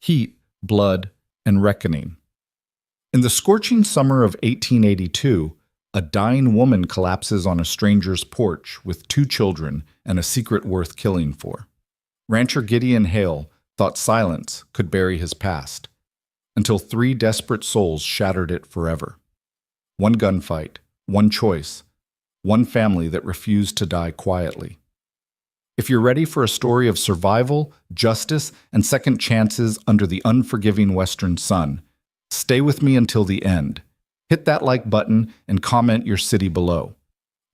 heat, blood, and reckoning. In the scorching summer of 1882, a dying woman collapses on a stranger's porch with two children and a secret worth killing for. Rancher Gideon Hale thought silence could bury his past, until three desperate souls shattered it forever. One gunfight, one choice, one family that refused to die quietly. If you're ready for a story of survival, justice, and second chances under the unforgiving western sun, stay with me until the end. Hit that like button and comment your city below.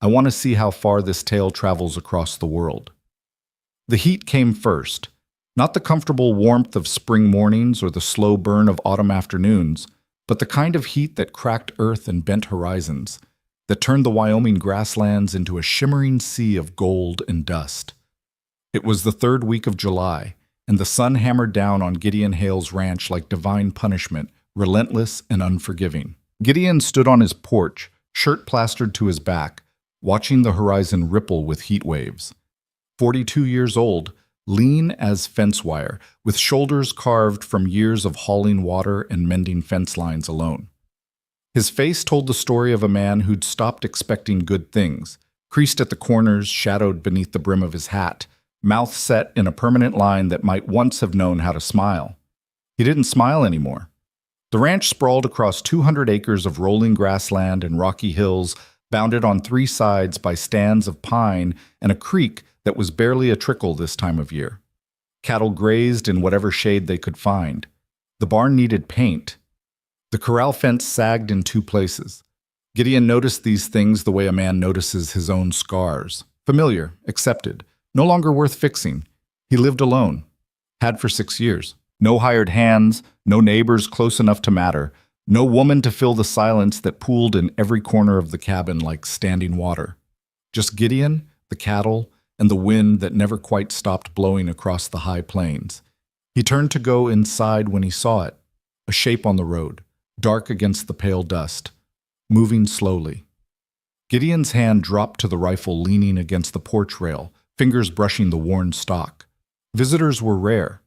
I want to see how far this tale travels across the world. The heat came first, not the comfortable warmth of spring mornings or the slow burn of autumn afternoons, but the kind of heat that cracked earth and bent horizons, that turned the Wyoming grasslands into a shimmering sea of gold and dust. It was the third week of July, and the sun hammered down on Gideon Hale's ranch like divine punishment, relentless and unforgiving. Gideon stood on his porch, shirt plastered to his back, watching the horizon ripple with heat waves. 42 years old, lean as fence wire, with shoulders carved from years of hauling water and mending fence lines alone. His face told the story of a man who'd stopped expecting good things, creased at the corners, shadowed beneath the brim of his hat, mouth set in a permanent line that might once have known how to smile. He didn't smile anymore. The ranch sprawled across 200 acres of rolling grassland and rocky hills, bounded on three sides by stands of pine and a creek that was barely a trickle this time of year. Cattle grazed in whatever shade they could find. The barn needed paint. The corral fence sagged in two places. Gideon noticed these things the way a man notices his own scars. Familiar, accepted, no longer worth fixing. He lived alone. Had for 6 years. No hired hands, no neighbors close enough to matter, no woman to fill the silence that pooled in every corner of the cabin like standing water. Just Gideon, the cattle, and the wind that never quite stopped blowing across the high plains. He turned to go inside when he saw it, a shape on the road, dark against the pale dust, moving slowly. Gideon's hand dropped to the rifle leaning against the porch rail, fingers brushing the worn stock. Visitors were rare.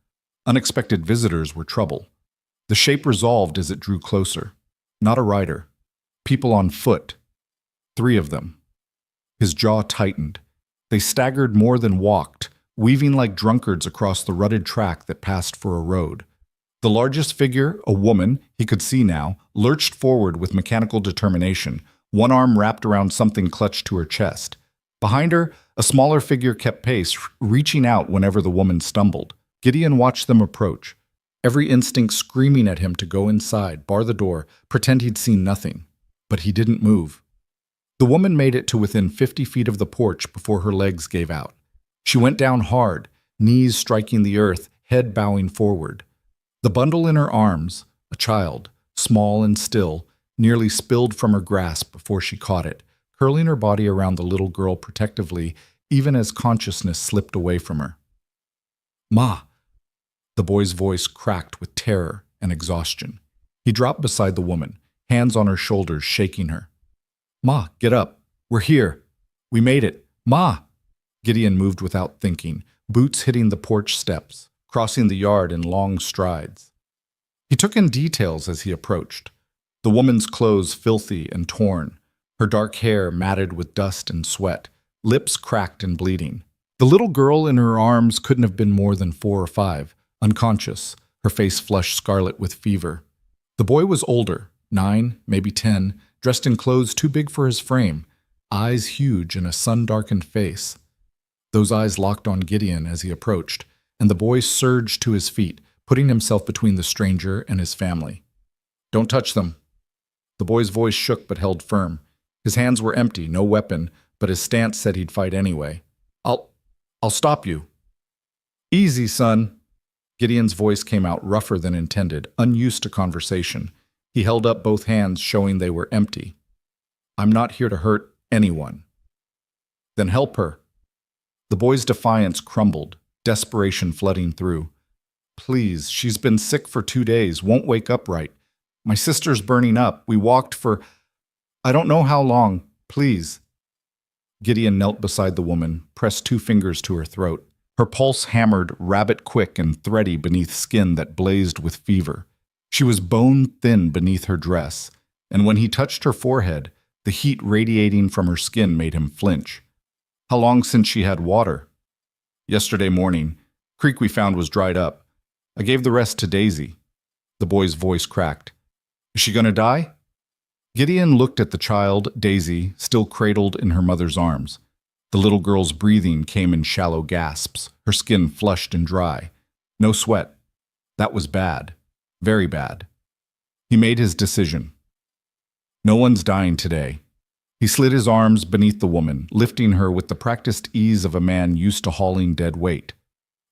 Unexpected visitors were trouble. The shape resolved as it drew closer. Not a rider. People on foot. 3 of them. His jaw tightened. They staggered more than walked, weaving like drunkards across the rutted track that passed for a road. The largest figure, a woman, he could see now, lurched forward with mechanical determination, one arm wrapped around something clutched to her chest. Behind her, a smaller figure kept pace, reaching out whenever the woman stumbled. Gideon watched them approach, every instinct screaming at him to go inside, bar the door, pretend he'd seen nothing. But he didn't move. The woman made it to within 50 feet of the porch before her legs gave out. She went down hard, knees striking the earth, head bowing forward. The bundle in her arms, a child, small and still, nearly spilled from her grasp before she caught it, curling her body around the little girl protectively, even as consciousness slipped away from her. "Ma!" The boy's voice cracked with terror and exhaustion. He dropped beside the woman, hands on her shoulders, shaking her. "Ma, get up. We're here. We made it. Ma!" Gideon moved without thinking, boots hitting the porch steps, crossing the yard in long strides. He took in details as he approached. The woman's clothes filthy and torn, her dark hair matted with dust and sweat, lips cracked and bleeding. The little girl in her arms couldn't have been more than 4 or 5, unconscious, her face flushed scarlet with fever. The boy was older, 9, maybe 10, dressed in clothes too big for his frame, eyes huge in a sun-darkened face. Those eyes locked on Gideon as he approached, and the boy surged to his feet, putting himself between the stranger and his family. "Don't touch them." The boy's voice shook but held firm. His hands were empty, no weapon, but his stance said he'd fight anyway. I'll stop you." "Easy, son." Gideon's voice came out rougher than intended, unused to conversation. He held up both hands, showing they were empty. "I'm not here to hurt anyone." "Then help her." The boy's defiance crumbled, desperation flooding through. "Please, she's been sick for 2 days, won't wake up right. My sister's burning up. We walked for I don't know how long. Please." Gideon knelt beside the woman, pressed 2 fingers to her throat. Her pulse hammered rabbit quick and thready beneath skin that blazed with fever. She was bone thin beneath her dress, and when he touched her forehead, the heat radiating from her skin made him flinch. How long since she had water? Yesterday morning. Creek we found was dried up. I gave the rest to Daisy. The boy's voice cracked. Is she gonna die? Gideon looked at the child, Daisy, still cradled in her mother's arms. The little girl's breathing came in shallow gasps, her skin flushed and dry. No sweat. That was bad. Very bad. He made his decision. No one's dying today. He slid his arms beneath the woman, lifting her with the practiced ease of a man used to hauling dead weight.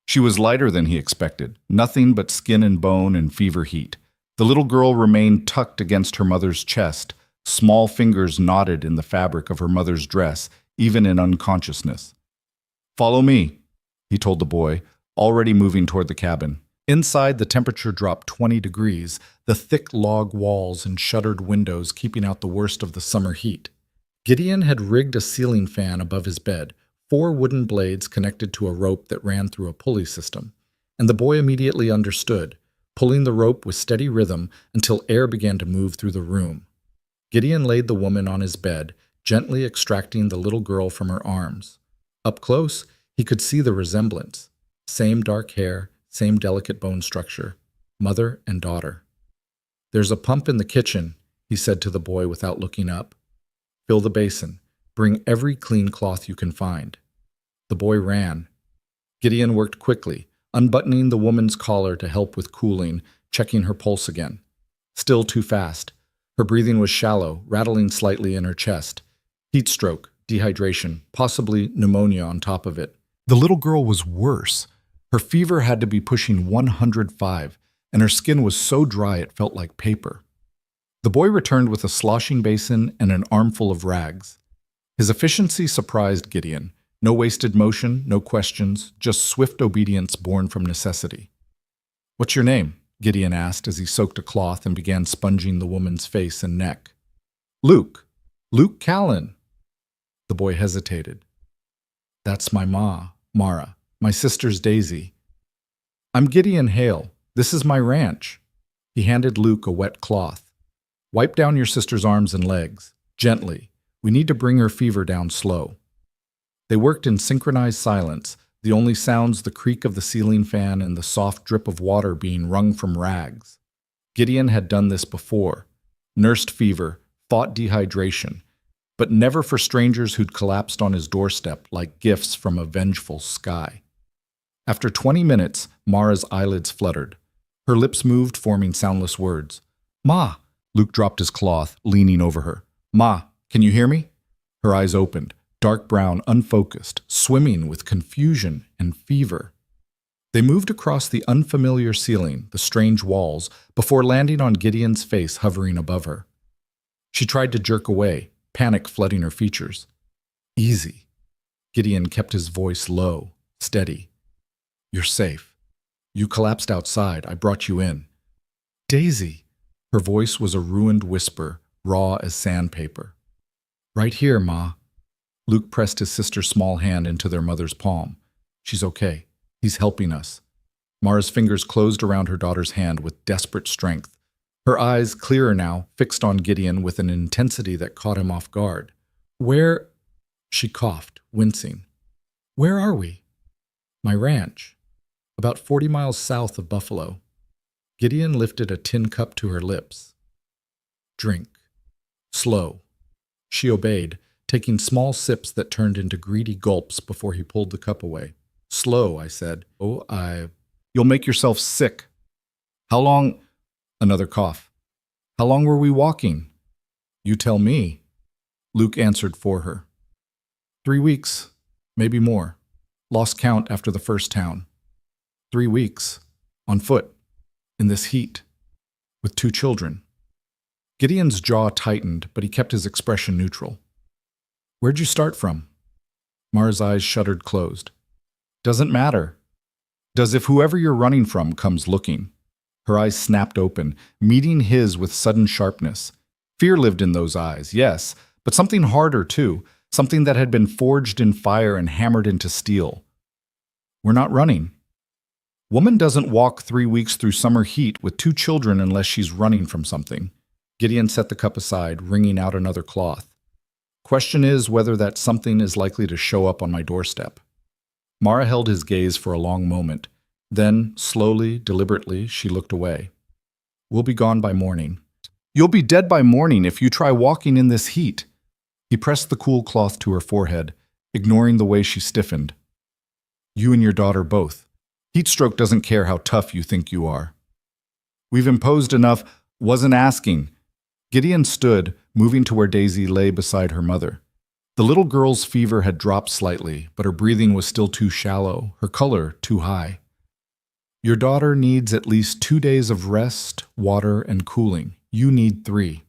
She was lighter than he expected, nothing but skin and bone and fever heat. The little girl remained tucked against her mother's chest, small fingers knotted in the fabric of her mother's dress, even in unconsciousness. Follow me, he told the boy, already moving toward the cabin. Inside, the temperature dropped 20 degrees, the thick log walls and shuttered windows keeping out the worst of the summer heat. Gideon had rigged a ceiling fan above his bed, 4 wooden blades connected to a rope that ran through a pulley system, and the boy immediately understood, pulling the rope with steady rhythm until air began to move through the room. Gideon laid the woman on his bed, gently extracting the little girl from her arms. Up close, he could see the resemblance. Same dark hair, same delicate bone structure. Mother and daughter. There's a pump in the kitchen, he said to the boy without looking up. Fill the basin. Bring every clean cloth you can find. The boy ran. Gideon worked quickly, unbuttoning the woman's collar to help with cooling, checking her pulse again. Still too fast. Her breathing was shallow, rattling slightly in her chest. Heat stroke, dehydration, possibly pneumonia on top of it. The little girl was worse. Her fever had to be pushing 105, and her skin was so dry it felt like paper. The boy returned with a sloshing basin and an armful of rags. His efficiency surprised Gideon. No wasted motion, no questions, just swift obedience born from necessity. What's your name? Gideon asked as he soaked a cloth and began sponging the woman's face and neck. Luke. Luke Callan. The boy hesitated. That's my ma, Mara. My sister's Daisy. I'm Gideon Hale. This is my ranch. He handed Luke a wet cloth. Wipe down your sister's arms and legs. Gently. We need to bring her fever down slow. They worked in synchronized silence, the only sounds the creak of the ceiling fan and the soft drip of water being wrung from rags. Gideon had done this before. Nursed fever, fought dehydration, but never for strangers who'd collapsed on his doorstep like gifts from a vengeful sky. After 20 minutes, Mara's eyelids fluttered. Her lips moved, forming soundless words. Ma! Luke dropped his cloth, leaning over her. Ma, can you hear me? Her eyes opened, dark brown, unfocused, swimming with confusion and fever. They moved across the unfamiliar ceiling, the strange walls, before landing on Gideon's face hovering above her. She tried to jerk away, panic flooding her features. Easy. Gideon kept his voice low, steady. You're safe. You collapsed outside. I brought you in. Daisy. Her voice was a ruined whisper, raw as sandpaper. Right here, Ma. Luke pressed his sister's small hand into their mother's palm. She's okay. He's helping us. Mara's fingers closed around her daughter's hand with desperate strength. Her eyes, clearer now, fixed on Gideon with an intensity that caught him off guard. Where? She coughed, wincing. Where are we? My ranch. About 40 miles south of Buffalo. Gideon lifted a tin cup to her lips. Drink. Slow. She obeyed, taking small sips that turned into greedy gulps before he pulled the cup away. Slow, I said. You'll make yourself sick. How long? Another cough. How long were we walking? You tell me. Luke answered for her. 3 weeks, maybe more. Lost count after the first town. 3 weeks. On foot. In this heat. With 2 children. Gideon's jaw tightened, but he kept his expression neutral. Where'd you start from? Mara's eyes shuttered closed. Doesn't matter. Does if whoever you're running from comes looking. Her eyes snapped open, meeting his with sudden sharpness. Fear lived in those eyes, yes, but something harder too, something that had been forged in fire and hammered into steel. We're not running. Woman doesn't walk 3 weeks through summer heat with 2 children unless she's running from something. Gideon set the cup aside, wringing out another cloth. Question is whether that something is likely to show up on my doorstep. Mara held his gaze for a long moment. Then, slowly, deliberately, she looked away. We'll be gone by morning. You'll be dead by morning if you try walking in this heat. He pressed the cool cloth to her forehead, ignoring the way she stiffened. You and your daughter both. Heatstroke doesn't care how tough you think you are. We've imposed enough. Wasn't asking. Gideon stood, moving to where Daisy lay beside her mother. The little girl's fever had dropped slightly, but her breathing was still too shallow, her color too high. Your daughter needs at least 2 days of rest, water, and cooling. You need 3.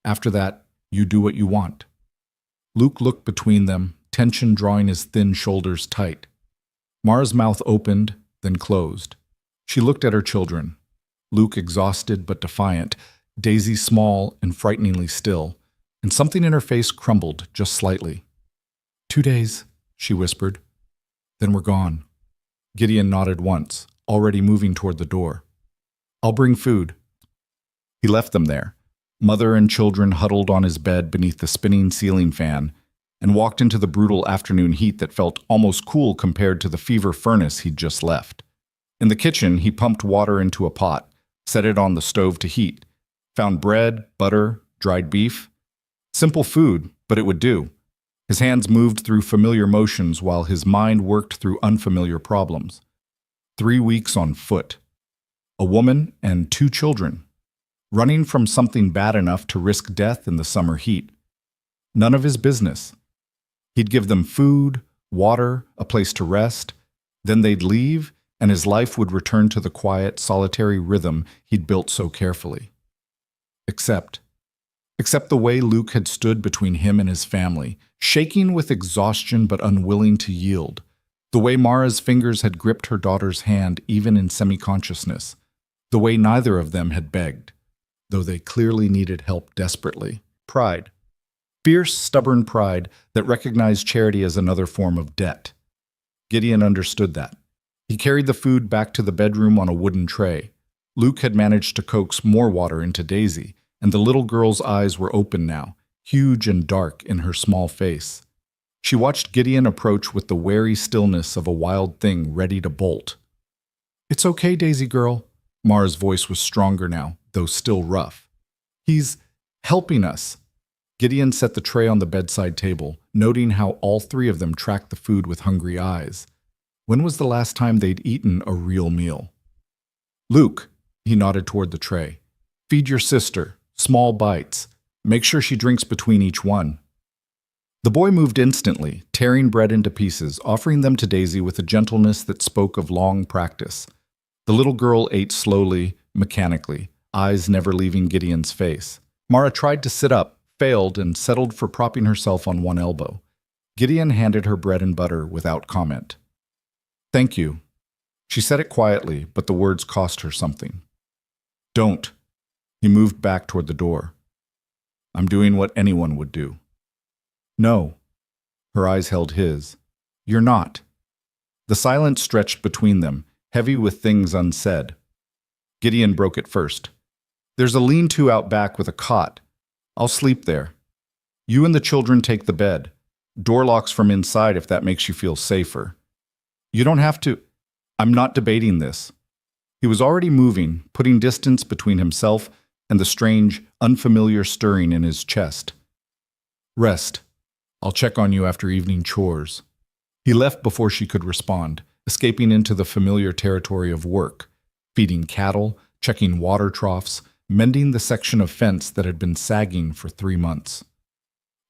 After that, you do what you want. Luke looked between them, tension drawing his thin shoulders tight. Mara's mouth opened, then closed. She looked at her children. Luke exhausted but defiant, Daisy small and frighteningly still, and something in her face crumbled just slightly. 2 days, she whispered. Then we're gone. Gideon nodded once, already moving toward the door. I'll bring food. He left them there, mother and children huddled on his bed beneath the spinning ceiling fan, and walked into the brutal afternoon heat that felt almost cool compared to the fever furnace he'd just left. In the kitchen, he pumped water into a pot, set it on the stove to heat, found bread, butter, dried beef. Simple food, but it would do. His hands moved through familiar motions while his mind worked through unfamiliar problems. 3 weeks on foot. A woman and 2 children. Running from something bad enough to risk death in the summer heat. None of his business. He'd give them food, water, a place to rest. Then they'd leave, and his life would return to the quiet, solitary rhythm he'd built so carefully. Except the way Luke had stood between him and his family, shaking with exhaustion but unwilling to yield. The way Mara's fingers had gripped her daughter's hand even in semi-consciousness. The way neither of them had begged, though they clearly needed help desperately. Pride. Fierce, stubborn pride that recognized charity as another form of debt. Gideon understood that. He carried the food back to the bedroom on a wooden tray. Luke had managed to coax more water into Daisy, and the little girl's eyes were open now, huge and dark in her small face. She watched Gideon approach with the wary stillness of a wild thing ready to bolt. It's okay, Daisy girl. Mara's voice was stronger now, though still rough. He's helping us. Gideon set the tray on the bedside table, noting how all 3 of them tracked the food with hungry eyes. When was the last time they'd eaten a real meal? Luke, he nodded toward the tray. Feed your sister, small bites. Make sure she drinks between each one. The boy moved instantly, tearing bread into pieces, offering them to Daisy with a gentleness that spoke of long practice. The little girl ate slowly, mechanically, eyes never leaving Gideon's face. Mara tried to sit up, failed, and settled for propping herself on one elbow. Gideon handed her bread and butter without comment. Thank you. She said it quietly, but the words cost her something. Don't. He moved back toward the door. I'm doing what anyone would do. No. Her eyes held his. You're not. The silence stretched between them, heavy with things unsaid. Gideon broke it first. There's a lean-to out back with a cot. I'll sleep there. You and the children take the bed. Door locks from inside if that makes you feel safer. You don't have to. I'm not debating this. He was already moving, putting distance between himself and the strange, unfamiliar stirring in his chest. Rest. I'll check on you after evening chores. He left before she could respond, escaping into the familiar territory of work, feeding cattle, checking water troughs, mending the section of fence that had been sagging for 3 months.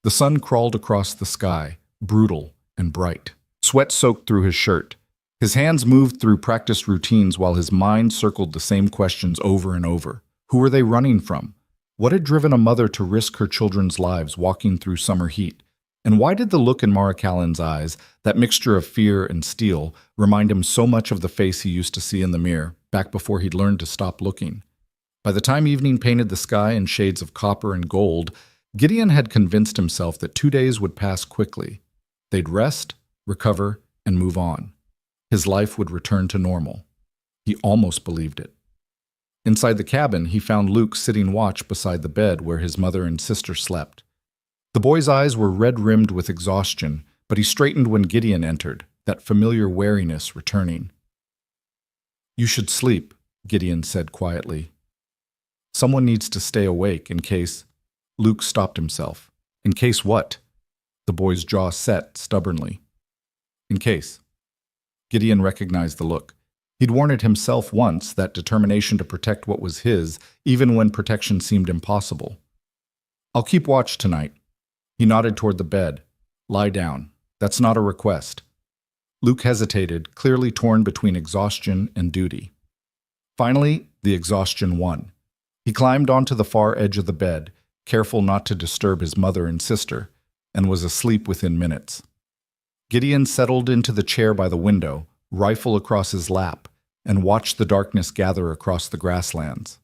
The sun crawled across the sky, brutal and bright. Sweat soaked through his shirt. His hands moved through practiced routines while his mind circled the same questions over and over. Who were they running from? What had driven a mother to risk her children's lives walking through summer heat? And why did the look in Mara Callan's eyes, that mixture of fear and steel, remind him so much of the face he used to see in the mirror, back before he'd learned to stop looking? By the time evening painted the sky in shades of copper and gold, Gideon had convinced himself that 2 days would pass quickly. They'd rest, recover, and move on. His life would return to normal. He almost believed it. Inside the cabin, he found Luke sitting watch beside the bed where his mother and sister slept. The boy's eyes were red-rimmed with exhaustion, but he straightened when Gideon entered, that familiar wariness returning. "You should sleep," Gideon said quietly. "Someone needs to stay awake in case—" Luke stopped himself. "In case what?" The boy's jaw set stubbornly. "In case." Gideon recognized the look. He'd worn it himself once, that determination to protect what was his, even when protection seemed impossible. "I'll keep watch tonight." He nodded toward the bed. "Lie down. That's not a request." Luke hesitated, clearly torn between exhaustion and duty. Finally, the exhaustion won. He climbed onto the far edge of the bed, careful not to disturb his mother and sister, and was asleep within minutes. Gideon settled into the chair by the window, rifle across his lap, and watched the darkness gather across the grasslands.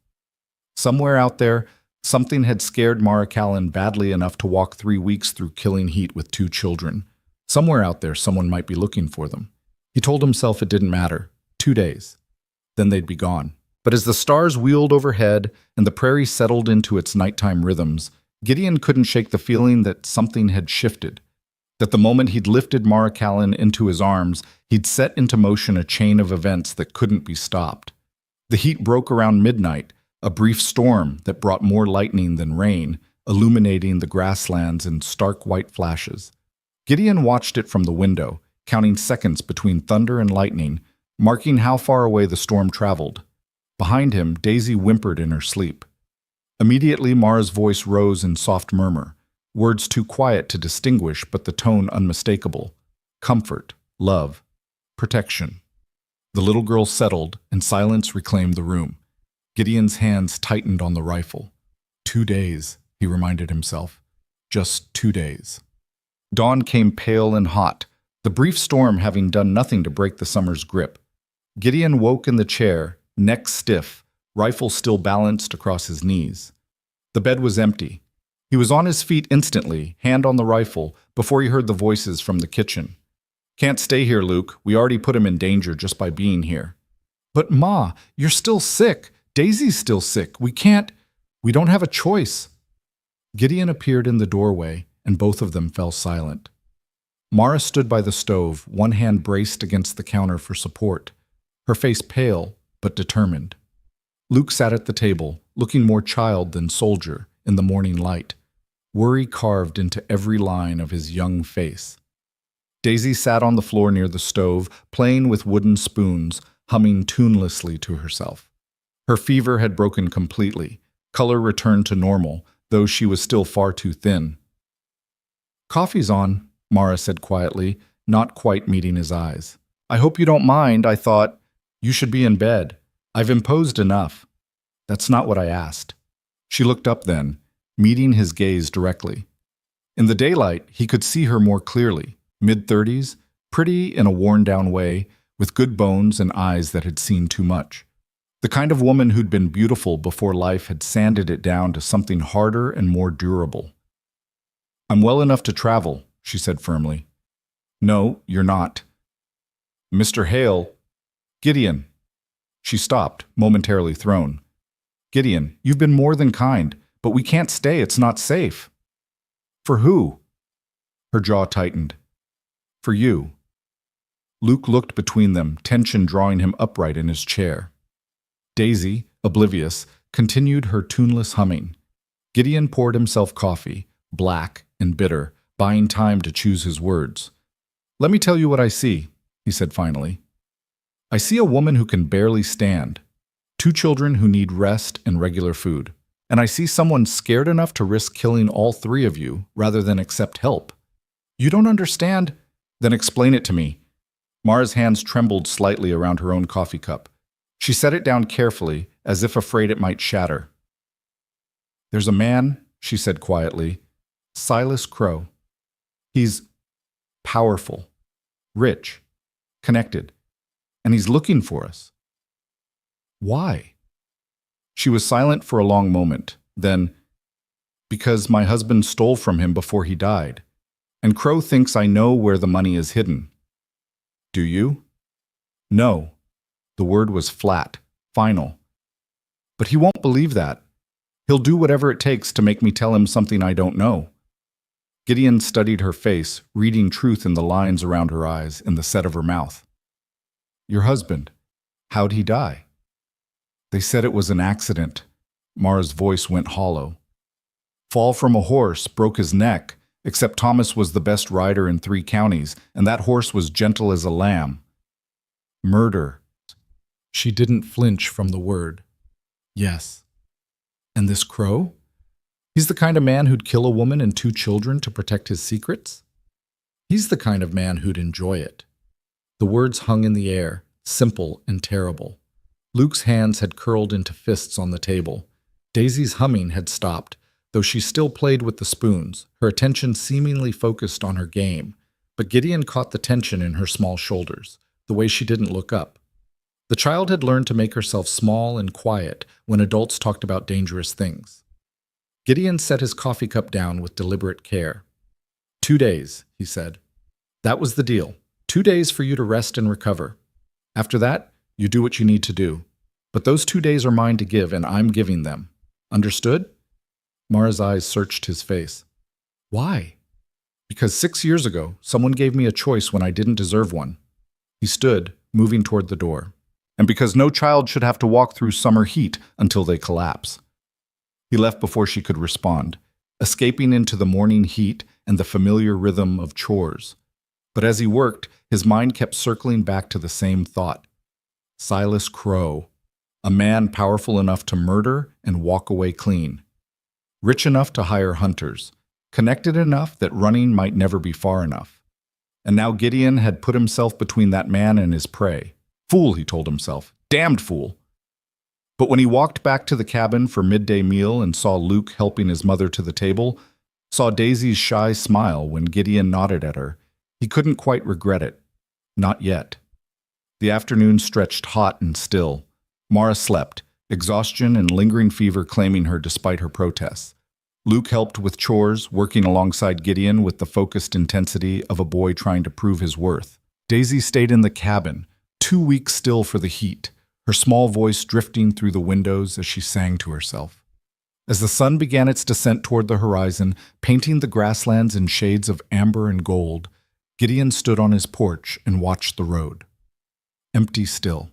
Somewhere out there, something had scared Mara Callan badly enough to walk 3 weeks through killing heat with 2 children. Somewhere out there, someone might be looking for them. He told himself it didn't matter. 2 days. Then they'd be gone. But as the stars wheeled overhead and the prairie settled into its nighttime rhythms, Gideon couldn't shake the feeling that something had shifted. That the moment he'd lifted Mara Callan into his arms, he'd set into motion a chain of events that couldn't be stopped. The heat broke around midnight, a brief storm that brought more lightning than rain, illuminating the grasslands in stark white flashes. Gideon watched it from the window, counting seconds between thunder and lightning, marking how far away the storm traveled. Behind him, Daisy whimpered in her sleep. Immediately, Mara's voice rose in soft murmur, words too quiet to distinguish, but the tone unmistakable. Comfort, love, protection. The little girl settled, and silence reclaimed the room. Gideon's hands tightened on the rifle. 2 days, he reminded himself. Just 2 days. Dawn came pale and hot, the brief storm having done nothing to break the summer's grip. Gideon woke in the chair, neck stiff, rifle still balanced across his knees. The bed was empty. He was on his feet instantly, hand on the rifle, before he heard the voices from the kitchen. "Can't stay here, Luke. We already put him in danger just by being here." "But Ma, you're still sick. Daisy's still sick. We don't have a choice." Gideon appeared in the doorway, and both of them fell silent. Mara stood by the stove, one hand braced against the counter for support, her face pale but determined. Luke sat at the table, looking more child than soldier, in the morning light, worry carved into every line of his young face. Daisy sat on the floor near the stove, playing with wooden spoons, humming tunelessly to herself. Her fever had broken completely. Color returned to normal, though she was still far too thin. "Coffee's on," Mara said quietly, not quite meeting his eyes. "I hope you don't mind. I thought you should be in bed. I've imposed enough." "That's not what I asked." She looked up then, meeting his gaze directly. In the daylight, he could see her more clearly, mid-30s, pretty in a worn-down way, with good bones and eyes that had seen too much. The kind of woman who'd been beautiful before life had sanded it down to something harder and more durable. "I'm well enough to travel," she said firmly. "No, you're not." "Mr. Hale." "Gideon." She stopped, momentarily thrown. "Gideon, you've been more than kind, but we can't stay. It's not safe." "For who?" Her jaw tightened. "For you." Luke looked between them, tension drawing him upright in his chair. Daisy, oblivious, continued her tuneless humming. Gideon poured himself coffee, black and bitter, buying time to choose his words. "Let me tell you what I see," he said finally. "I see a woman who can barely stand, 2 children who need rest and regular food, and I see someone scared enough to risk killing all 3 of you rather than accept help. You don't understand? Then explain it to me." Mara's hands trembled slightly around her own coffee cup. She set it down carefully, as if afraid it might shatter. "There's a man," she said quietly, "Silas Crow. He's powerful, rich, connected, and he's looking for us." "Why?" She was silent for a long moment, then, "Because my husband stole from him before he died, and Crow thinks I know where the money is hidden." "Do you?" No. The word was flat, final. But he won't believe that. He'll do whatever it takes to make me tell him something I don't know. Gideon studied her face, reading truth in the lines around her eyes and the set of her mouth. Your husband, how'd he die? They said it was an accident. Mara's voice went hollow. Fall from a horse, broke his neck, except Thomas was the best rider in 3 counties, and that horse was gentle as a lamb. Murder. She didn't flinch from the word. Yes. And this Crow? He's the kind of man who'd kill a woman and 2 children to protect his secrets? He's the kind of man who'd enjoy it. The words hung in the air, simple and terrible. Luke's hands had curled into fists on the table. Daisy's humming had stopped, though she still played with the spoons, her attention seemingly focused on her game. But Gideon caught the tension in her small shoulders, the way she didn't look up. The child had learned to make herself small and quiet when adults talked about dangerous things. Gideon set his coffee cup down with deliberate care. 2 days, he said. That was the deal. 2 days for you to rest and recover. After that, you do what you need to do. But those 2 days are mine to give, and I'm giving them. Understood? Mara's eyes searched his face. Why? Because 6 years ago, someone gave me a choice when I didn't deserve one. He stood, moving toward the door. And because no child should have to walk through summer heat until they collapse. He left before she could respond, escaping into the morning heat and the familiar rhythm of chores. But as he worked, his mind kept circling back to the same thought. Silas Crow, a man powerful enough to murder and walk away clean. Rich enough to hire hunters, connected enough that running might never be far enough. And now Gideon had put himself between that man and his prey. Fool, he told himself. Damned fool. But when he walked back to the cabin for midday meal and saw Luke helping his mother to the table, saw Daisy's shy smile when Gideon nodded at her, he couldn't quite regret it. Not yet. The afternoon stretched hot and still. Mara slept, exhaustion and lingering fever claiming her despite her protests. Luke helped with chores, working alongside Gideon with the focused intensity of a boy trying to prove his worth. Daisy stayed in the cabin, 2 weeks still for the heat, her small voice drifting through the windows as she sang to herself. As the sun began its descent toward the horizon, painting the grasslands in shades of amber and gold, Gideon stood on his porch and watched the road. Empty still.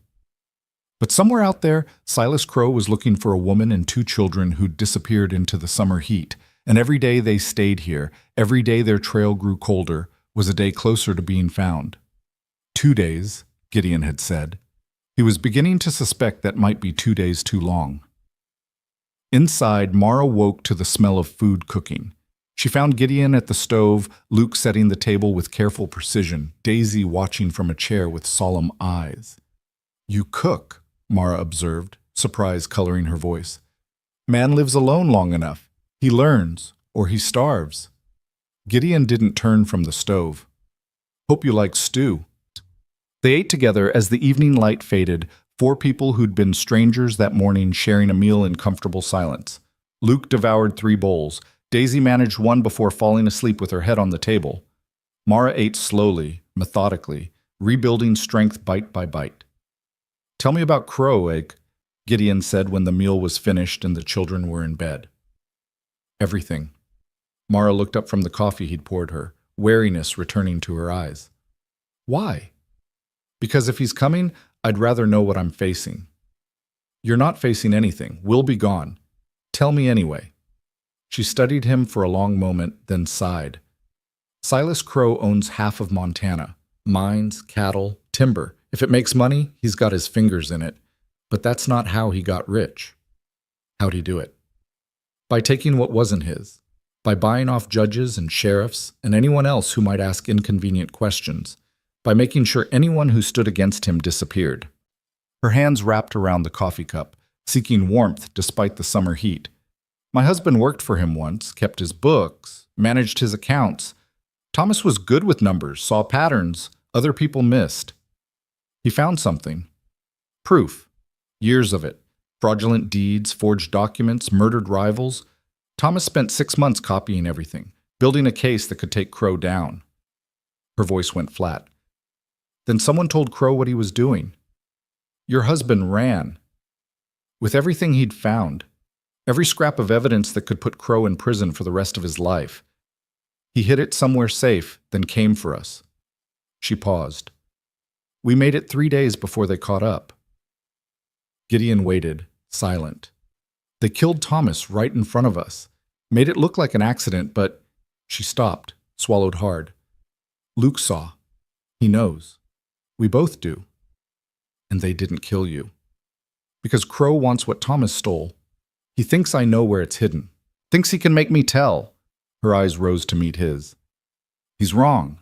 But somewhere out there, Silas Crow was looking for a woman and 2 children who'd disappeared into the summer heat, and every day they stayed here, every day their trail grew colder, was a day closer to being found. 2 days, Gideon had said. He was beginning to suspect that might be 2 days too long. Inside, Mara woke to the smell of food cooking. She found Gideon at the stove, Luke setting the table with careful precision, Daisy watching from a chair with solemn eyes. You cook, Mara observed, surprise coloring her voice. Man lives alone long enough. He learns, or he starves. Gideon didn't turn from the stove. Hope you like stew. They ate together as the evening light faded, 4 people who'd been strangers that morning sharing a meal in comfortable silence. Luke devoured 3 bowls. Daisy managed 1 before falling asleep with her head on the table. Mara ate slowly, methodically, rebuilding strength bite by bite. Tell me about Crow, Egg, Gideon said when the meal was finished and the children were in bed. Everything. Mara looked up from the coffee he'd poured her, wariness returning to her eyes. Why? Because if he's coming, I'd rather know what I'm facing. You're not facing anything. We'll be gone. Tell me anyway. She studied him for a long moment, then sighed. Silas Crow owns half of Montana. Mines, cattle, timber. If it makes money, he's got his fingers in it. But that's not how he got rich. How'd he do it? By taking what wasn't his. By buying off judges and sheriffs and anyone else who might ask inconvenient questions. By making sure anyone who stood against him disappeared. Her hands wrapped around the coffee cup, seeking warmth despite the summer heat. My husband worked for him once, kept his books, managed his accounts. Thomas was good with numbers, saw patterns other people missed. He found something. Proof. Years of it. Fraudulent deeds, forged documents, murdered rivals. Thomas spent 6 months copying everything, building a case that could take Crow down. Her voice went flat. Then someone told Crow what he was doing. Your husband ran. With everything he'd found, every scrap of evidence that could put Crow in prison for the rest of his life. He hid it somewhere safe, then came for us. She paused. We made it 3 days before they caught up. Gideon waited, silent. They killed Thomas right in front of us. Made it look like an accident, but she stopped, swallowed hard. Luke saw. He knows. We both do. And they didn't kill you. Because Crow wants what Thomas stole. He thinks I know where it's hidden. Thinks he can make me tell. Her eyes rose to meet his. He's wrong.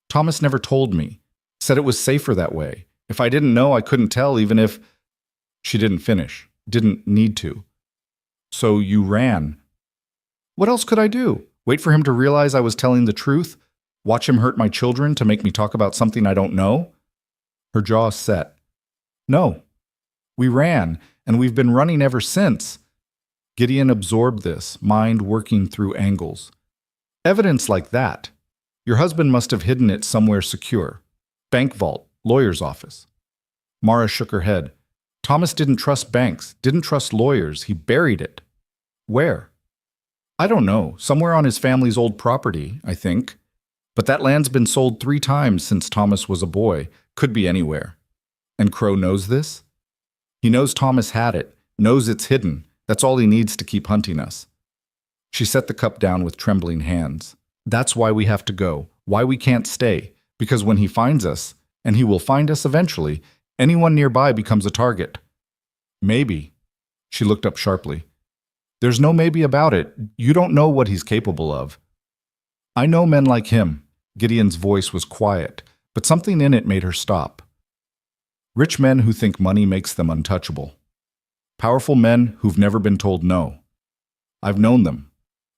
Thomas never told me. Said it was safer that way. If I didn't know, I couldn't tell, even if... She didn't finish. Didn't need to. So you ran. What else could I do? Wait for him to realize I was telling the truth? Watch him hurt my children to make me talk about something I don't know? Her jaw set. No. We ran, and we've been running ever since. Gideon absorbed this, mind working through angles. Evidence like that. Your husband must have hidden it somewhere secure. Bank vault, lawyer's office. Mara shook her head. Thomas didn't trust banks, didn't trust lawyers. He buried it. Where? I don't know. Somewhere on his family's old property, I think. But that land's been sold 3 times since Thomas was a boy. Could be anywhere. And Crow knows this? He knows Thomas had it, knows it's hidden. That's all he needs to keep hunting us. She set the cup down with trembling hands. That's why we have to go, why we can't stay. Because when he finds us, and he will find us eventually, anyone nearby becomes a target. Maybe. She looked up sharply. There's no maybe about it. You don't know what he's capable of. I know men like him. Gideon's voice was quiet, but something in it made her stop. Rich men who think money makes them untouchable. Powerful men who've never been told no. I've known them,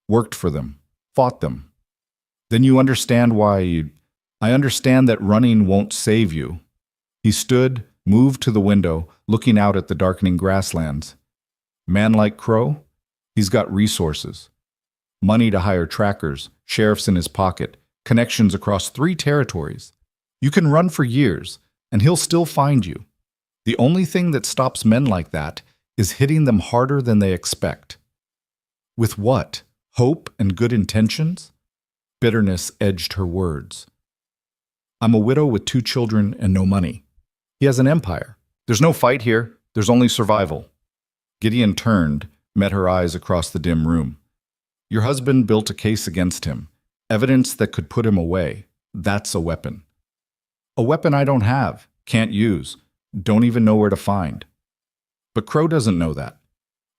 worked for them, fought them. Then you understand why I understand that running won't save you. He stood, moved to the window, looking out at the darkening grasslands. Man like Crow? He's got resources. Money to hire trackers, sheriffs in his pocket, connections across 3 territories. You can run for years, and he'll still find you. The only thing that stops men like that is hitting them harder than they expect. With what? Hope and good intentions? Bitterness edged her words. I'm a widow with 2 children and no money. He has an empire. There's no fight here. There's only survival. Gideon turned, met her eyes across the dim room. Your husband built a case against him. Evidence that could put him away. That's a weapon. A weapon I don't have, can't use, don't even know where to find. But Crow doesn't know that.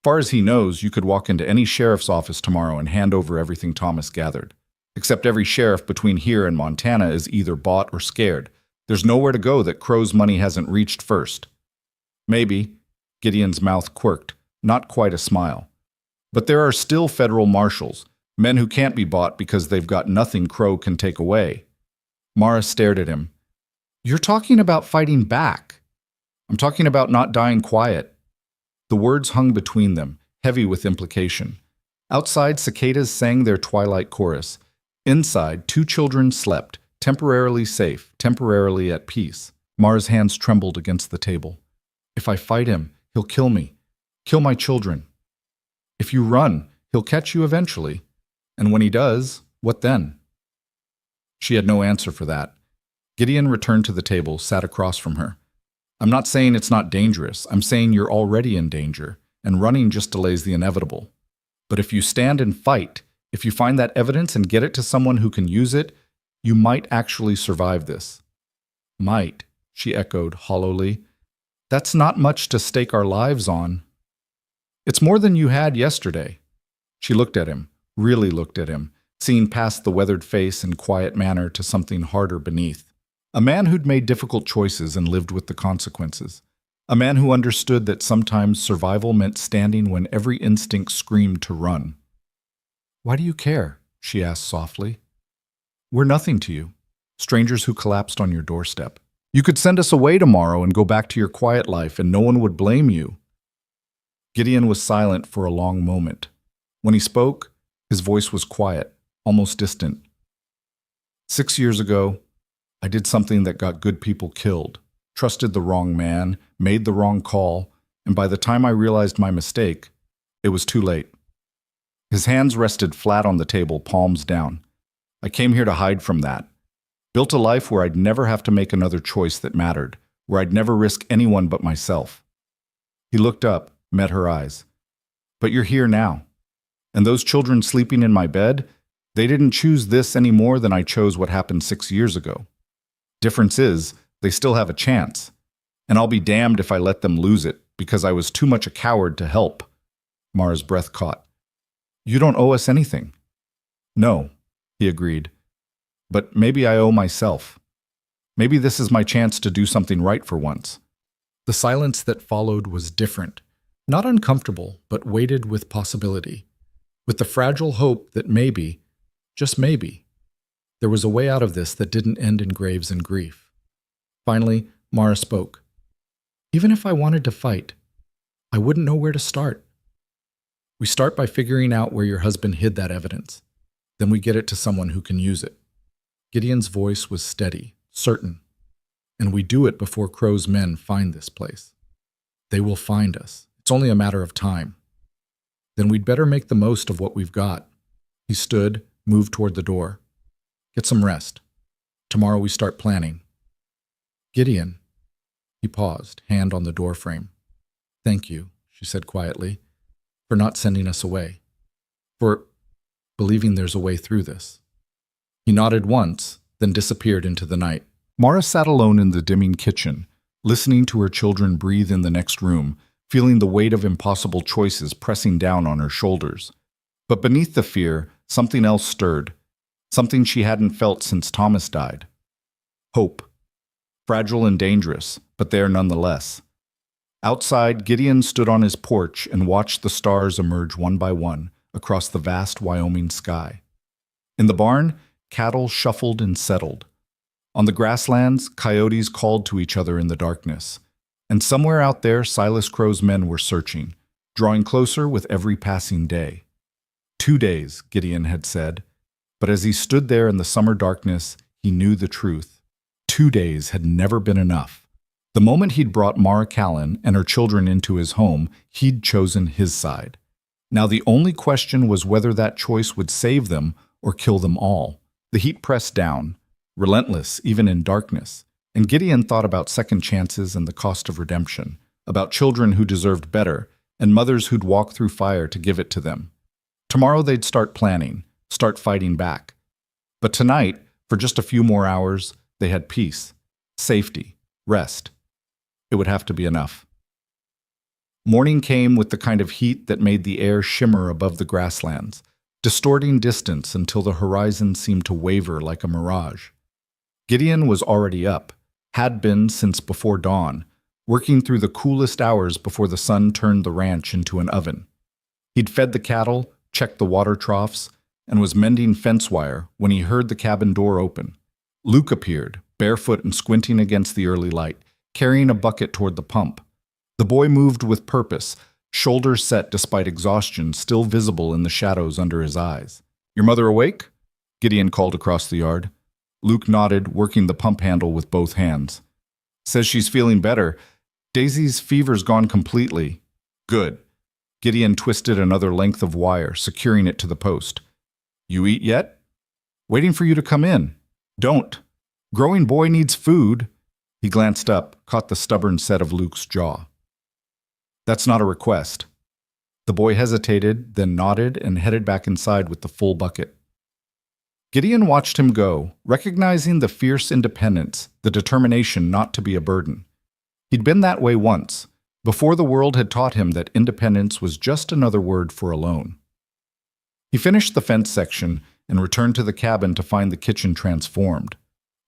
Far as he knows, you could walk into any sheriff's office tomorrow and hand over everything Thomas gathered. Except every sheriff between here and Montana is either bought or scared. There's nowhere to go that Crow's money hasn't reached first. Maybe, Gideon's mouth quirked, not quite a smile. But there are still federal marshals, men who can't be bought because they've got nothing Crow can take away. Mara stared at him. You're talking about fighting back. I'm talking about not dying quiet. The words hung between them, heavy with implication. Outside, cicadas sang their twilight chorus. Inside, 2 children slept, temporarily safe, temporarily at peace. Mara's hands trembled against the table. If I fight him, he'll kill me. Kill my children. If you run, he'll catch you eventually. And when he does, what then? She had no answer for that. Gideon returned to the table, sat across from her. I'm not saying it's not dangerous. I'm saying you're already in danger, and running just delays the inevitable. But if you stand and fight, if you find that evidence and get it to someone who can use it, you might actually survive this. Might, she echoed hollowly. That's not much to stake our lives on. It's more than you had yesterday. She looked at him, really looked at him, seeing past the weathered face and quiet manner to something harder beneath. A man who'd made difficult choices and lived with the consequences. A man who understood that sometimes survival meant standing when every instinct screamed to run. Why do you care? She asked softly. We're nothing to you, strangers who collapsed on your doorstep. You could send us away tomorrow and go back to your quiet life, and no one would blame you. Gideon was silent for a long moment. When he spoke, his voice was quiet, almost distant. 6 years ago, I did something that got good people killed, trusted the wrong man, made the wrong call, and by the time I realized my mistake, it was too late. His hands rested flat on the table, palms down. I came here to hide from that. Built a life where I'd never have to make another choice that mattered, where I'd never risk anyone but myself. He looked up, met her eyes. But you're here now. And those children sleeping in my bed, they didn't choose this any more than I chose what happened 6 years ago. Difference is, they still have a chance. And I'll be damned if I let them lose it, because I was too much a coward to help. Mara's breath caught. You don't owe us anything. No, he agreed. But maybe I owe myself. Maybe this is my chance to do something right for once. The silence that followed was different. Not uncomfortable, but weighted with possibility. With the fragile hope that maybe, just maybe, there was a way out of this that didn't end in graves and grief. Finally, Mara spoke. Even if I wanted to fight, I wouldn't know where to start. We start by figuring out where your husband hid that evidence. Then we get it to someone who can use it. Gideon's voice was steady, certain. And we do it before Crow's men find this place. They will find us. It's only a matter of time. Then we'd better make the most of what we've got. He stood, moved toward the door. Get some rest. Tomorrow we start planning. Gideon. He paused, hand on the doorframe. Thank you, she said quietly, for not sending us away. For believing there's a way through this. He nodded once, then disappeared into the night. Mara sat alone in the dimming kitchen, listening to her children breathe in the next room, feeling the weight of impossible choices pressing down on her shoulders. But beneath the fear, something else stirred, something she hadn't felt since Thomas died. Hope. Fragile and dangerous, but there nonetheless. Outside, Gideon stood on his porch and watched the stars emerge one by one across the vast Wyoming sky. In the barn, cattle shuffled and settled. On the grasslands, coyotes called to each other in the darkness. And somewhere out there, Silas Crow's men were searching, drawing closer with every passing day. 2 days, Gideon had said. But as he stood there in the summer darkness, he knew the truth. 2 days had never been enough. The moment he'd brought Mara Callan and her children into his home, he'd chosen his side. Now the only question was whether that choice would save them or kill them all. The heat pressed down, relentless even in darkness, and Gideon thought about second chances and the cost of redemption, about children who deserved better, and mothers who'd walk through fire to give it to them. Tomorrow they'd start planning, start fighting back. But tonight, for just a few more hours, they had peace, safety, rest. It would have to be enough. Morning came with the kind of heat that made the air shimmer above the grasslands, distorting distance until the horizon seemed to waver like a mirage. Gideon was already up, had been since before dawn, working through the coolest hours before the sun turned the ranch into an oven. He'd fed the cattle, checked the water troughs, and was mending fence wire when he heard the cabin door open. Luke appeared, barefoot and squinting against the early light, carrying a bucket toward the pump. The boy moved with purpose, shoulders set despite exhaustion still visible in the shadows under his eyes. "Your mother awake?" Gideon called across the yard. Luke nodded, working the pump handle with both hands. "Says she's feeling better. Daisy's fever's gone completely." "Good." Gideon twisted another length of wire, securing it to the post. "You eat yet?" "Waiting for you to come in." "Don't. Growing boy needs food." He glanced up, caught the stubborn set of Luke's jaw. "That's not a request." The boy hesitated, then nodded and headed back inside with the full bucket. Gideon watched him go, recognizing the fierce independence, the determination not to be a burden. He'd been that way once, before the world had taught him that independence was just another word for alone. He finished the fence section and returned to the cabin to find the kitchen transformed.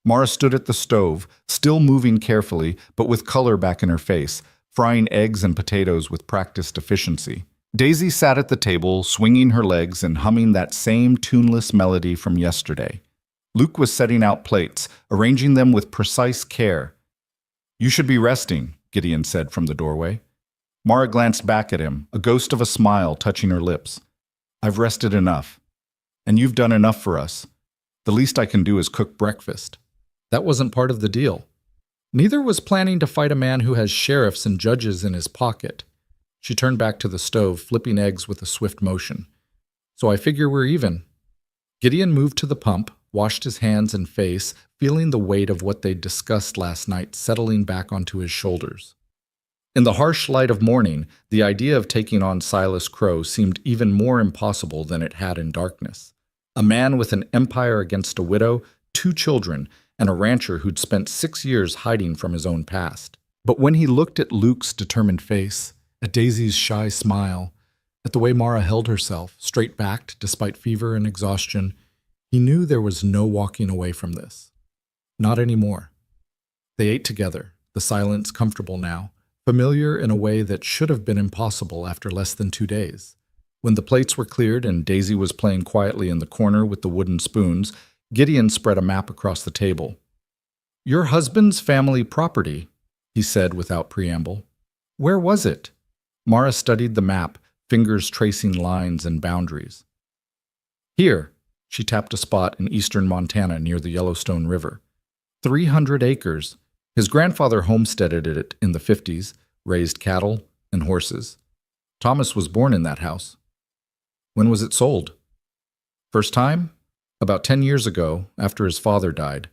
Mara stood at the stove, still moving carefully, but with color back in her face, frying eggs and potatoes with practiced efficiency. Daisy sat at the table, swinging her legs and humming that same tuneless melody from yesterday. Luke was setting out plates, arranging them with precise care. "You should be resting," Gideon said from the doorway. Mara glanced back at him, a ghost of a smile touching her lips. "I've rested enough. And you've done enough for us. The least I can do is cook breakfast." That wasn't part of the deal. Neither was planning to fight a man who has sheriffs and judges in his pocket. She turned back to the stove, flipping eggs with a swift motion. So I figure we're even. Gideon moved to the pump, washed his hands and face, feeling the weight of what they'd discussed last night settling back onto his shoulders. In the harsh light of morning, the idea of taking on Silas Crow seemed even more impossible than it had in darkness. A man with an empire against a widow, 2 children, and a rancher who'd spent 6 years hiding from his own past. But when he looked at Luke's determined face, at Daisy's shy smile, at the way Mara held herself, straight-backed despite fever and exhaustion, he knew there was no walking away from this. Not anymore. They ate together, the silence comfortable now, familiar in a way that should have been impossible after less than 2 days. When the plates were cleared and Daisy was playing quietly in the corner with the wooden spoons, Gideon spread a map across the table. "Your husband's family property," he said without preamble. "Where was it?" Mara studied the map, fingers tracing lines and boundaries. "Here," she tapped a spot in eastern Montana near the Yellowstone River. 300 acres. His grandfather homesteaded it in the 50s, raised cattle and horses. Thomas was born in that house. When was it sold? First time? About 10 years ago, after his father died.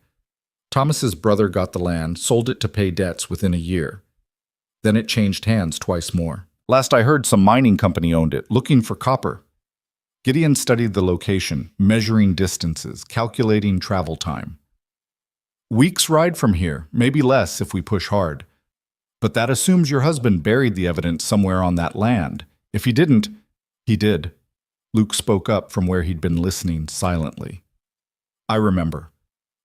Thomas's brother got the land, sold it to pay debts within a year. Then it changed hands twice more. Last I heard, some mining company owned it, looking for copper. Gideon studied the location, measuring distances, calculating travel time. Weeks ride from here, maybe less if we push hard. But that assumes your husband buried the evidence somewhere on that land. If he didn't, he did. Luke spoke up from where he'd been listening silently. I remember.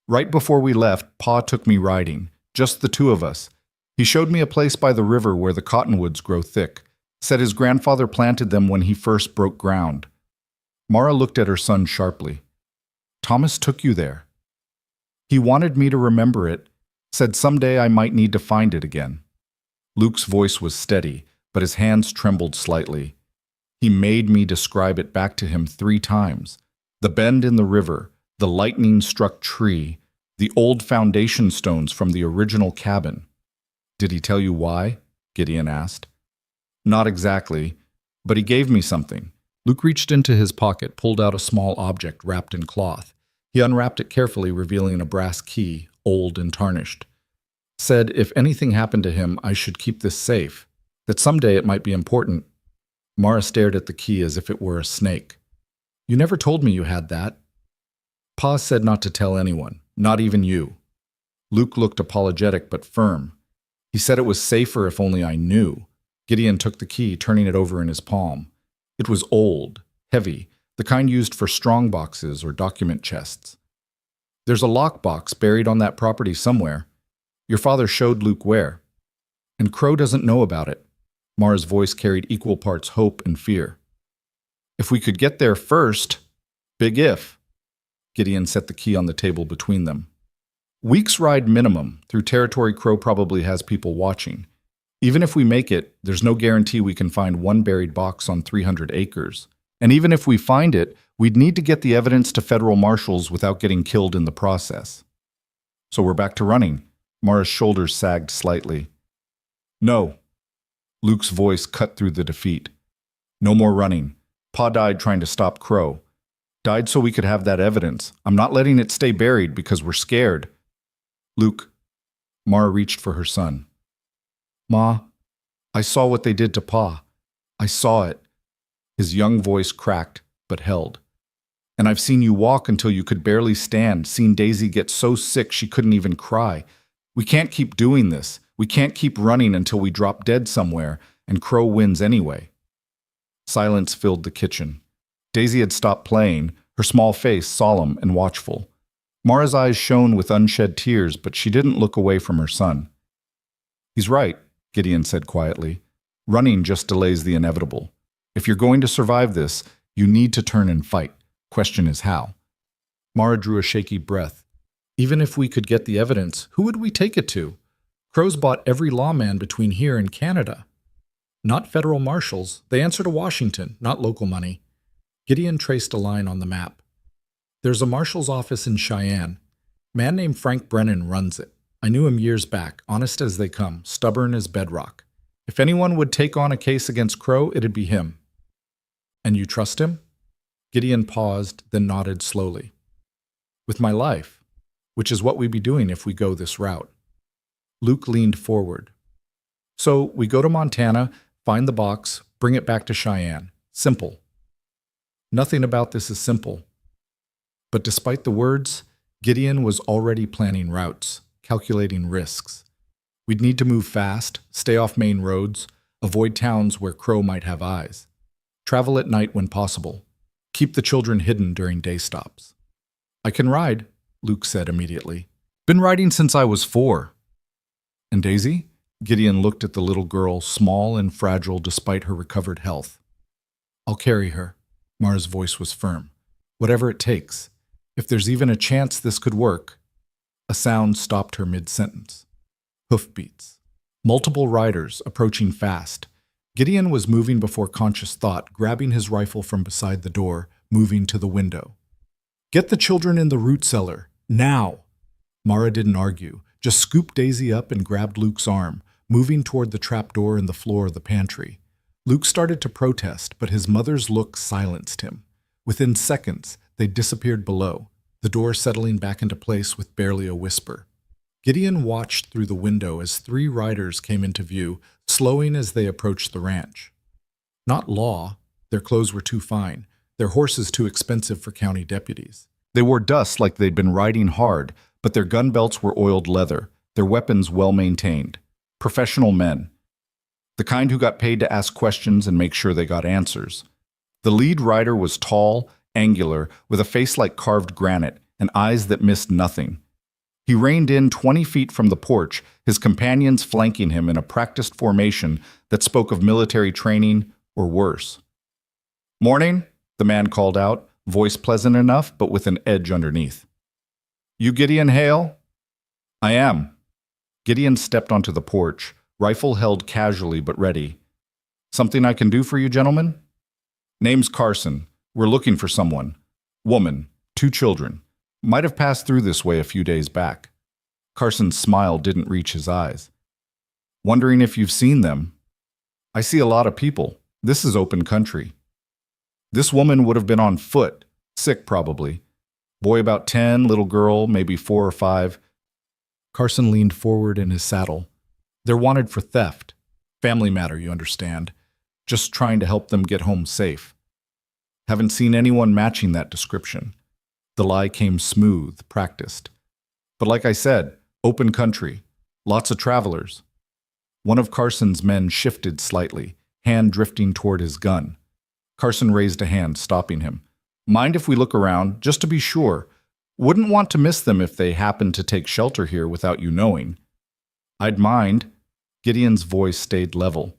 Right before we left, Pa took me riding, just the 2 of us. He showed me a place by the river where the cottonwoods grow thick, said his grandfather planted them when he first broke ground. Mara looked at her son sharply. Thomas took you there. He wanted me to remember it, said someday I might need to find it again. Luke's voice was steady, but his hands trembled slightly. He made me describe it back to him 3 times. The bend in the river, the lightning-struck tree, the old foundation stones from the original cabin. Did he tell you why? Gideon asked. Not exactly, but he gave me something. Luke reached into his pocket, pulled out a small object wrapped in cloth. He unwrapped it carefully, revealing a brass key, old and tarnished. Said if anything happened to him, I should keep this safe, that someday it might be important. Mara stared at the key as if it were a snake. You never told me you had that. Pa said not to tell anyone, not even you. Luke looked apologetic but firm. He said it was safer if only I knew. Gideon took the key, turning it over in his palm. It was old, heavy, the kind used for strong boxes or document chests. There's a lockbox buried on that property somewhere. Your father showed Luke where. And Crow doesn't know about it. Mara's voice carried equal parts hope and fear. If we could get there first, big if. Gideon set the key on the table between them. Weeks ride minimum, through territory Crow probably has people watching. Even if we make it, there's no guarantee we can find one buried box on 300 acres. And even if we find it, we'd need to get the evidence to federal marshals without getting killed in the process. So we're back to running. Mara's shoulders sagged slightly. No. Luke's voice cut through the defeat. No more running. Pa died trying to stop Crow. Died so we could have that evidence. I'm not letting it stay buried because we're scared. Luke. Mara reached for her son. Ma, I saw what they did to Pa. I saw it. His young voice cracked, but held. And I've seen you walk until you could barely stand, seen Daisy get so sick she couldn't even cry. We can't keep doing this. We can't keep running until we drop dead somewhere, and Crow wins anyway. Silence filled the kitchen. Daisy had stopped playing, her small face solemn and watchful. Mara's eyes shone with unshed tears, but she didn't look away from her son. He's right, Gideon said quietly. Running just delays the inevitable. If you're going to survive this, you need to turn and fight. Question is how. Mara drew a shaky breath. Even if we could get the evidence, who would we take it to? Crows bought every lawman between here and Canada. Not federal marshals. They answer to Washington, not local money. Gideon traced a line on the map. There's a marshal's office in Cheyenne. Man named Frank Brennan runs it. I knew him years back, honest as they come, stubborn as bedrock. If anyone would take on a case against Crow, it'd be him. And you trust him? Gideon paused, then nodded slowly. With my life, which is what we'd be doing if we go this route. Luke leaned forward. So we go to Montana, find the box, bring it back to Cheyenne. Simple. Nothing about this is simple. But despite the words, Gideon was already planning routes, calculating risks. We'd need to move fast, stay off main roads, avoid towns where Crow might have eyes. Travel at night when possible. Keep the children hidden during day stops. I can ride, Luke said immediately. Been riding since I was 4. And Daisy? Gideon looked at the little girl, small and fragile despite her recovered health. I'll carry her. Mara's voice was firm. Whatever it takes. If there's even a chance this could work. A sound stopped her mid-sentence. Hoofbeats. Multiple riders, approaching fast. Gideon was moving before conscious thought, grabbing his rifle from beside the door, moving to the window. Get the children in the root cellar. Now! Mara didn't argue, just scooped Daisy up and grabbed Luke's arm, moving toward the trapdoor in the floor of the pantry. Luke started to protest, but his mother's look silenced him. Within seconds, they disappeared below, the door settling back into place with barely a whisper. Gideon watched through the window as 3 riders came into view, slowing as they approached the ranch. Not law. Their clothes were too fine, their horses too expensive for county deputies. They wore dust like they'd been riding hard, but their gun belts were oiled leather, their weapons well-maintained. Professional men. The kind who got paid to ask questions and make sure they got answers. The lead rider was tall, angular, with a face like carved granite and eyes that missed nothing. He reined in 20 feet from the porch, his companions flanking him in a practiced formation that spoke of military training or worse. Morning, the man called out, voice pleasant enough but with an edge underneath. You Gideon Hale? I am. Gideon stepped onto the porch, rifle held casually but ready. Something I can do for you, gentlemen? Name's Carson. We're looking for someone. Woman, 2 children. Might have passed through this way a few days back. Carson's smile didn't reach his eyes. Wondering if you've seen them. I see a lot of people. This is open country. This woman would have been on foot, sick probably. Boy about 10, little girl, maybe 4 or 5. Carson leaned forward in his saddle. They're wanted for theft. Family matter, you understand. Just trying to help them get home safe. Haven't seen anyone matching that description. The lie came smooth, practiced. But like I said, open country. Lots of travelers. One of Carson's men shifted slightly, hand drifting toward his gun. Carson raised a hand, stopping him. Mind if we look around, just to be sure? Wouldn't want to miss them if they happened to take shelter here without you knowing. I'd mind. Gideon's voice stayed level.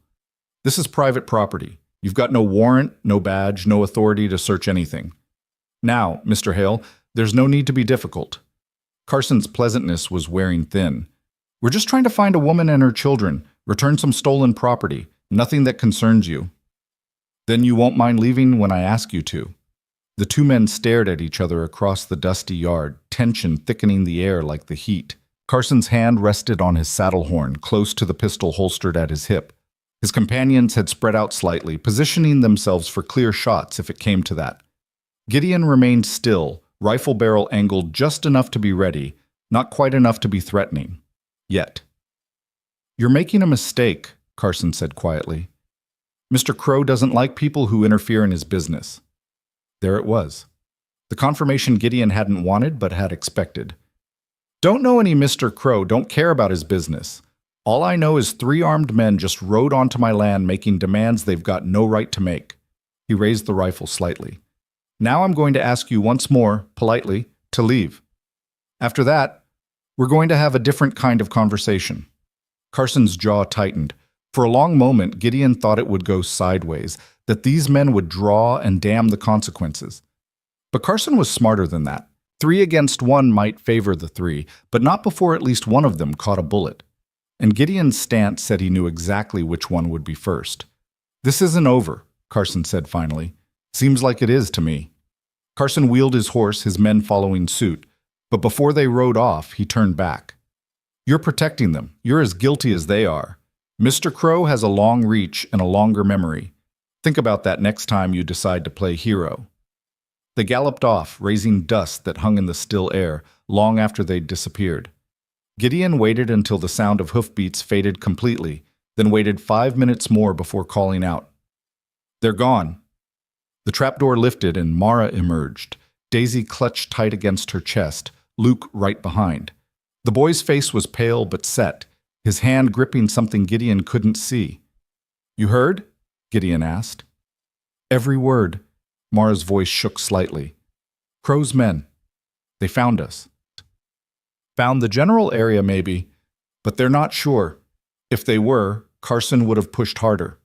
This is private property. You've got no warrant, no badge, no authority to search anything. Now, Mr. Hale, there's no need to be difficult. Carson's pleasantness was wearing thin. We're just trying to find a woman and her children, return some stolen property, nothing that concerns you. Then you won't mind leaving when I ask you to. The 2 men stared at each other across the dusty yard, tension thickening the air like the heat. Carson's hand rested on his saddle horn, close to the pistol holstered at his hip. His companions had spread out slightly, positioning themselves for clear shots if it came to that. Gideon remained still, rifle barrel angled just enough to be ready, not quite enough to be threatening. Yet. You're making a mistake, Carson said quietly. Mr. Crow doesn't like people who interfere in his business. There it was. The confirmation Gideon hadn't wanted but had expected. Don't know any Mr. Crow, don't care about his business. All I know is 3 armed men just rode onto my land making demands they've got no right to make. He raised the rifle slightly. Now I'm going to ask you once more, politely, to leave. After that, we're going to have a different kind of conversation. Carson's jaw tightened. For a long moment, Gideon thought it would go sideways, that these men would draw and damn the consequences. But Carson was smarter than that. 3 against 1 might favor the 3, but not before at least one of them caught a bullet. And Gideon's stance said he knew exactly which one would be first. This isn't over, Carson said finally. Seems like it is to me. Carson wheeled his horse, his men following suit. But before they rode off, he turned back. You're protecting them. You're as guilty as they are. Mr. Crow has a long reach and a longer memory. Think about that next time you decide to play hero. They galloped off, raising dust that hung in the still air long after they'd disappeared. Gideon waited until the sound of hoofbeats faded completely, then waited 5 minutes more before calling out. They're gone. The trapdoor lifted and Mara emerged, Daisy clutched tight against her chest, Luke right behind. The boy's face was pale but set, his hand gripping something Gideon couldn't see. You heard? Gideon asked. Every word. Mara's voice shook slightly. Crow's men. They found us. Found the general area maybe, but they're not sure. If they were, Carson would have pushed harder.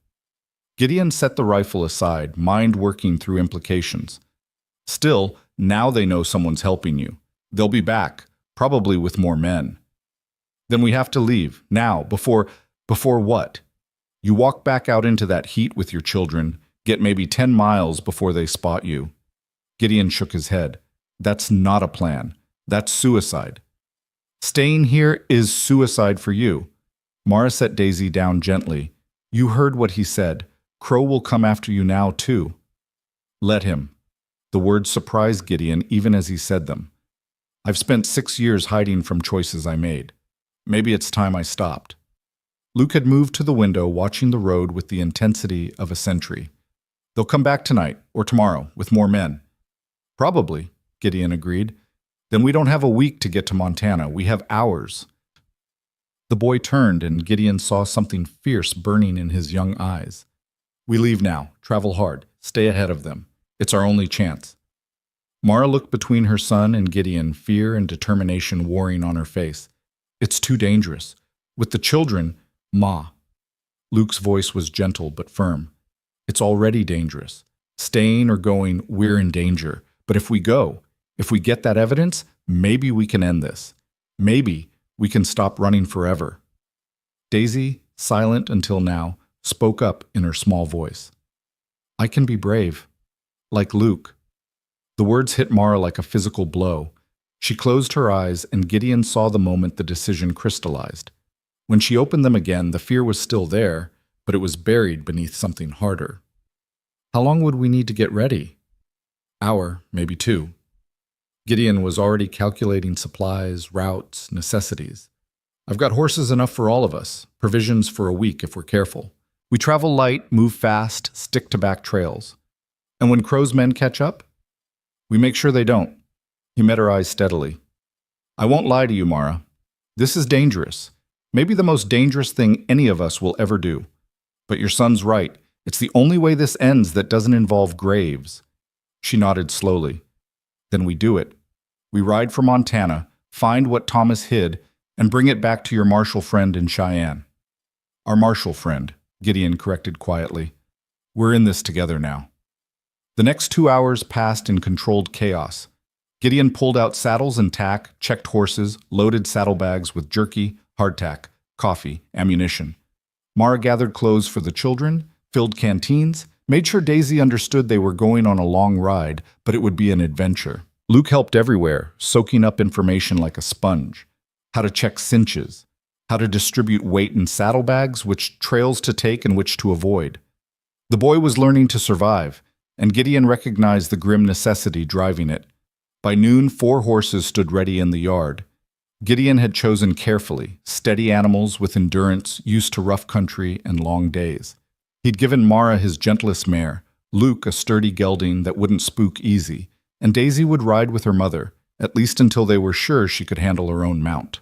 Gideon set the rifle aside, mind working through implications. Still, now they know someone's helping you. They'll be back, probably with more men. Then we have to leave, now, before what? You walk back out into that heat with your children, get maybe 10 miles before they spot you. Gideon shook his head. That's not a plan. That's suicide. Staying here is suicide for you. Mara set Daisy down gently. You heard what he said. Crow will come after you now, too. Let him. The words surprised Gideon even as he said them. I've spent 6 years hiding from choices I made. Maybe it's time I stopped. Luke had moved to the window, watching the road with the intensity of a sentry. They'll come back tonight, or tomorrow, with more men. Probably, Gideon agreed. Then we don't have a week to get to Montana. We have hours. The boy turned, and Gideon saw something fierce burning in his young eyes. We leave now. Travel hard. Stay ahead of them. It's our only chance. Mara looked between her son and Gideon, fear and determination warring on her face. It's too dangerous. With the children, Ma. Luke's voice was gentle but firm. It's already dangerous. Staying or going, we're in danger. But if we go, if we get that evidence, maybe we can end this. Maybe we can stop running forever. Daisy, silent until now, spoke up in her small voice. I can be brave. Like Luke. The words hit Mara like a physical blow. She closed her eyes, and Gideon saw the moment the decision crystallized. When she opened them again, the fear was still there, but it was buried beneath something harder. How long would we need to get ready? Hour, maybe 2. Gideon was already calculating supplies, routes, necessities. I've got horses enough for all of us, provisions for a week if we're careful. We travel light, move fast, stick to back trails. And when Crow's men catch up, we make sure they don't. He met her eyes steadily. I won't lie to you, Mara. This is dangerous. Maybe the most dangerous thing any of us will ever do. But your son's right. It's the only way this ends that doesn't involve graves. She nodded slowly. Then we do it. We ride for Montana, find what Thomas hid, and bring it back to your marshal friend in Cheyenne. Our marshal friend, Gideon corrected quietly. We're in this together now. The next 2 hours passed in controlled chaos. Gideon pulled out saddles and tack, checked horses, loaded saddlebags with jerky, hardtack, coffee, ammunition. Mara gathered clothes for the children, filled canteens, made sure Daisy understood they were going on a long ride, but it would be an adventure. Luke helped everywhere, soaking up information like a sponge. How to check cinches, how to distribute weight in saddlebags, which trails to take and which to avoid. The boy was learning to survive, and Gideon recognized the grim necessity driving it. By noon, 4 horses stood ready in the yard. Gideon had chosen carefully, steady animals with endurance, used to rough country and long days. He'd given Mara his gentlest mare, Luke a sturdy gelding that wouldn't spook easy, and Daisy would ride with her mother, at least until they were sure she could handle her own mount.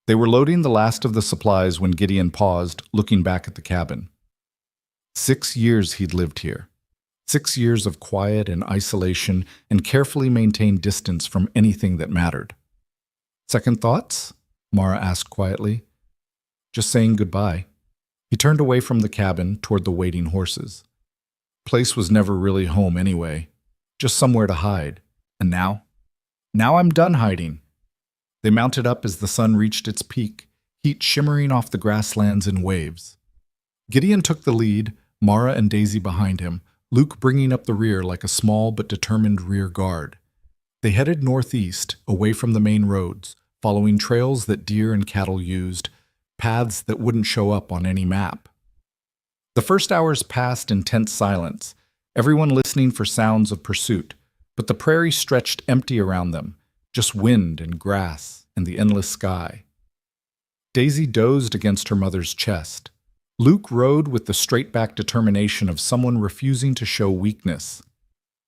They were loading the last of the supplies when Gideon paused, looking back at the cabin. 6 years he'd lived here. 6 years of quiet and isolation and carefully maintained distance from anything that mattered. Second thoughts? Mara asked quietly. Just saying goodbye. He turned away from the cabin toward the waiting horses. Place was never really home anyway, just somewhere to hide. And now? Now I'm done hiding. They mounted up as the sun reached its peak, heat shimmering off the grasslands in waves. Gideon took the lead, Mara and Daisy behind him, Luke bringing up the rear like a small but determined rear guard. They headed northeast, away from the main roads, following trails that deer and cattle used, paths that wouldn't show up on any map. The first hours passed in tense silence, everyone listening for sounds of pursuit, but the prairie stretched empty around them, just wind and grass and the endless sky. Daisy dozed against her mother's chest. Luke rode with the straight-back determination of someone refusing to show weakness.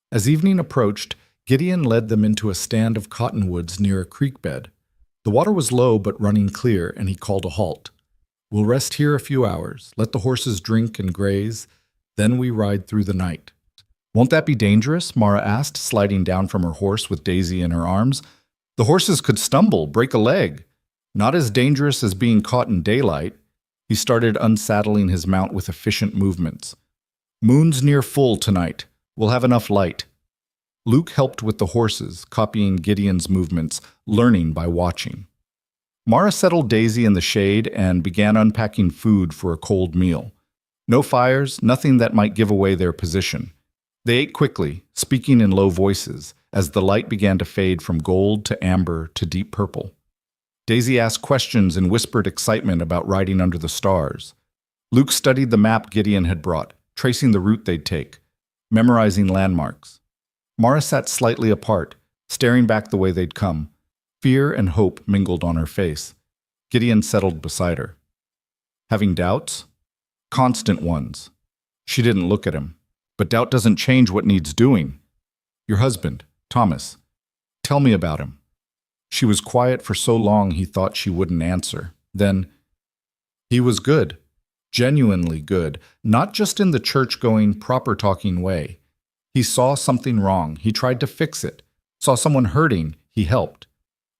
As evening approached, Gideon led them into a stand of cottonwoods near a creek bed. The water was low but running clear, and he called a halt. "We'll rest here a few hours, let the horses drink and graze, then we ride through the night." "Won't that be dangerous?" Mara asked, sliding down from her horse with Daisy in her arms. "The horses could stumble, break a leg." "Not as dangerous as being caught in daylight." He started unsaddling his mount with efficient movements. "Moon's near full tonight. We'll have enough light." Luke helped with the horses, copying Gideon's movements, learning by watching. Mara settled Daisy in the shade and began unpacking food for a cold meal. No fires, nothing that might give away their position. They ate quickly, speaking in low voices, as the light began to fade from gold to amber to deep purple. Daisy asked questions in whispered excitement about riding under the stars. Luke studied the map Gideon had brought, tracing the route they'd take, memorizing landmarks. Mara sat slightly apart, staring back the way they'd come. Fear and hope mingled on her face. Gideon settled beside her. "Having doubts?" "Constant ones." She didn't look at him. "But doubt doesn't change what needs doing." "Your husband, Thomas. Tell me about him." She was quiet for so long he thought she wouldn't answer. Then, "He was good. Genuinely good. Not just in the church-going, proper-talking way. He saw something wrong. He tried to fix it. Saw someone hurting. He helped.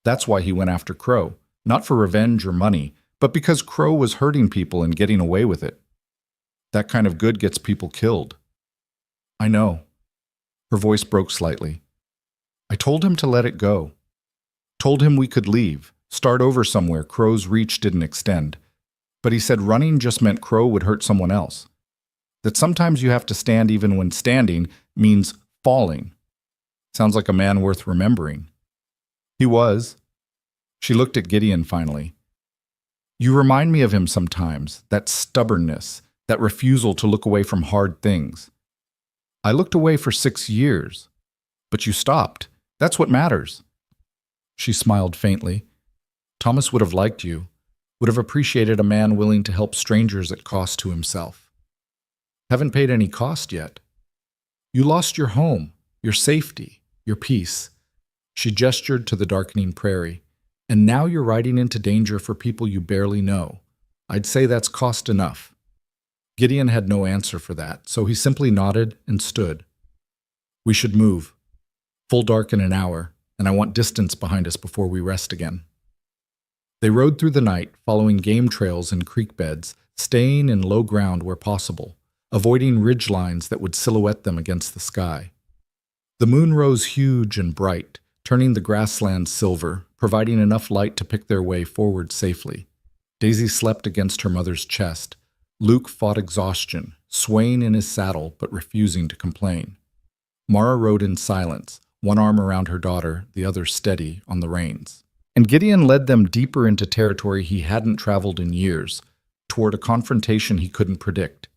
That's why he went after Crow. Not for revenge or money, but because Crow was hurting people and getting away with it. That kind of good gets people killed." "I know." Her voice broke slightly. "I told him to let it go. Told him we could leave, start over somewhere Crow's reach didn't extend. But he said running just meant Crow would hurt someone else. That sometimes you have to stand even when standing means falling." Sounds like a man worth remembering. "He was." She looked at Gideon finally. "You remind me of him sometimes, that stubbornness, that refusal to look away from hard things. I looked away for 6 years. But you stopped. That's what matters." She smiled faintly. "Thomas would have liked you, would have appreciated a man willing to help strangers at cost to himself." "Haven't paid any cost yet." "You lost your home, your safety, your peace." She gestured to the darkening prairie. "And now you're riding into danger for people you barely know. I'd say that's cost enough." Gideon had no answer for that, so he simply nodded and stood. "We should move. Full dark in an hour, and I want distance behind us before we rest again." They rode through the night, following game trails and creek beds, staying in low ground where possible, avoiding ridge lines that would silhouette them against the sky. The moon rose huge and bright, turning the grassland silver, providing enough light to pick their way forward safely. Daisy slept against her mother's chest. Luke fought exhaustion, swaying in his saddle but refusing to complain. Mara rode in silence, one arm around her daughter, the other steady on the reins. And Gideon led them deeper into territory he hadn't traveled in years, toward a confrontation he couldn't predict,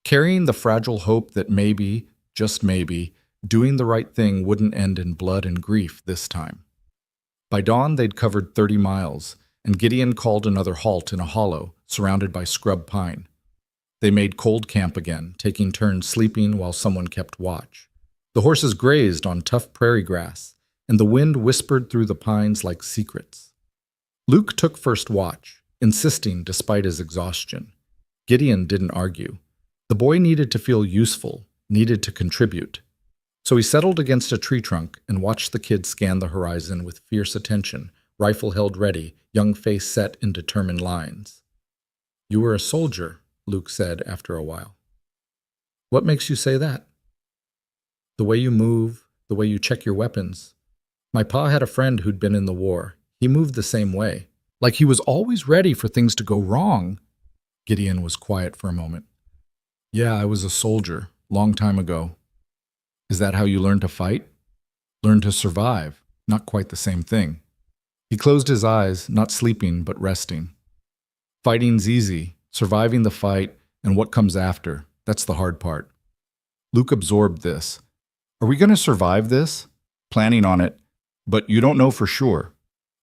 carrying the fragile hope that maybe, just maybe, doing the right thing wouldn't end in blood and grief this time. By dawn, they'd covered 30 miles, and Gideon called another halt in a hollow, surrounded by scrub pine. They made cold camp again, taking turns sleeping while someone kept watch. The horses grazed on tough prairie grass, and the wind whispered through the pines like secrets. Luke took first watch, insisting despite his exhaustion. Gideon didn't argue. The boy needed to feel useful, needed to contribute. So he settled against a tree trunk and watched the kid scan the horizon with fierce attention, rifle held ready, young face set in determined lines. "You were a soldier," Luke said after a while. "What makes you say that?" "The way you move, the way you check your weapons. My pa had a friend who'd been in the war. He moved the same way. Like he was always ready for things to go wrong." Gideon was quiet for a moment. "Yeah, I was a soldier, long time ago." "Is that how you learned to fight? Learn to survive?" Not quite the same thing. He closed his eyes, not sleeping, but resting. Fighting's easy, surviving the fight, and what comes after, that's the hard part. Luke absorbed this. Are we going to survive this? Planning on it, but you don't know for sure.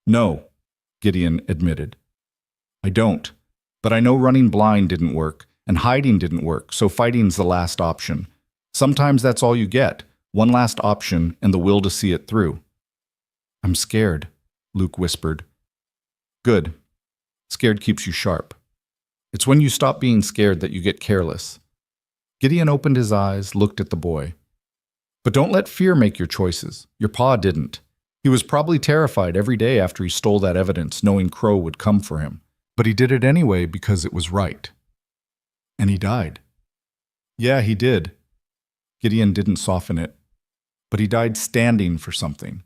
No, Gideon admitted. I don't, but I know running blind didn't work, and hiding didn't work, so fighting's the last option. Sometimes that's all you get, one last option and the will to see it through. I'm scared, Luke whispered. Good. Scared keeps you sharp. It's when you stop being scared that you get careless. Gideon opened his eyes, looked at the boy. But don't let fear make your choices. Your pa didn't. He was probably terrified every day after he stole that evidence, knowing Crow would come for him. But he did it anyway because it was right. And he died. Yeah, he did. Gideon didn't soften it. But he died standing for something.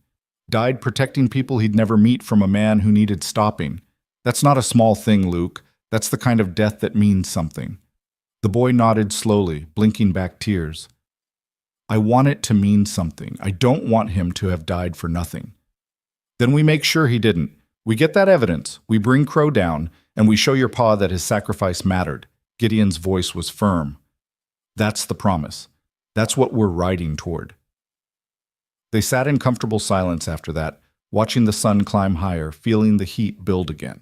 Died protecting people he'd never meet from a man who needed stopping. That's not a small thing, Luke. That's the kind of death that means something. The boy nodded slowly, blinking back tears. I want it to mean something. I don't want him to have died for nothing. Then we make sure he didn't. We get that evidence, we bring Crow down, and we show your pa that his sacrifice mattered. Gideon's voice was firm. That's the promise. That's what we're riding toward. They sat in comfortable silence after that, watching the sun climb higher, feeling the heat build again.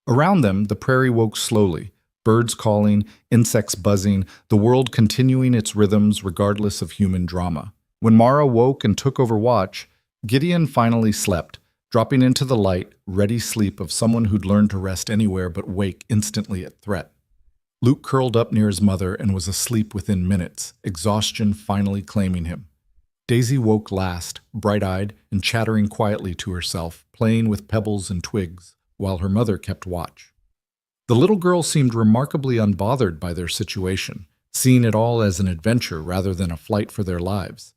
Around them, the prairie woke slowly, birds calling, insects buzzing, the world continuing its rhythms regardless of human drama. When Mara woke and took over watch, Gideon finally slept, dropping into the light, ready sleep of someone who'd learned to rest anywhere but wake instantly at threat. Luke curled up near his mother and was asleep within minutes, exhaustion finally claiming him. Daisy woke last, bright-eyed and chattering quietly to herself, playing with pebbles and twigs, while her mother kept watch. The little girl seemed remarkably unbothered by their situation, seeing it all as an adventure rather than a flight for their lives.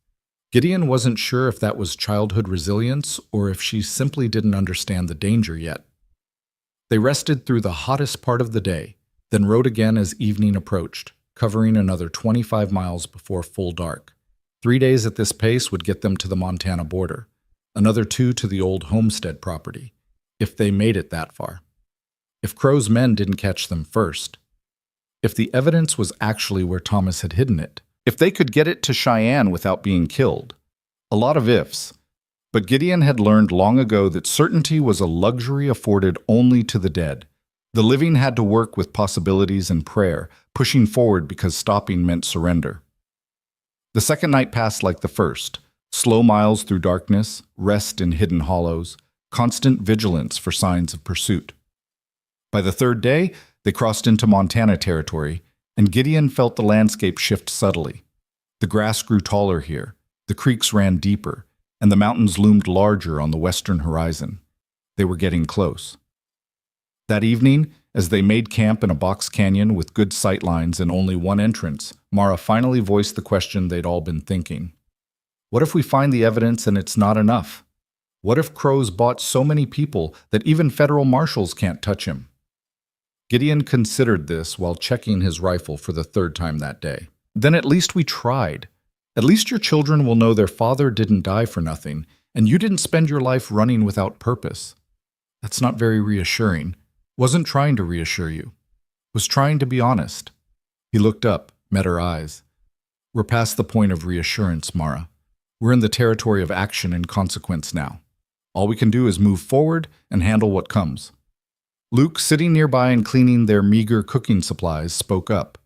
Gideon wasn't sure if that was childhood resilience or if she simply didn't understand the danger yet. They rested through the hottest part of the day, then rode again as evening approached, covering another 25 miles before full dark. 3 days at this pace would get them to the Montana border, another 2 to the old homestead property, if they made it that far. If Crow's men didn't catch them first. If the evidence was actually where Thomas had hidden it. If they could get it to Cheyenne without being killed. A lot of ifs. But Gideon had learned long ago that certainty was a luxury afforded only to the dead. The living had to work with possibilities and prayer, pushing forward because stopping meant surrender. The second night passed like the first. Slow miles through darkness, rest in hidden hollows, constant vigilance for signs of pursuit. By the third day, they crossed into Montana territory, and Gideon felt the landscape shift subtly. The grass grew taller here, the creeks ran deeper, and the mountains loomed larger on the western horizon. They were getting close. That evening, as they made camp in a box canyon with good sight lines and only one entrance, Mara finally voiced the question they'd all been thinking. What if we find the evidence and it's not enough? What if Crow's bought so many people that even federal marshals can't touch him? Gideon considered this while checking his rifle for the third time that day. Then at least we tried. At least your children will know their father didn't die for nothing, and you didn't spend your life running without purpose. That's not very reassuring. Wasn't trying to reassure you. Was trying to be honest. He looked up, met her eyes. We're past the point of reassurance, Mara. We're in the territory of action and consequence now. All we can do is move forward and handle what comes. Luke, sitting nearby and cleaning their meager cooking supplies, spoke up.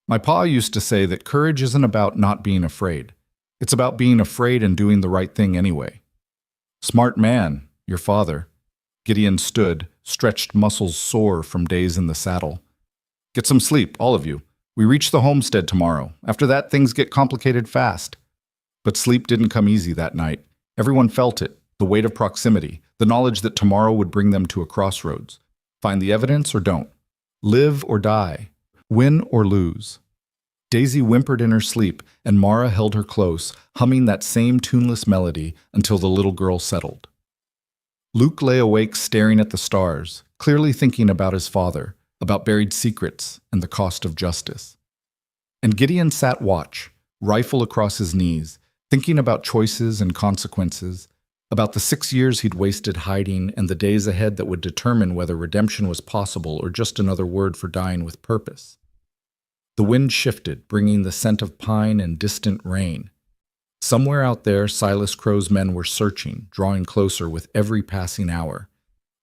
My pa used to say that courage isn't about not being afraid. It's about being afraid and doing the right thing anyway. Smart man, your father. Gideon stood, stretched muscles sore from days in the saddle. Get some sleep, all of you. We reach the homestead tomorrow. After that, things get complicated fast. But sleep didn't come easy that night. Everyone felt it, the weight of proximity, the knowledge that tomorrow would bring them to a crossroads. Find the evidence or don't. Live or die. Win or lose. Daisy whimpered in her sleep, and Mara held her close, humming that same tuneless melody until the little girl settled. Luke lay awake staring at the stars, clearly thinking about his father, about buried secrets and the cost of justice. And Gideon sat watch, rifle across his knees, thinking about choices and consequences, About the 6 years he'd wasted hiding and the days ahead that would determine whether redemption was possible or just another word for dying with purpose. The wind shifted, bringing the scent of pine and distant rain. Somewhere out there, Silas Crow's men were searching, drawing closer with every passing hour.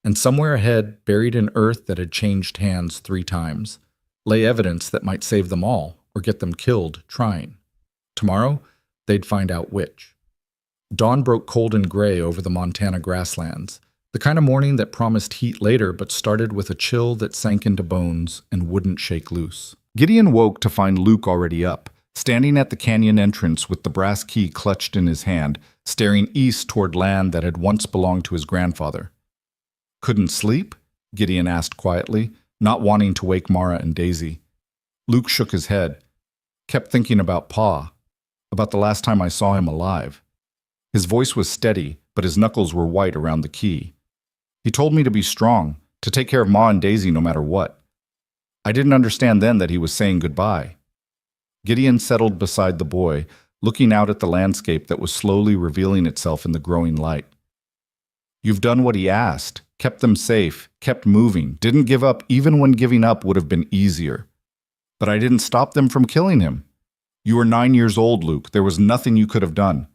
And somewhere ahead, buried in earth that had changed hands 3 times, lay evidence that might save them all or get them killed trying. Tomorrow, they'd find out which. Dawn broke cold and gray over the Montana grasslands, the kind of morning that promised heat later but started with a chill that sank into bones and wouldn't shake loose. Gideon woke to find Luke already up, standing at the canyon entrance with the brass key clutched in his hand, staring east toward land that had once belonged to his grandfather. "Couldn't sleep?" Gideon asked quietly, not wanting to wake Mara and Daisy. Luke shook his head. "Kept thinking about Pa, about the last time I saw him alive." His voice was steady, but his knuckles were white around the key. "He told me to be strong, to take care of Ma and Daisy no matter what. I didn't understand then that he was saying goodbye." Gideon settled beside the boy, looking out at the landscape that was slowly revealing itself in the growing light. "You've done what he asked, kept them safe, kept moving, didn't give up even when giving up would have been easier. But I didn't stop them from killing him. You were 9 years old, Luke. There was nothing you could have done.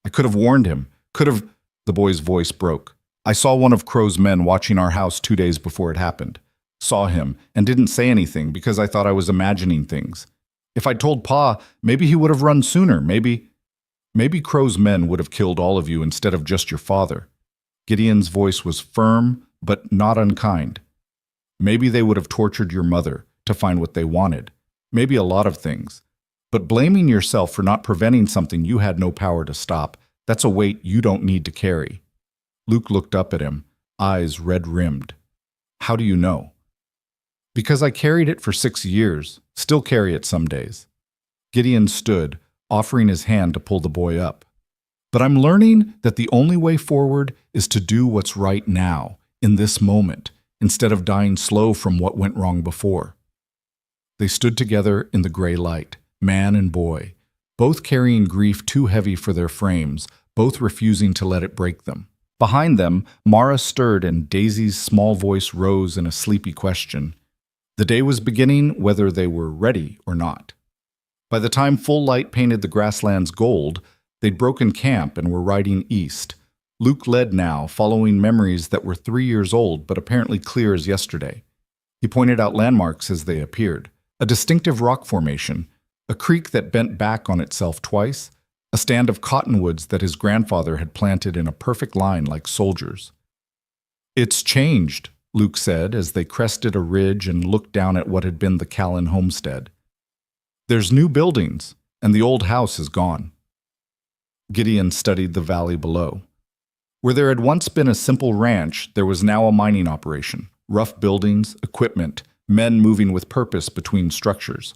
I could have warned him, could have—" The boy's voice broke. "I saw one of Crow's men watching our house 2 days before it happened. Saw him, and didn't say anything because I thought I was imagining things. If I'd told Pa, maybe he would have run sooner, maybe Crow's men would have killed all of you instead of just your father." Gideon's voice was firm, but not unkind. "Maybe they would have tortured your mother to find what they wanted. Maybe a lot of things. But blaming yourself for not preventing something you had no power to stop, that's a weight you don't need to carry." Luke looked up at him, eyes red-rimmed. "How do you know?" "Because I carried it for 6 years, still carry it some days." Gideon stood, offering his hand to pull the boy up. "But I'm learning that the only way forward is to do what's right now, in this moment, instead of dying slow from what went wrong before." They stood together in the gray light, man and boy, both carrying grief too heavy for their frames, both refusing to let it break them. Behind them, Mara stirred and Daisy's small voice rose in a sleepy question. The day was beginning whether they were ready or not. By the time full light painted the grasslands gold, they'd broken camp and were riding east. Luke led now, following memories that were 3 years old but apparently clear as yesterday. He pointed out landmarks as they appeared. A distinctive rock formation, a creek that bent back on itself twice, a stand of cottonwoods that his grandfather had planted in a perfect line like soldiers. "It's changed," Luke said as they crested a ridge and looked down at what had been the Callan homestead. "There's new buildings, and the old house is gone." Gideon studied the valley below. Where there had once been a simple ranch, there was now a mining operation. Rough buildings, equipment, men moving with purpose between structures.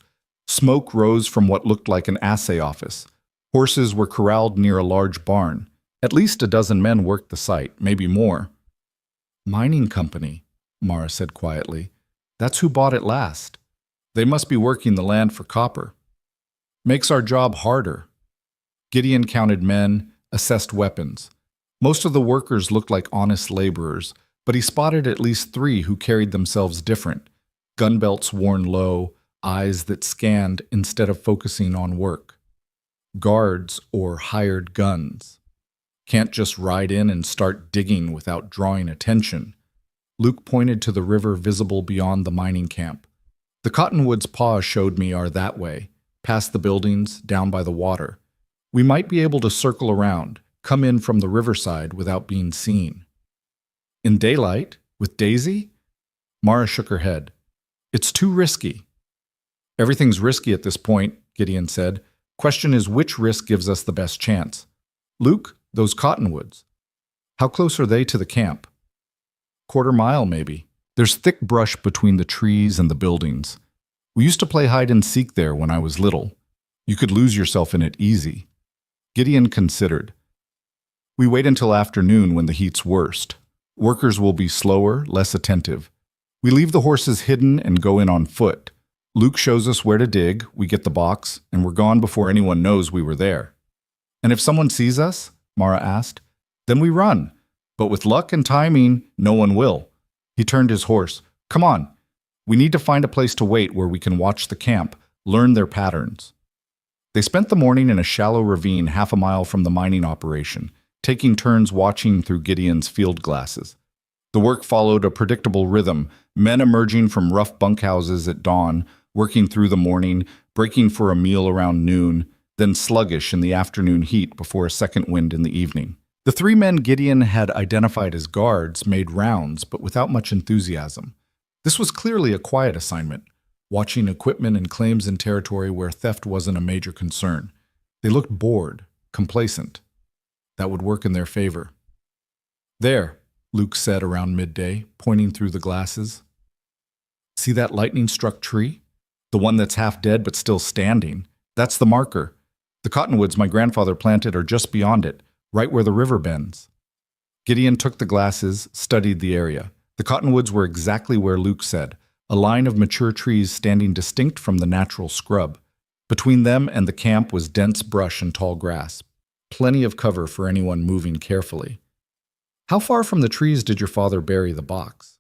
Smoke rose from what looked like an assay office. Horses were corralled near a large barn. At least a dozen men worked the site, maybe more. "Mining company," Mara said quietly. "That's who bought it last. They must be working the land for copper. Makes our job harder." Gideon counted men, assessed weapons. Most of the workers looked like honest laborers, but he spotted at least 3 who carried themselves different. Gun belts worn low, eyes that scanned instead of focusing on work. Guards or hired guns. Can't just ride in and start digging without drawing attention. Luke pointed to the river visible beyond the mining camp. "The cottonwoods Pa showed me are that way, past the buildings, down by the water. We might be able to circle around, come in from the riverside without being seen." "In daylight? With Daisy?" Mara shook her head. "It's too risky." "Everything's risky at this point," Gideon said. "Question is which risk gives us the best chance. Luke, those cottonwoods. How close are they to the camp?" "Quarter-mile, maybe. There's thick brush between the trees and the buildings. We used to play hide and seek there when I was little. You could lose yourself in it easy." Gideon considered. "We wait until afternoon when the heat's worst. Workers will be slower, less attentive. We leave the horses hidden and go in on foot. Luke shows us where to dig, we get the box, and we're gone before anyone knows we were there." "And if someone sees us?" Mara asked. Then we run. But with luck and timing, no one will. He turned his horse. Come on. We need to find a place to wait where we can watch the camp, learn their patterns. They spent the morning in a shallow ravine half a mile from the mining operation, taking turns watching through Gideon's field glasses. The work followed a predictable rhythm, men emerging from rough bunkhouses at dawn, working through the morning, breaking for a meal around noon, then sluggish in the afternoon heat before a second wind in the evening. The three men Gideon had identified as guards made rounds, but without much enthusiasm. This was clearly a quiet assignment, watching equipment and claims in territory where theft wasn't a major concern. They looked bored, complacent. That would work in their favor. There, Luke said around midday, pointing through the glasses. See that lightning-struck tree? The one that's half dead but still standing. That's the marker. The cottonwoods my grandfather planted are just beyond it, right where the river bends. Gideon took the glasses, studied the area. The cottonwoods were exactly where Luke said, a line of mature trees standing distinct from the natural scrub. Between them and the camp was dense brush and tall grass, plenty of cover for anyone moving carefully. How far from the trees did your father bury the box?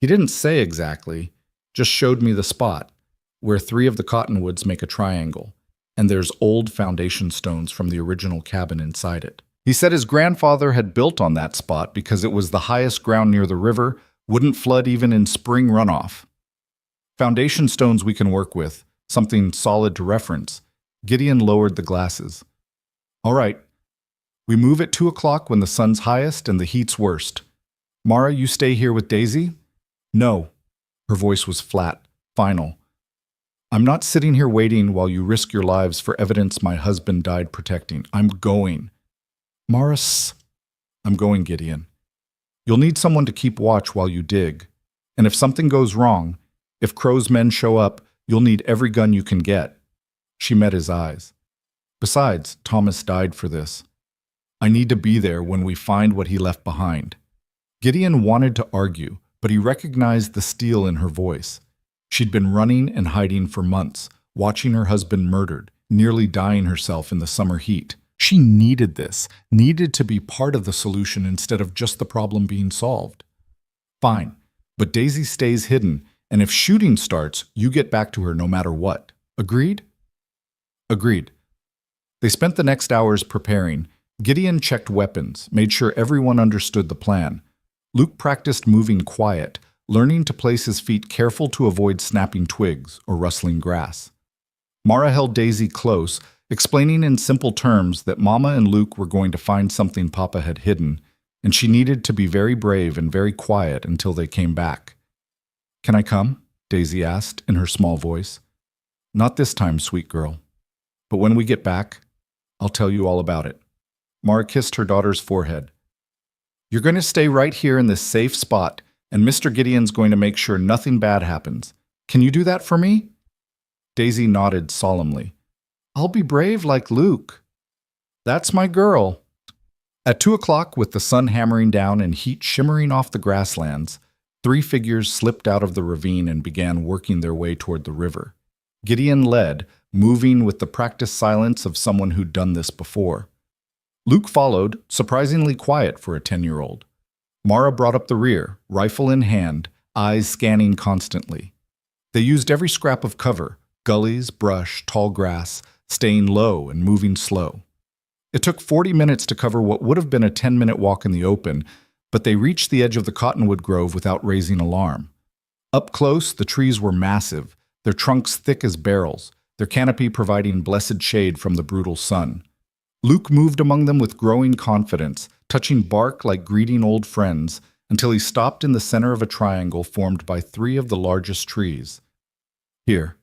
He didn't say exactly, just showed me the spot, where 3 of the cottonwoods make a triangle, and there's old foundation stones from the original cabin inside it. He said his grandfather had built on that spot because it was the highest ground near the river, wouldn't flood even in spring runoff. Foundation stones we can work with, something solid to reference. Gideon lowered the glasses. All right. We move at 2 o'clock when the sun's highest and the heat's worst. Mara, you stay here with Daisy? No. Her voice was flat, final. I'm not sitting here waiting while you risk your lives for evidence my husband died protecting. I'm going. Maris, I'm going, Gideon. You'll need someone to keep watch while you dig. And if something goes wrong, if Crow's men show up, you'll need every gun you can get. She met his eyes. Besides, Thomas died for this. I need to be there when we find what he left behind. Gideon wanted to argue, but he recognized the steel in her voice. She'd been running and hiding for months, watching her husband murdered, nearly dying herself in the summer heat. She needed this, needed to be part of the solution instead of just the problem being solved. Fine, but Daisy stays hidden, and if shooting starts, you get back to her no matter what. Agreed? Agreed. They spent the next hours preparing. Gideon checked weapons, made sure everyone understood the plan. Luke practiced moving quiet, learning to place his feet careful to avoid snapping twigs or rustling grass. Mara held Daisy close, explaining in simple terms that Mama and Luke were going to find something Papa had hidden, and she needed to be very brave and very quiet until they came back. Can I come? Daisy asked in her small voice. Not this time, sweet girl. But when we get back, I'll tell you all about it. Mara kissed her daughter's forehead. You're going to stay right here in this safe spot, and Mr. Gideon's going to make sure nothing bad happens. Can you do that for me? Daisy nodded solemnly. I'll be brave like Luke. That's my girl. At 2 o'clock, with the sun hammering down and heat shimmering off the grasslands, 3 figures slipped out of the ravine and began working their way toward the river. Gideon led, moving with the practiced silence of someone who'd done this before. Luke followed, surprisingly quiet for a 10-year-old. Mara brought up the rear, rifle in hand, eyes scanning constantly. They used every scrap of cover, gullies, brush, tall grass, staying low and moving slow. It took 40 minutes to cover what would have been a 10-minute walk in the open, but they reached the edge of the cottonwood grove without raising alarm. Up close, the trees were massive, their trunks thick as barrels, their canopy providing blessed shade from the brutal sun. Luke moved among them with growing confidence, touching bark like greeting old friends, until he stopped in the center of a triangle formed by 3 of the largest trees. Here.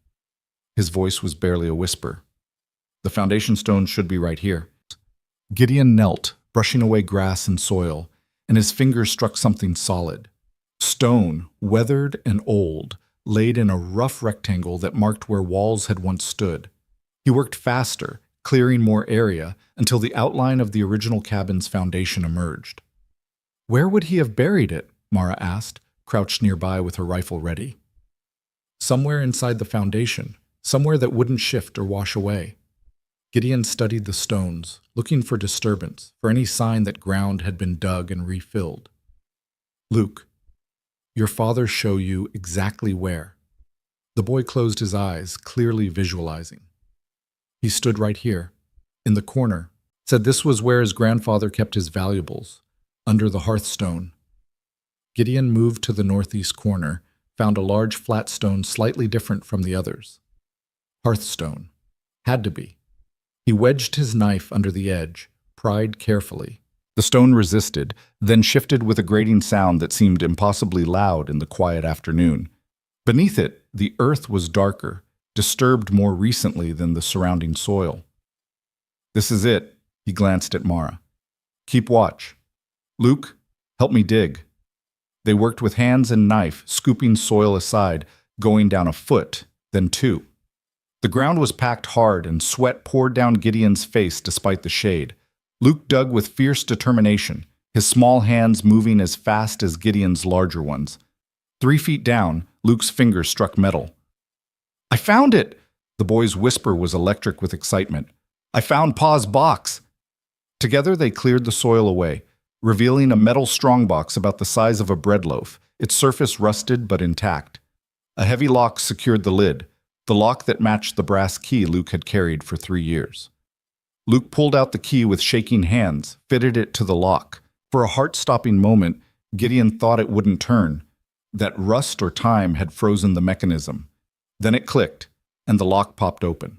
His voice was barely a whisper. The foundation stone should be right here. Gideon knelt, brushing away grass and soil, and his fingers struck something solid. Stone, weathered and old, laid in a rough rectangle that marked where walls had once stood. He worked faster, clearing more area, until the outline of the original cabin's foundation emerged. Where would he have buried it? Mara asked, crouched nearby with her rifle ready. Somewhere inside the foundation, somewhere that wouldn't shift or wash away. Gideon studied the stones, looking for disturbance, for any sign that ground had been dug and refilled. Luke, your father show you exactly where. The boy closed his eyes, clearly visualizing. He stood right here, in the corner, said this was where his grandfather kept his valuables, under the hearthstone. Gideon moved to the northeast corner, found a large flat stone slightly different from the others. Hearthstone. Had to be. He wedged his knife under the edge, pried carefully. The stone resisted, then shifted with a grating sound that seemed impossibly loud in the quiet afternoon. Beneath it, the earth was darker, disturbed more recently than the surrounding soil. This is it, he glanced at Mara. Keep watch. Luke, help me dig. They worked with hands and knife, scooping soil aside, going down a foot, then 2. The ground was packed hard and sweat poured down Gideon's face despite the shade. Luke dug with fierce determination, his small hands moving as fast as Gideon's larger ones. 3 feet down, Luke's fingers struck metal. I found it! The boy's whisper was electric with excitement. I found Pa's box! Together they cleared the soil away, revealing a metal strongbox about the size of a bread loaf, its surface rusted but intact. A heavy lock secured the lid, the lock that matched the brass key Luke had carried for 3 years. Luke pulled out the key with shaking hands, fitted it to the lock. For a heart-stopping moment, Gideon thought it wouldn't turn, that rust or time had frozen the mechanism. Then it clicked, and the lock popped open.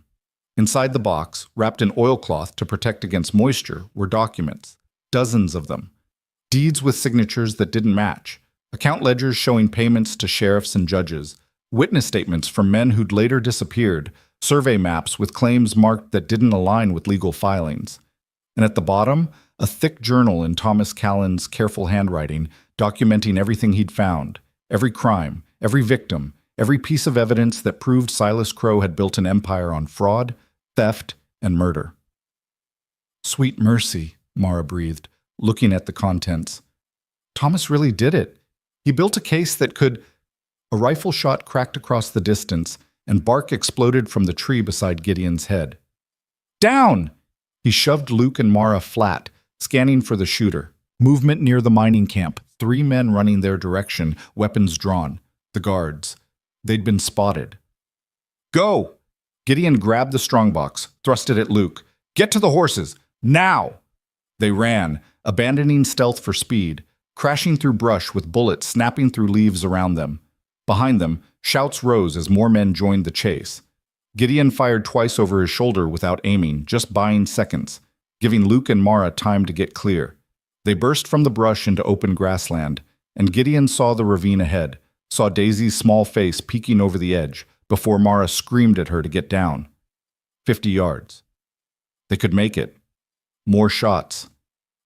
Inside the box, wrapped in oilcloth to protect against moisture, were documents, dozens of them. Deeds with signatures that didn't match, account ledgers showing payments to sheriffs and judges, witness statements from men who'd later disappeared, survey maps with claims marked that didn't align with legal filings. And at the bottom, a thick journal in Thomas Callan's careful handwriting documenting everything he'd found, every crime, every victim, every piece of evidence that proved Silas Crow had built an empire on fraud, theft, and murder. Sweet mercy, Mara breathed, looking at the contents. Thomas really did it. He built a case that could... A rifle shot cracked across the distance, and bark exploded from the tree beside Gideon's head. Down! He shoved Luke and Mara flat, scanning for the shooter. Movement near the mining camp, 3 men running their direction, weapons drawn. The guards. They'd been spotted. Go! Gideon grabbed the strongbox, thrust it at Luke. Get to the horses! Now! They ran, abandoning stealth for speed, crashing through brush with bullets snapping through leaves around them. Behind them, shouts rose as more men joined the chase. Gideon fired twice over his shoulder without aiming, just buying seconds, giving Luke and Mara time to get clear. They burst from the brush into open grassland, and Gideon saw the ravine ahead, saw Daisy's small face peeking over the edge, before Mara screamed at her to get down. 50 yards. They could make it. More shots.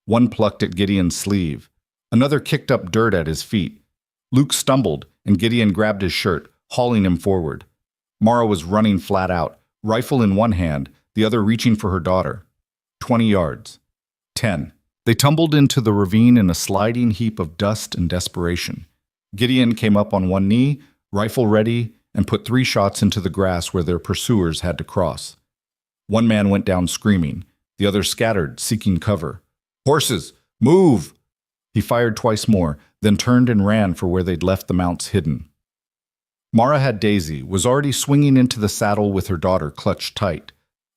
One plucked at Gideon's sleeve. Another kicked up dirt at his feet. Luke stumbled, and Gideon grabbed his shirt, hauling him forward. Mara was running flat out, rifle in one hand, the other reaching for her daughter. 20 yards. 10. They tumbled into the ravine in a sliding heap of dust and desperation. Gideon came up on one knee, rifle ready, and put 3 shots into the grass where their pursuers had to cross. One man went down screaming. The other scattered, seeking cover. Horses! Move! He fired twice more, then turned and ran for where they'd left the mounts hidden. Mara had Daisy, was already swinging into the saddle with her daughter clutched tight.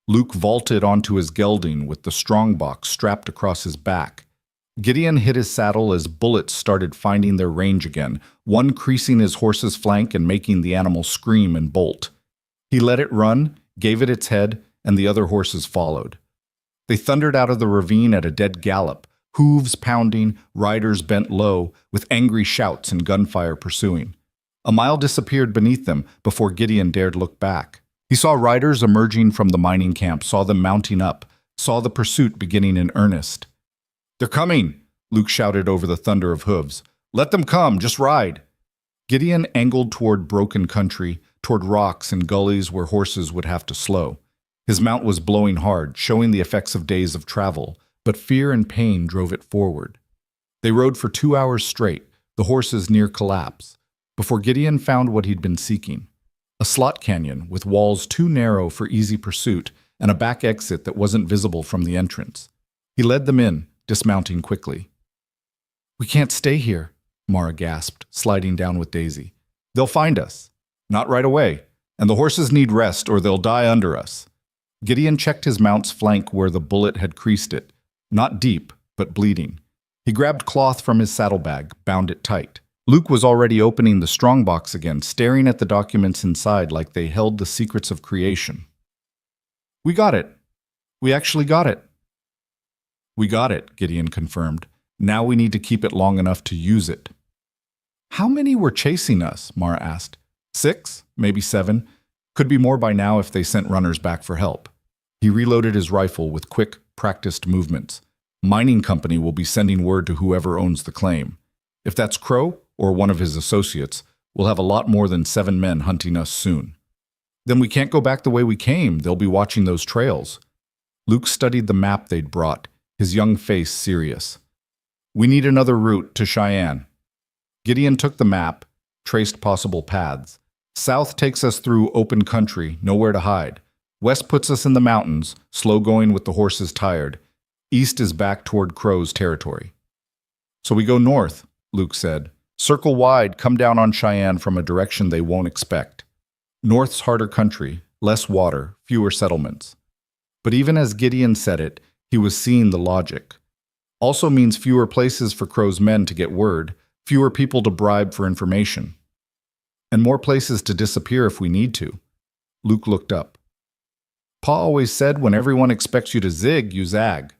Luke vaulted onto his gelding with the strongbox strapped across his back. Gideon hit his saddle as bullets started finding their range again, one creasing his horse's flank and making the animal scream and bolt. He let it run, gave it its head, and the other horses followed. They thundered out of the ravine at a dead gallop, hooves pounding, riders bent low, with angry shouts and gunfire pursuing. A mile disappeared beneath them before Gideon dared look back. He saw riders emerging from the mining camp, saw them mounting up, saw the pursuit beginning in earnest. They're coming, Luke shouted over the thunder of hooves. Let them come, just ride. Gideon angled toward broken country, toward rocks and gullies where horses would have to slow. His mount was blowing hard, showing the effects of days of travel, but fear and pain drove it forward. They rode for 2 hours straight, the horses near collapse, before Gideon found what he'd been seeking. A slot canyon with walls too narrow for easy pursuit and a back exit that wasn't visible from the entrance. He led them in, dismounting quickly. "We can't stay here," Mara gasped, sliding down with Daisy. "They'll find us." "Not right away, and the horses need rest or they'll die under us." Gideon checked his mount's flank where the bullet had creased it, not deep, but bleeding. He grabbed cloth from his saddlebag, bound it tight. Luke was already opening the strongbox again, staring at the documents inside like they held the secrets of creation. "We got it. We actually got it." "We got it," Gideon confirmed. "Now we need to keep it long enough to use it." "How many were chasing us?" Mara asked. 6, maybe 7. Could be more by now if they sent runners back for help. He reloaded his rifle with quick, practiced movements. Mining company will be sending word to whoever owns the claim. If that's Crow or one of his associates, we'll have a lot more than 7 men hunting us soon. Then we can't go back the way we came. They'll be watching those trails. Luke studied the map they'd brought, his young face serious. "We need another route to Cheyenne." Gideon took the map, traced possible paths. "South takes us through open country, nowhere to hide. West puts us in the mountains, slow going with the horses tired. East is back toward Crow's territory." "So we go north," Luke said. "Circle wide, come down on Cheyenne from a direction they won't expect. North's harder country, less water, fewer settlements." But even as Gideon said it, he was seeing the logic. Also means fewer places for Crow's men to get word, fewer people to bribe for information, and more places to disappear if we need to. Luke looked up. "Pa always said when everyone expects you to zig, you zag.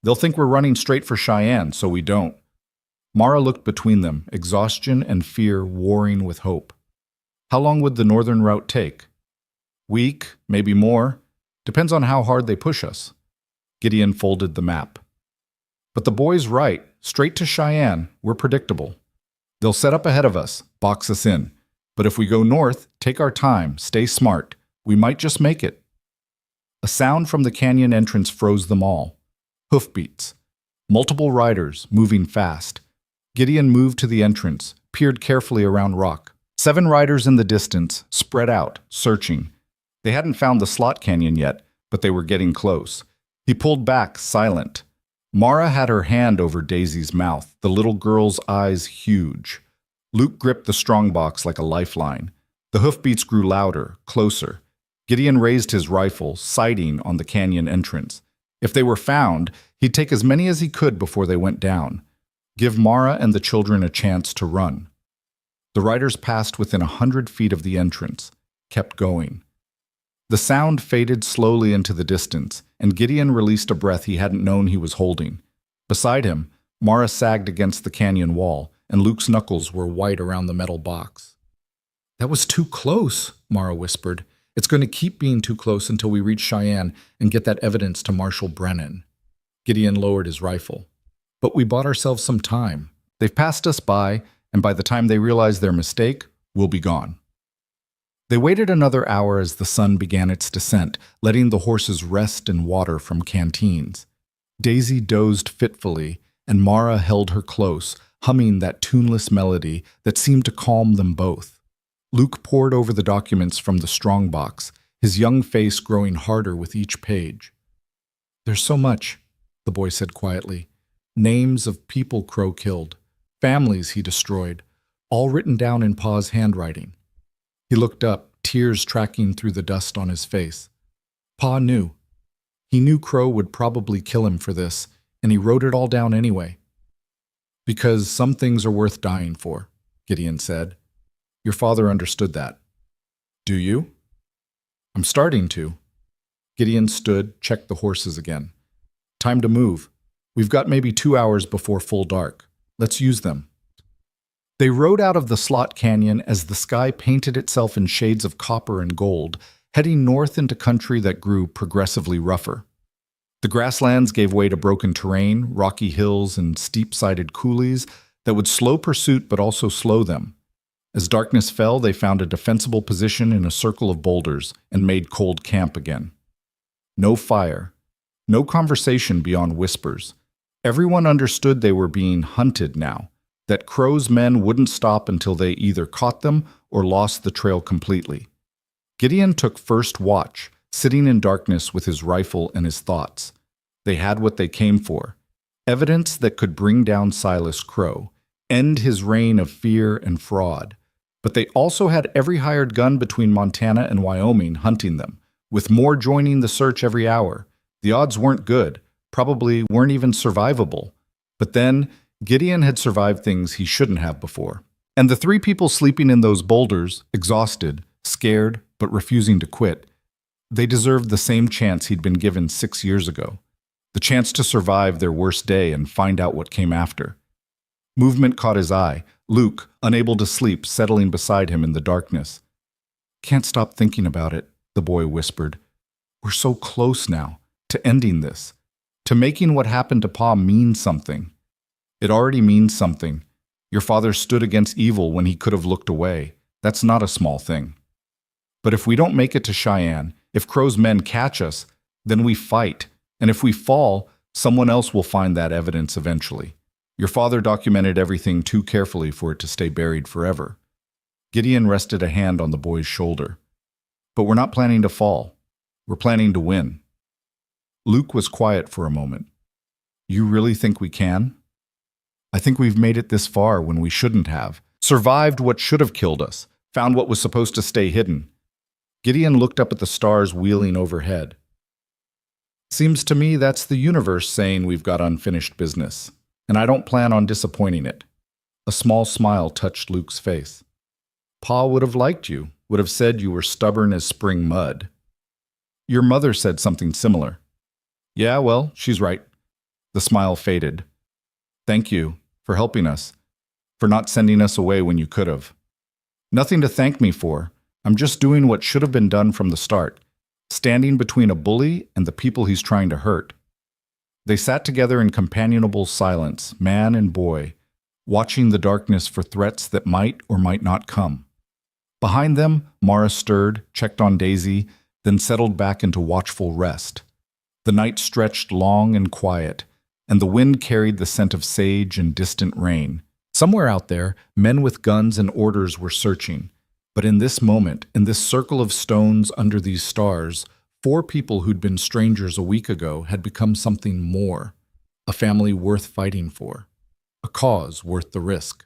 They'll think we're running straight for Cheyenne, so we don't." Mara looked between them, exhaustion and fear warring with hope. "How long would the northern route take?" "Week, maybe more. Depends on how hard they push us." Gideon folded the map. "But the boy's right. Straight to Cheyenne, we're predictable. They'll set up ahead of us, box us in. But if we go north, take our time, stay smart. We might just make it." A sound from the canyon entrance froze them all. Hoofbeats. Multiple riders, moving fast. Gideon moved to the entrance, peered carefully around rock. 7 riders in the distance, spread out, searching. They hadn't found the slot canyon yet, but they were getting close. He pulled back, silent. Mara had her hand over Daisy's mouth, the little girl's eyes huge. Luke gripped the strongbox like a lifeline. The hoofbeats grew louder, closer. Gideon raised his rifle, sighting on the canyon entrance. If they were found, he'd take as many as he could before they went down. Give Mara and the children a chance to run. The riders passed within 100 feet of the entrance, kept going. The sound faded slowly into the distance, and Gideon released a breath he hadn't known he was holding. Beside him, Mara sagged against the canyon wall, and Luke's knuckles were white around the metal box. "That was too close," Mara whispered. "It's going to keep being too close until we reach Cheyenne and get that evidence to Marshal Brennan." Gideon lowered his rifle. "But we bought ourselves some time. They've passed us by, and by the time they realize their mistake, we'll be gone." They waited another hour as the sun began its descent, letting the horses rest and water from canteens. Daisy dozed fitfully, and Mara held her close, humming that tuneless melody that seemed to calm them both. Luke pored over the documents from the strongbox, his young face growing harder with each page. "There's so much," the boy said quietly. "Names of people Crow killed, families he destroyed, all written down in Pa's handwriting." He looked up, tears tracking through the dust on his face. Pa knew. He knew Crow would probably kill him for this, and he wrote it all down anyway. "Because some things are worth dying for," Gideon said. "Your father understood that." "Do you?" "I'm starting to." Gideon stood, checked the horses again. "Time to move. We've got maybe 2 hours before full dark. Let's use them." They rode out of the slot canyon as the sky painted itself in shades of copper and gold, heading north into country that grew progressively rougher. The grasslands gave way to broken terrain, rocky hills, and steep-sided coulees that would slow pursuit but also slow them. As darkness fell, they found a defensible position in a circle of boulders and made cold camp again. No fire, no conversation beyond whispers. Everyone understood they were being hunted now, that Crow's men wouldn't stop until they either caught them or lost the trail completely. Gideon took first watch, sitting in darkness with his rifle and his thoughts. They had what they came for: evidence that could bring down Silas Crow, end his reign of fear and fraud. But they also had every hired gun between Montana and Wyoming hunting them, with more joining the search every hour. The odds weren't good, probably weren't even survivable. But then, Gideon had survived things he shouldn't have before. And the three people sleeping in those boulders, exhausted, scared, but refusing to quit, they deserved the same chance he'd been given 6 years ago. The chance to survive their worst day and find out what came after. Movement caught his eye. Luke, unable to sleep, settling beside him in the darkness. "Can't stop thinking about it," the boy whispered. "We're so close now, to ending this, to making what happened to Pa mean something. It already means something. Your father stood against evil when he could have looked away. That's not a small thing. But if we don't make it to Cheyenne, if Crow's men catch us, then we fight. And if we fall, someone else will find that evidence eventually. Your father documented everything too carefully for it to stay buried forever." Gideon rested a hand on the boy's shoulder. "But we're not planning to fall. We're planning to win." Luke was quiet for a moment. "You really think we can?" "I think we've made it this far when we shouldn't have. Survived what should have killed us. Found what was supposed to stay hidden." Gideon looked up at the stars wheeling overhead. "Seems to me that's the universe saying we've got unfinished business, and I don't plan on disappointing it." A small smile touched Luke's face. "Pa would have liked you, would have said you were stubborn as spring mud." "Your mother said something similar." "Yeah, well, she's right." The smile faded. "Thank you for helping us, for not sending us away when you could have." "Nothing to thank me for. I'm just doing what should have been done from the start, standing between a bully and the people he's trying to hurt." They sat together in companionable silence, man and boy, watching the darkness for threats that might or might not come. Behind them, Mara stirred, checked on Daisy, then settled back into watchful rest. The night stretched long and quiet, and the wind carried the scent of sage and distant rain. Somewhere out there, men with guns and orders were searching. But in this moment, in this circle of stones under these stars, 4 people who'd been strangers a week ago had become something more, a family worth fighting for, a cause worth the risk.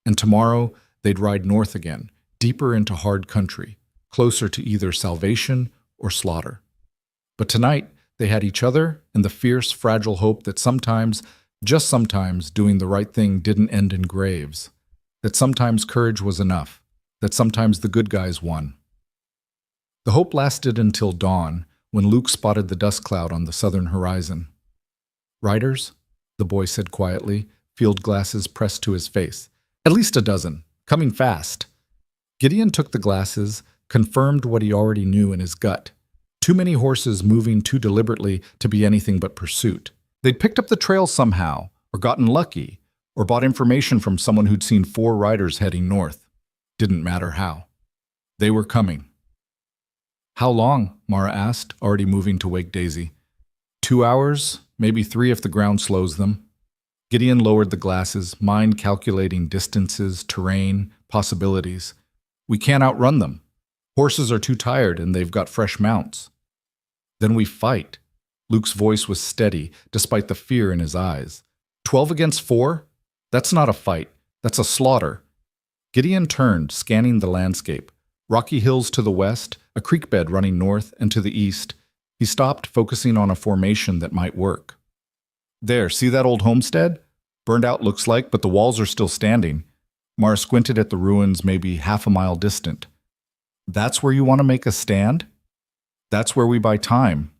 And tomorrow, they'd ride north again, deeper into hard country, closer to either salvation or slaughter. But tonight, they had each other and the fierce, fragile hope that sometimes, just sometimes, doing the right thing didn't end in graves, that sometimes courage was enough, that sometimes the good guys won. The hope lasted until dawn, when Luke spotted the dust cloud on the southern horizon. "Riders?" the boy said quietly, field glasses pressed to his face. "At least a dozen, coming fast." Gideon took the glasses, confirmed what he already knew in his gut. Too many horses moving too deliberately to be anything but pursuit. They'd picked up the trail somehow, or gotten lucky, or bought information from someone who'd seen 4 riders heading north. Didn't matter how. They were coming. "How long?" Mara asked, already moving to wake Daisy. 2 hours, maybe 3 if the ground slows them. Gideon lowered the glasses, mind calculating distances, terrain, possibilities. "We can't outrun them. Horses are too tired and they've got fresh mounts." "Then we fight." Luke's voice was steady, despite the fear in his eyes. 12 against 4? That's not a fight. That's a slaughter." Gideon turned, scanning the landscape. Rocky hills to the west, a creek bed running north and to the east. He stopped, focusing on a formation that might work. "There, see that old homestead? Burned out looks like, but the walls are still standing." Mara squinted at the ruins maybe half a mile distant. "That's where you want to make a stand?" "That's where we buy time."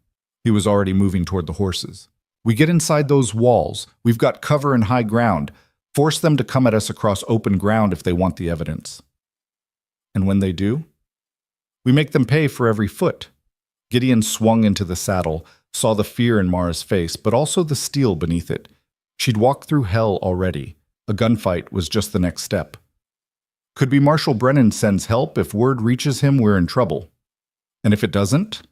He was already moving toward the horses. "We get inside those walls. We've got cover and high ground. Force them to come at us across open ground if they want the evidence." "And when they do?" "We make them pay for every foot." Gideon swung into the saddle, saw the fear in Mara's face, but also the steel beneath it. She'd walked through hell already. A gunfight was just the next step. "Could be Marshal Brennan sends help. If word reaches him, we're in trouble. And if it doesn't?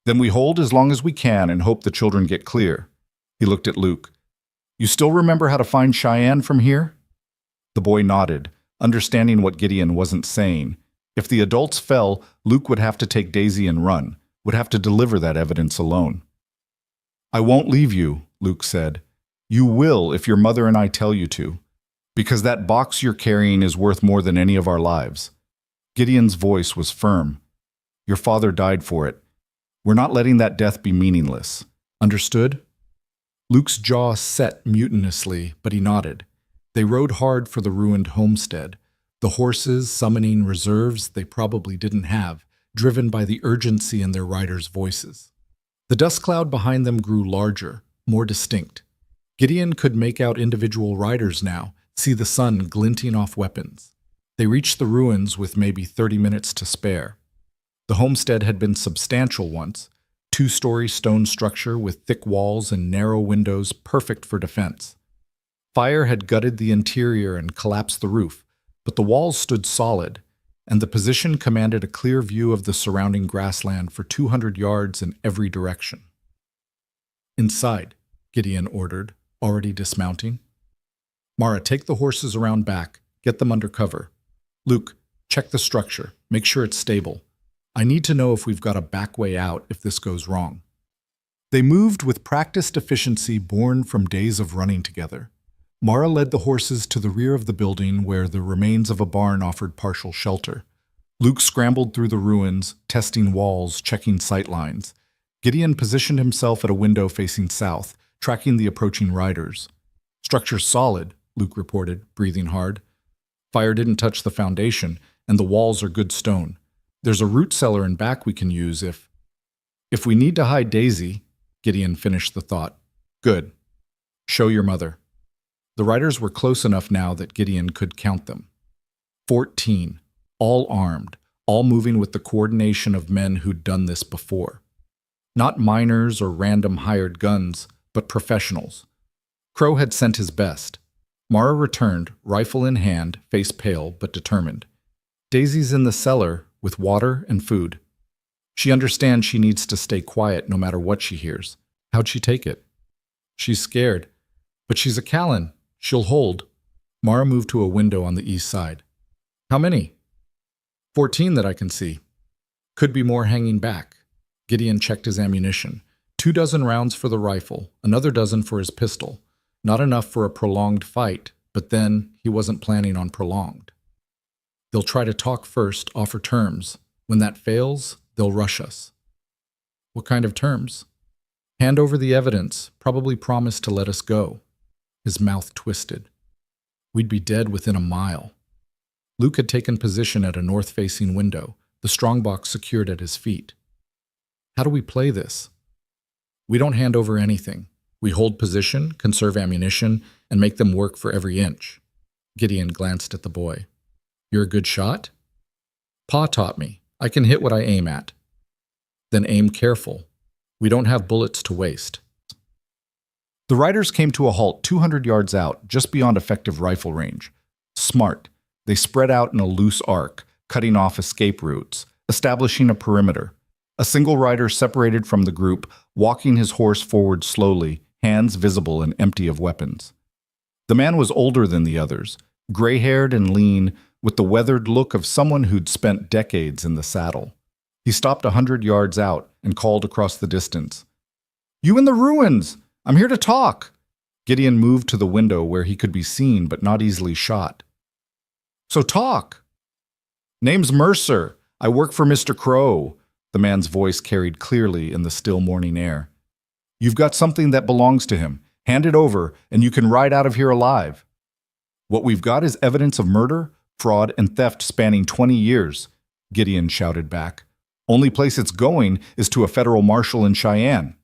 Then we hold as long as we can and hope the children get clear." He looked at Luke. "You still remember how to find Cheyenne from here?" The boy nodded, understanding what Gideon wasn't saying. If the adults fell, Luke would have to take Daisy and run. would have to deliver that evidence alone. "I won't leave you," Luke said. "You will if your mother and I tell you to, because that box you're carrying is worth more than any of our lives." Gideon's voice was firm. "Your father died for it. We're not letting that death be meaningless. Understood?" Luke's jaw set mutinously, but he nodded. They rode hard for the ruined homestead, the horses summoning reserves they probably didn't have, driven by the urgency in their riders' voices. The dust cloud behind them grew larger, more distinct. Gideon could make out individual riders now, see the sun glinting off weapons. They reached the ruins with maybe 30 minutes to spare. The homestead had been substantial once, two-story stone structure with thick walls and narrow windows perfect for defense. Fire had gutted the interior and collapsed the roof, but the walls stood solid, and the position commanded a clear view of the surrounding grassland for 200 yards in every direction. "Inside," Gideon ordered, already dismounting. "Mara, take the horses around back. Get them under cover. Luke, check the structure. Make sure it's stable. I need to know if we've got a back way out if this goes wrong." They moved with practiced efficiency born from days of running together. Mara led the horses to the rear of the building where the remains of a barn offered partial shelter. Luke scrambled through the ruins, testing walls, checking sight lines. Gideon positioned himself at a window facing south, tracking the approaching riders. "Structure's solid," Luke reported, breathing hard. "Fire didn't touch the foundation, and the walls are good stone. There's a root cellar in back we can use if we need to hide Daisy," Gideon finished the thought. "Good. Show your mother." The riders were close enough now that Gideon could count them. 14, all armed, all moving with the coordination of men who'd done this before. Not minors or random hired guns, but professionals. Crow had sent his best. Mara returned, rifle in hand, face pale but determined. Daisy's in the cellar with water and food. She understands she needs to stay quiet no matter what she hears. How'd she take it? "She's scared, but she's a Callan. She'll hold." Mara moved to a window on the east side. "How many?" 14 that I can see. Could be more hanging back." Gideon checked his ammunition. 24 rounds for the rifle, another dozen for his pistol. Not enough for a prolonged fight, but then he wasn't planning on prolonged. "They'll try to talk first, offer terms. When that fails, they'll rush us." "What kind of terms?" "Hand over the evidence, probably promise to let us go." His mouth twisted. "We'd be dead within a mile." Luke had taken position at a north-facing window, the strongbox secured at his feet. "How do we play this?" "We don't hand over anything. We hold position, conserve ammunition, and make them work for every inch." Gideon glanced at the boy. "You're a good shot?" "Pa taught me. I can hit what I aim at." "Then aim careful. We don't have bullets to waste." The riders came to a halt 200 yards out, just beyond effective rifle range. Smart. They spread out in a loose arc, cutting off escape routes, establishing a perimeter. A single rider separated from the group, walking his horse forward slowly, hands visible and empty of weapons. The man was older than the others, gray-haired and lean, with the weathered look of someone who'd spent decades in the saddle. He stopped 100 yards out and called across the distance. "You in the ruins! I'm here to talk." Gideon moved to the window where he could be seen but not easily shot. "So talk." "Name's Mercer. I work for Mr. Crow." The man's voice carried clearly in the still morning air. "You've got something that belongs to him. Hand it over, and you can ride out of here alive." "What we've got is evidence of murder, fraud, and theft spanning 20 years, Gideon shouted back. "Only place it's going is to a federal marshal in Cheyenne."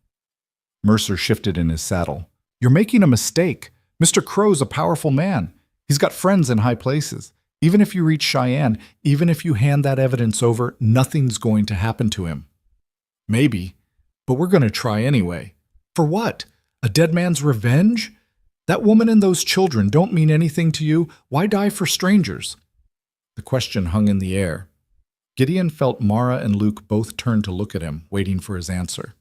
Mercer shifted in his saddle. "You're making a mistake. Mr. Crow's a powerful man. He's got friends in high places. Even if you reach Cheyenne, even if you hand that evidence over, nothing's going to happen to him." "Maybe, but we're going to try anyway." "For what? A dead man's revenge? That woman and those children don't mean anything to you. Why die for strangers?" The question hung in the air. Gideon felt Mara and Luke both turn to look at him, waiting for his answer.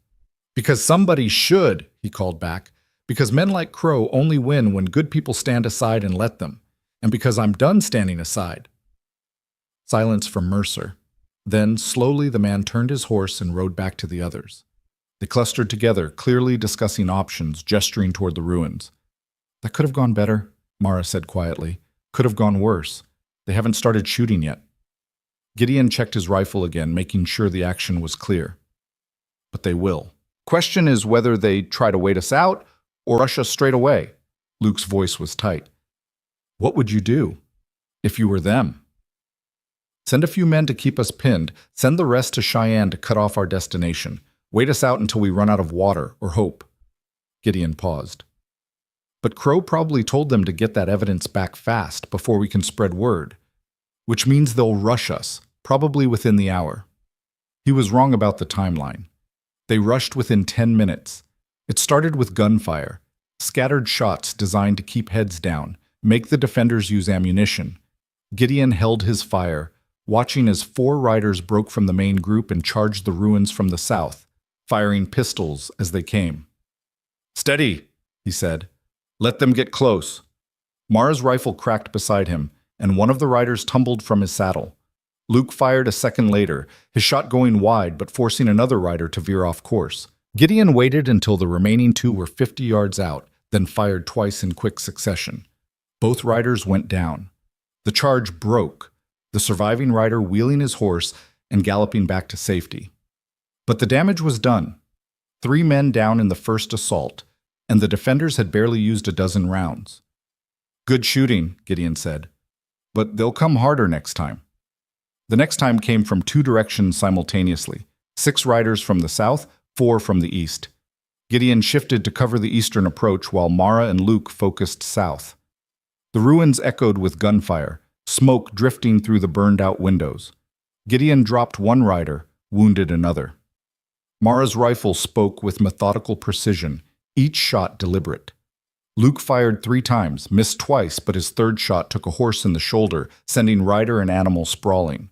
"Because somebody should," he called back. "Because men like Crow only win when good people stand aside and let them. And because I'm done standing aside." Silence from Mercer. Then, slowly, the man turned his horse and rode back to the others. They clustered together, clearly discussing options, gesturing toward the ruins. "That could have gone better," Mara said quietly. "Could have gone worse. They haven't started shooting yet." Gideon checked his rifle again, making sure the action was clear. "But they will. Question is whether they try to wait us out or rush us straight away." Luke's voice was tight. "What would you do if you were them?" "Send a few men to keep us pinned. Send the rest to Cheyenne to cut off our destination. Wait us out until we run out of water or hope." Gideon paused. "But Crow probably told them to get that evidence back fast before we can spread word, which means they'll rush us, probably within the hour." He was wrong about the timeline. They rushed within 10 minutes. It started with gunfire, scattered shots designed to keep heads down, make the defenders use ammunition. Gideon held his fire, watching as 4 riders broke from the main group and charged the ruins from the south, firing pistols as they came. "Steady," he said. "Let them get close." Mara's rifle cracked beside him, and one of the riders tumbled from his saddle. Luke fired a second later, his shot going wide but forcing another rider to veer off course. Gideon waited until the remaining 2 were 50 yards out, then fired twice in quick succession. Both riders went down. The charge broke, the surviving rider wheeling his horse and galloping back to safety. But the damage was done. 3 men down in the first assault, and the defenders had barely used a dozen rounds. "Good shooting," Gideon said, "but they'll come harder next time." The next time came from 2 directions simultaneously, 6 riders from the south, 4 from the east. Gideon shifted to cover the eastern approach while Mara and Luke focused south. The ruins echoed with gunfire, smoke drifting through the burned-out windows. Gideon dropped 1 rider, wounded another. Mara's rifle spoke with methodical precision, each shot deliberate. Luke fired 3 times, missed twice, but his third shot took a horse in the shoulder, sending rider and animal sprawling.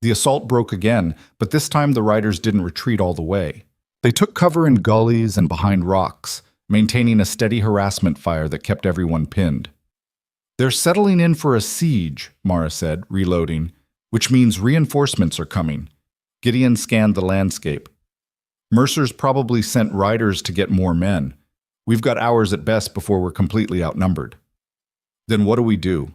The assault broke again, but this time the riders didn't retreat all the way. They took cover in gullies and behind rocks, maintaining a steady harassment fire that kept everyone pinned. "They're settling in for a siege," Mara said, reloading, "which means reinforcements are coming." Gideon scanned the landscape. "Mercer's probably sent riders to get more men. We've got hours at best before we're completely outnumbered." "Then what do we do?"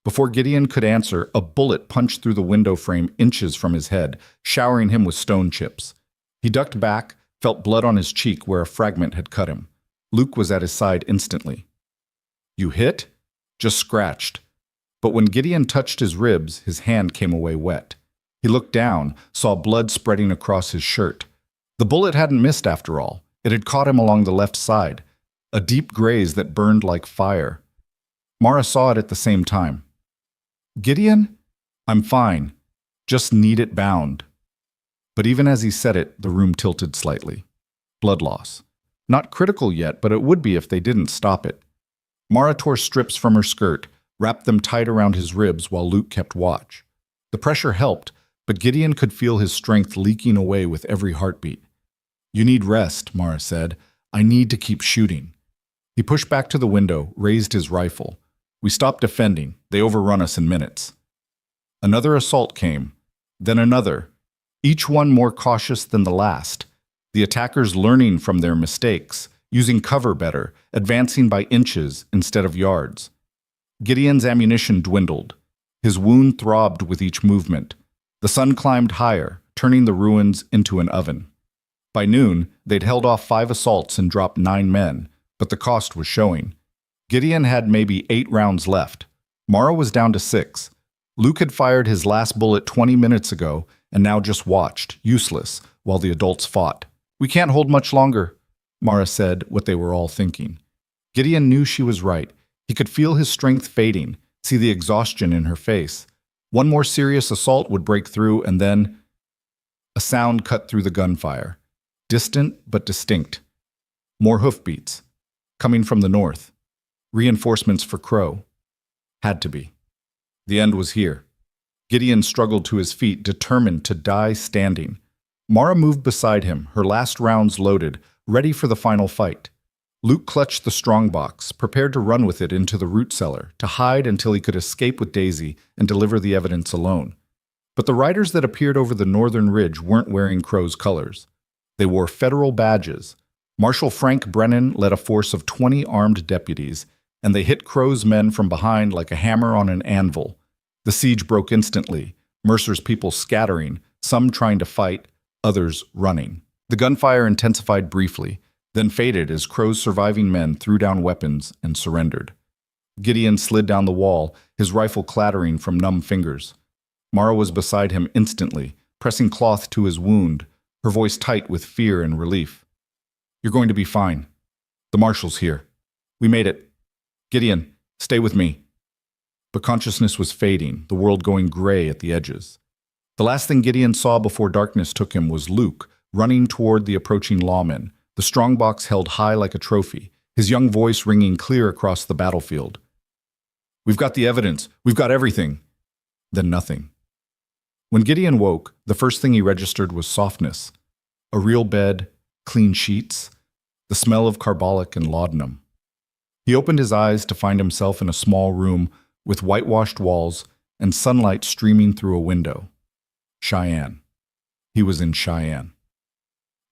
Before Gideon could answer, a bullet punched through the window frame inches from his head, showering him with stone chips. He ducked back, felt blood on his cheek where a fragment had cut him. Luke was at his side instantly. "You hit?" "Just scratched." But when Gideon touched his ribs, his hand came away wet. He looked down, saw blood spreading across his shirt. The bullet hadn't missed after all. It had caught him along the left side, a deep graze that burned like fire. Mara saw it at the same time. "Gideon? I'm fine. Just need it bound." But even as he said it, the room tilted slightly. Blood loss. Not critical yet, but it would be if they didn't stop it. Mara tore strips from her skirt, wrapped them tight around his ribs while Luke kept watch. The pressure helped, but Gideon could feel his strength leaking away with every heartbeat. "You need rest," Mara said. "I need to keep shooting." He pushed back to the window, raised his rifle. "We stopped defending. They overrun us in minutes." Another assault came, then another, each one more cautious than the last. The attackers learning from their mistakes, using cover better, advancing by inches instead of yards. Gideon's ammunition dwindled. His wound throbbed with each movement. The sun climbed higher, turning the ruins into an oven. By noon, they'd held off 5 assaults and dropped 9 men, but the cost was showing. Gideon had maybe 8 rounds left. Mara was down to 6. Luke had fired his last bullet 20 minutes ago and now just watched, useless, while the adults fought. "We can't hold much longer," Mara said what they were all thinking. Gideon knew she was right. He could feel his strength fading, see the exhaustion in her face. One more serious assault would break through, and then a sound cut through the gunfire. Distant but distinct. More hoofbeats. Coming from the north. Reinforcements for Crow. Had to be. The end was here. Gideon struggled to his feet, determined to die standing. Mara moved beside him, her last rounds loaded, ready for the final fight. Luke clutched the strongbox, prepared to run with it into the root cellar, to hide until he could escape with Daisy and deliver the evidence alone. But the riders that appeared over the northern ridge weren't wearing Crow's colors. They wore federal badges. Marshal Frank Brennan led a force of 20 armed deputies, and they hit Crow's men from behind like a hammer on an anvil. The siege broke instantly, Mercer's people scattering, some trying to fight, others running. The gunfire intensified briefly, then faded as Crow's surviving men threw down weapons and surrendered. Gideon slid down the wall, his rifle clattering from numb fingers. Mara was beside him instantly, pressing cloth to his wound, her voice tight with fear and relief. "You're going to be fine. The marshal's here. We made it. Gideon, stay with me." But consciousness was fading, the world going gray at the edges. The last thing Gideon saw before darkness took him was Luke, running toward the approaching lawmen, the strongbox held high like a trophy, his young voice ringing clear across the battlefield. "We've got the evidence. We've got everything." Then nothing. When Gideon woke, the first thing he registered was softness. A real bed, clean sheets, the smell of carbolic and laudanum. He opened his eyes to find himself in a small room with whitewashed walls and sunlight streaming through a window. Cheyenne. He was in Cheyenne.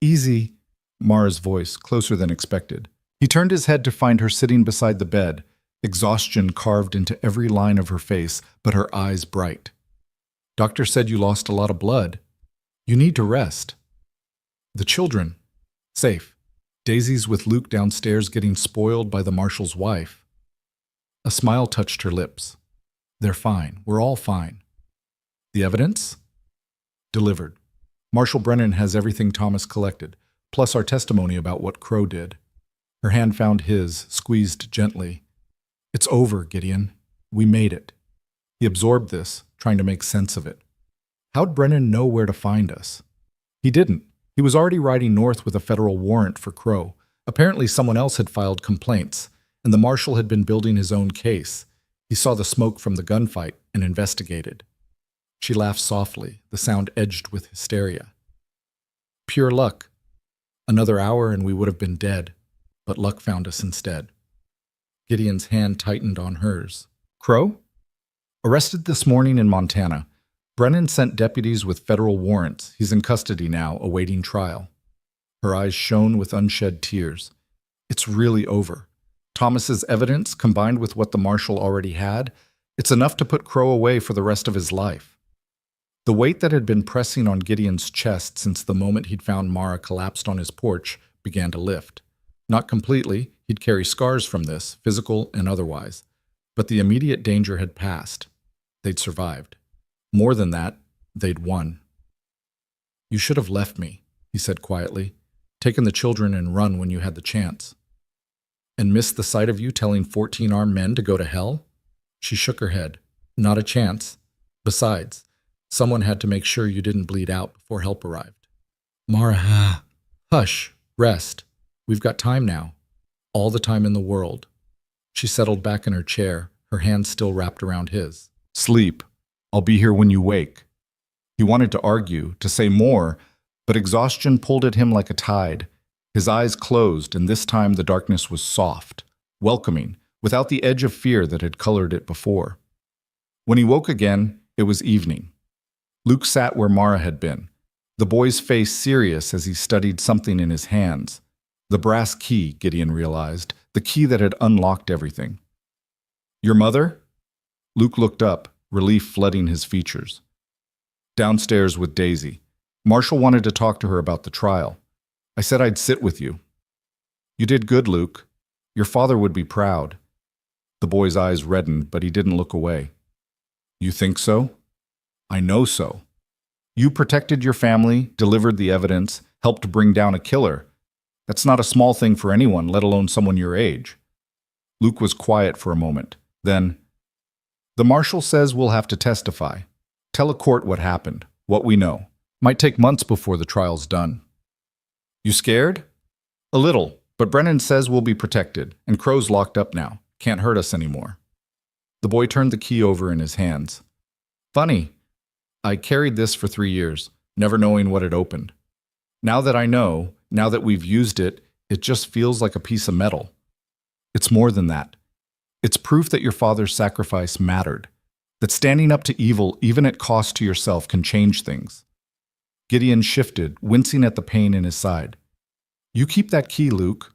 "Easy," Mara's voice, closer than expected. He turned his head to find her sitting beside the bed, exhaustion carved into every line of her face, but her eyes bright. "Doctor said you lost a lot of blood. You need to rest." "The children?" "Safe. Daisy's with Luke downstairs getting spoiled by the marshal's wife." A smile touched her lips. "They're fine. We're all fine." "The evidence?" "Delivered. Marshal Brennan has everything Thomas collected, plus our testimony about what Crow did." Her hand found his, squeezed gently. "It's over, Gideon. We made it." He absorbed this, trying to make sense of it. How'd Brennan know where to find us? He didn't. He was already riding north with a federal warrant for Crow. Apparently someone else had filed complaints, and the marshal had been building his own case. He saw the smoke from the gunfight and investigated. She laughed softly, the sound edged with hysteria. "Pure luck. Another hour and we would have been dead, but luck found us instead." Gideon's hand tightened on hers. "Crow?" "Arrested this morning in Montana. Brennan sent deputies with federal warrants. He's in custody now, awaiting trial." Her eyes shone with unshed tears. "It's really over. Thomas's evidence, combined with what the marshal already had, it's enough to put Crow away for the rest of his life." The weight that had been pressing on Gideon's chest since the moment he'd found Mara collapsed on his porch began to lift. Not completely, he'd carry scars from this, physical and otherwise. But the immediate danger had passed. They'd survived. More than that, they'd won. "You should have left me," he said quietly, "taken the children and run when you had the chance." "And missed the sight of you telling 14 armed men to go to hell?" She shook her head. "Not a chance. Besides, someone had to make sure you didn't bleed out before help arrived." "Mara, hush, rest. We've got time now. All the time in the world." She settled back in her chair, her hands still wrapped around his. "Sleep. I'll be here when you wake." He wanted to argue, to say more, but exhaustion pulled at him like a tide. His eyes closed, and this time the darkness was soft, welcoming, without the edge of fear that had colored it before. When he woke again, it was evening. Luke sat where Mara had been, the boy's face serious as he studied something in his hands. The brass key, Gideon realized, the key that had unlocked everything. "Your mother?" Luke looked up, relief flooding his features. "Downstairs with Daisy. Marshall wanted to talk to her about the trial. I said I'd sit with you." "You did good, Luke. Your father would be proud." The boy's eyes reddened, but he didn't look away. "You think so?" "I know so. You protected your family, delivered the evidence, helped bring down a killer. That's not a small thing for anyone, let alone someone your age." Luke was quiet for a moment. Then, "The marshal says we'll have to testify. Tell a court what happened, what we know. Might take months before the trial's done." "You scared?" "A little, but Brennan says we'll be protected, and Crow's locked up now. Can't hurt us anymore." The boy turned the key over in his hands. "Funny. I carried this for 3 years, never knowing what it opened. Now that I know, now that we've used it, it just feels like a piece of metal. It's more than that. It's proof that your father's sacrifice mattered. that standing up to evil, even at cost to yourself, can change things. Gideon shifted, wincing at the pain in his side. You keep that key, Luke.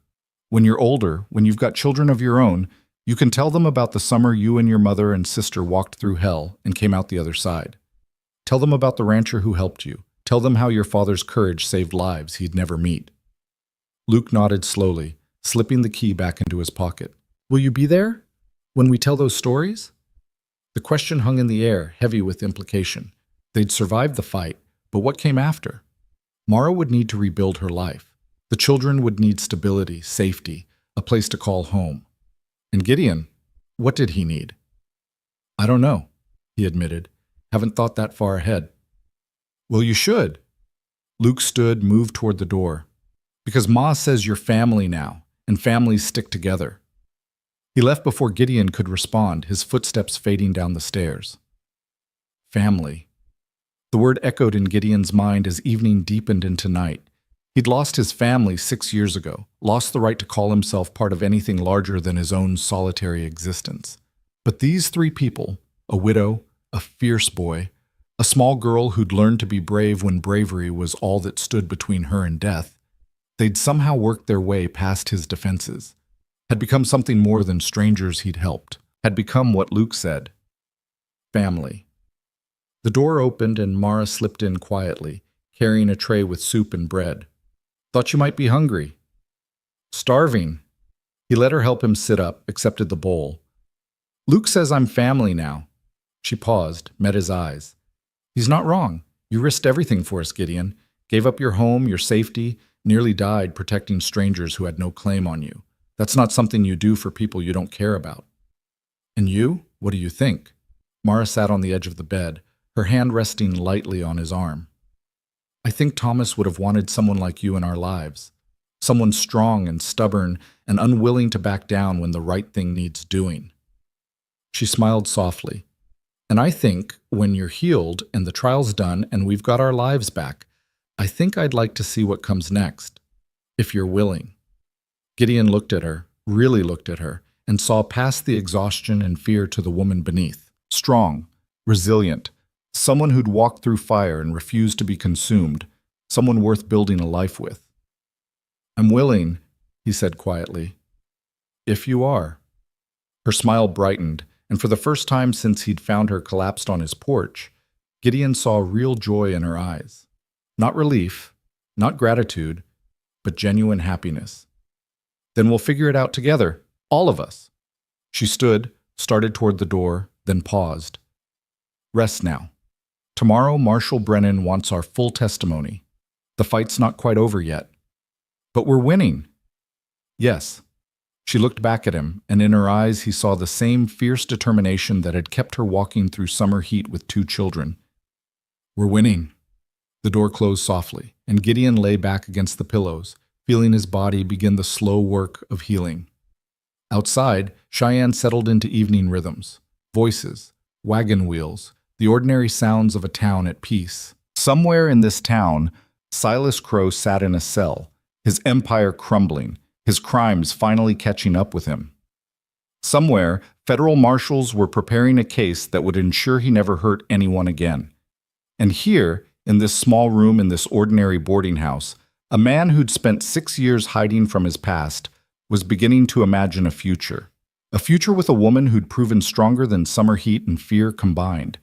When you're older, when you've got children of your own, you can tell them about the summer you and your mother and sister walked through hell and came out the other side. Tell them about the rancher who helped you. Tell them how your father's courage saved lives he'd never meet. Luke nodded slowly, slipping the key back into his pocket. Will you be there when we tell those stories? The question hung in the air, heavy with implication. They'd survived the fight, but what came after? Mara would need to rebuild her life. The children would need stability, safety, a place to call home. And Gideon, what did he need? I don't know, he admitted. Haven't thought that far ahead. Well, you should. Luke stood, moved toward the door. Because Ma says you're family now, and families stick together. He left before Gideon could respond, his footsteps fading down the stairs. Family. The word echoed in Gideon's mind as evening deepened into night. He'd lost his family 6 years ago, lost the right to call himself part of anything larger than his own solitary existence. But these three people, a widow, a fierce boy, a small girl who'd learned to be brave when bravery was all that stood between her and death, they'd somehow worked their way past his defenses, had become something more than strangers he'd helped, had become what Luke said, family. The door opened and Mara slipped in quietly, carrying a tray with soup and bread. Thought you might be hungry. Starving. He let her help him sit up, accepted the bowl. Luke says I'm family now. She paused, met his eyes. He's not wrong. You risked everything for us, Gideon. Gave up your home, your safety, nearly died protecting strangers who had no claim on you. That's not something you do for people you don't care about. And you? What do you think? Mara sat on the edge of the bed, her hand resting lightly on his arm. I think Thomas would have wanted someone like you in our lives. Someone strong and stubborn and unwilling to back down when the right thing needs doing. She smiled softly. And I think when you're healed and the trial's done and we've got our lives back, I think I'd like to see what comes next, if you're willing. Gideon looked at her, really looked at her, and saw past the exhaustion and fear to the woman beneath. Strong, resilient, someone who'd walked through fire and refused to be consumed, someone worth building a life with. I'm willing, he said quietly. If you are. Her smile brightened, and for the first time since he'd found her collapsed on his porch, Gideon saw real joy in her eyes. Not relief, not gratitude, but genuine happiness. Then we'll figure it out together, all of us. She stood, started toward the door, then paused. Rest now. Tomorrow, Marshal Brennan wants our full testimony. The fight's not quite over yet. But we're winning. Yes. She looked back at him, and in her eyes he saw the same fierce determination that had kept her walking through summer heat with 2 children. We're winning. The door closed softly, and Gideon lay back against the pillows, feeling his body begin the slow work of healing. Outside, Cheyenne settled into evening rhythms, voices, wagon wheels, the ordinary sounds of a town at peace. Somewhere in this town, Silas Crow sat in a cell, his empire crumbling, his crimes finally catching up with him. Somewhere, federal marshals were preparing a case that would ensure he never hurt anyone again. And here, in this small room in this ordinary boarding house, a man who'd spent 6 years hiding from his past was beginning to imagine a future with a woman who'd proven stronger than summer heat and fear combined,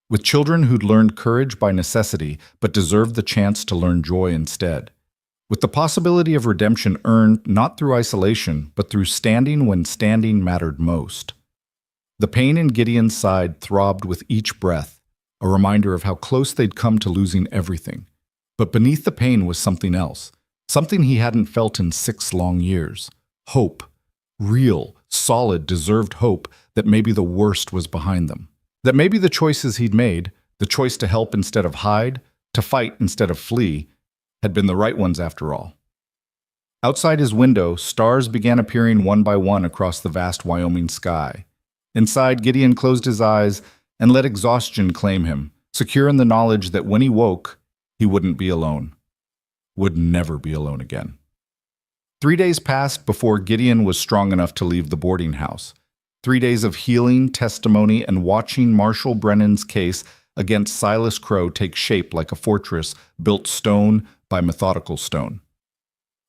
with children who'd learned courage by necessity but deserved the chance to learn joy instead, with the possibility of redemption earned not through isolation but through standing when standing mattered most. The pain in Gideon's side throbbed with each breath, a reminder of how close they'd come to losing everything. But beneath the pain was something else, something he hadn't felt in 6 long years. Hope. Real, solid, deserved hope that maybe the worst was behind them. That maybe the choices he'd made, the choice to help instead of hide, to fight instead of flee, had been the right ones after all. Outside his window, stars began appearing one by one across the vast Wyoming sky. Inside, Gideon closed his eyes and let exhaustion claim him, secure in the knowledge that when he woke, he wouldn't be alone. Would never be alone again. 3 days passed before Gideon was strong enough to leave the boarding house. 3 days of healing, testimony, and watching Marshall Brennan's case against Silas Crow take shape like a fortress built stone by methodical stone.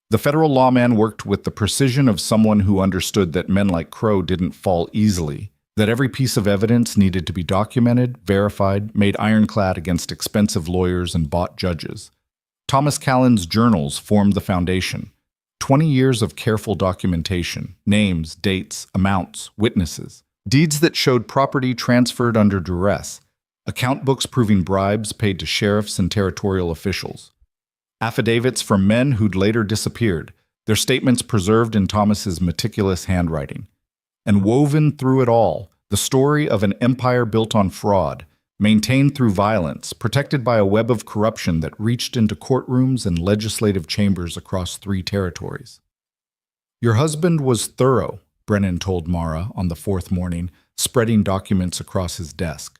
The federal lawman worked with the precision of someone who understood that men like Crow didn't fall easily, that every piece of evidence needed to be documented, verified, made ironclad against expensive lawyers and bought judges. Thomas Callan's journals formed the foundation. 20 years of careful documentation, names, dates, amounts, witnesses, deeds that showed property transferred under duress, account books proving bribes paid to sheriffs and territorial officials, affidavits from men who'd later disappeared, their statements preserved in Thomas's meticulous handwriting. And woven through it all, the story of an empire built on fraud, maintained through violence, protected by a web of corruption that reached into courtrooms and legislative chambers across 3 territories. Your husband was thorough, Brennan told Mara on the 4th morning, spreading documents across his desk.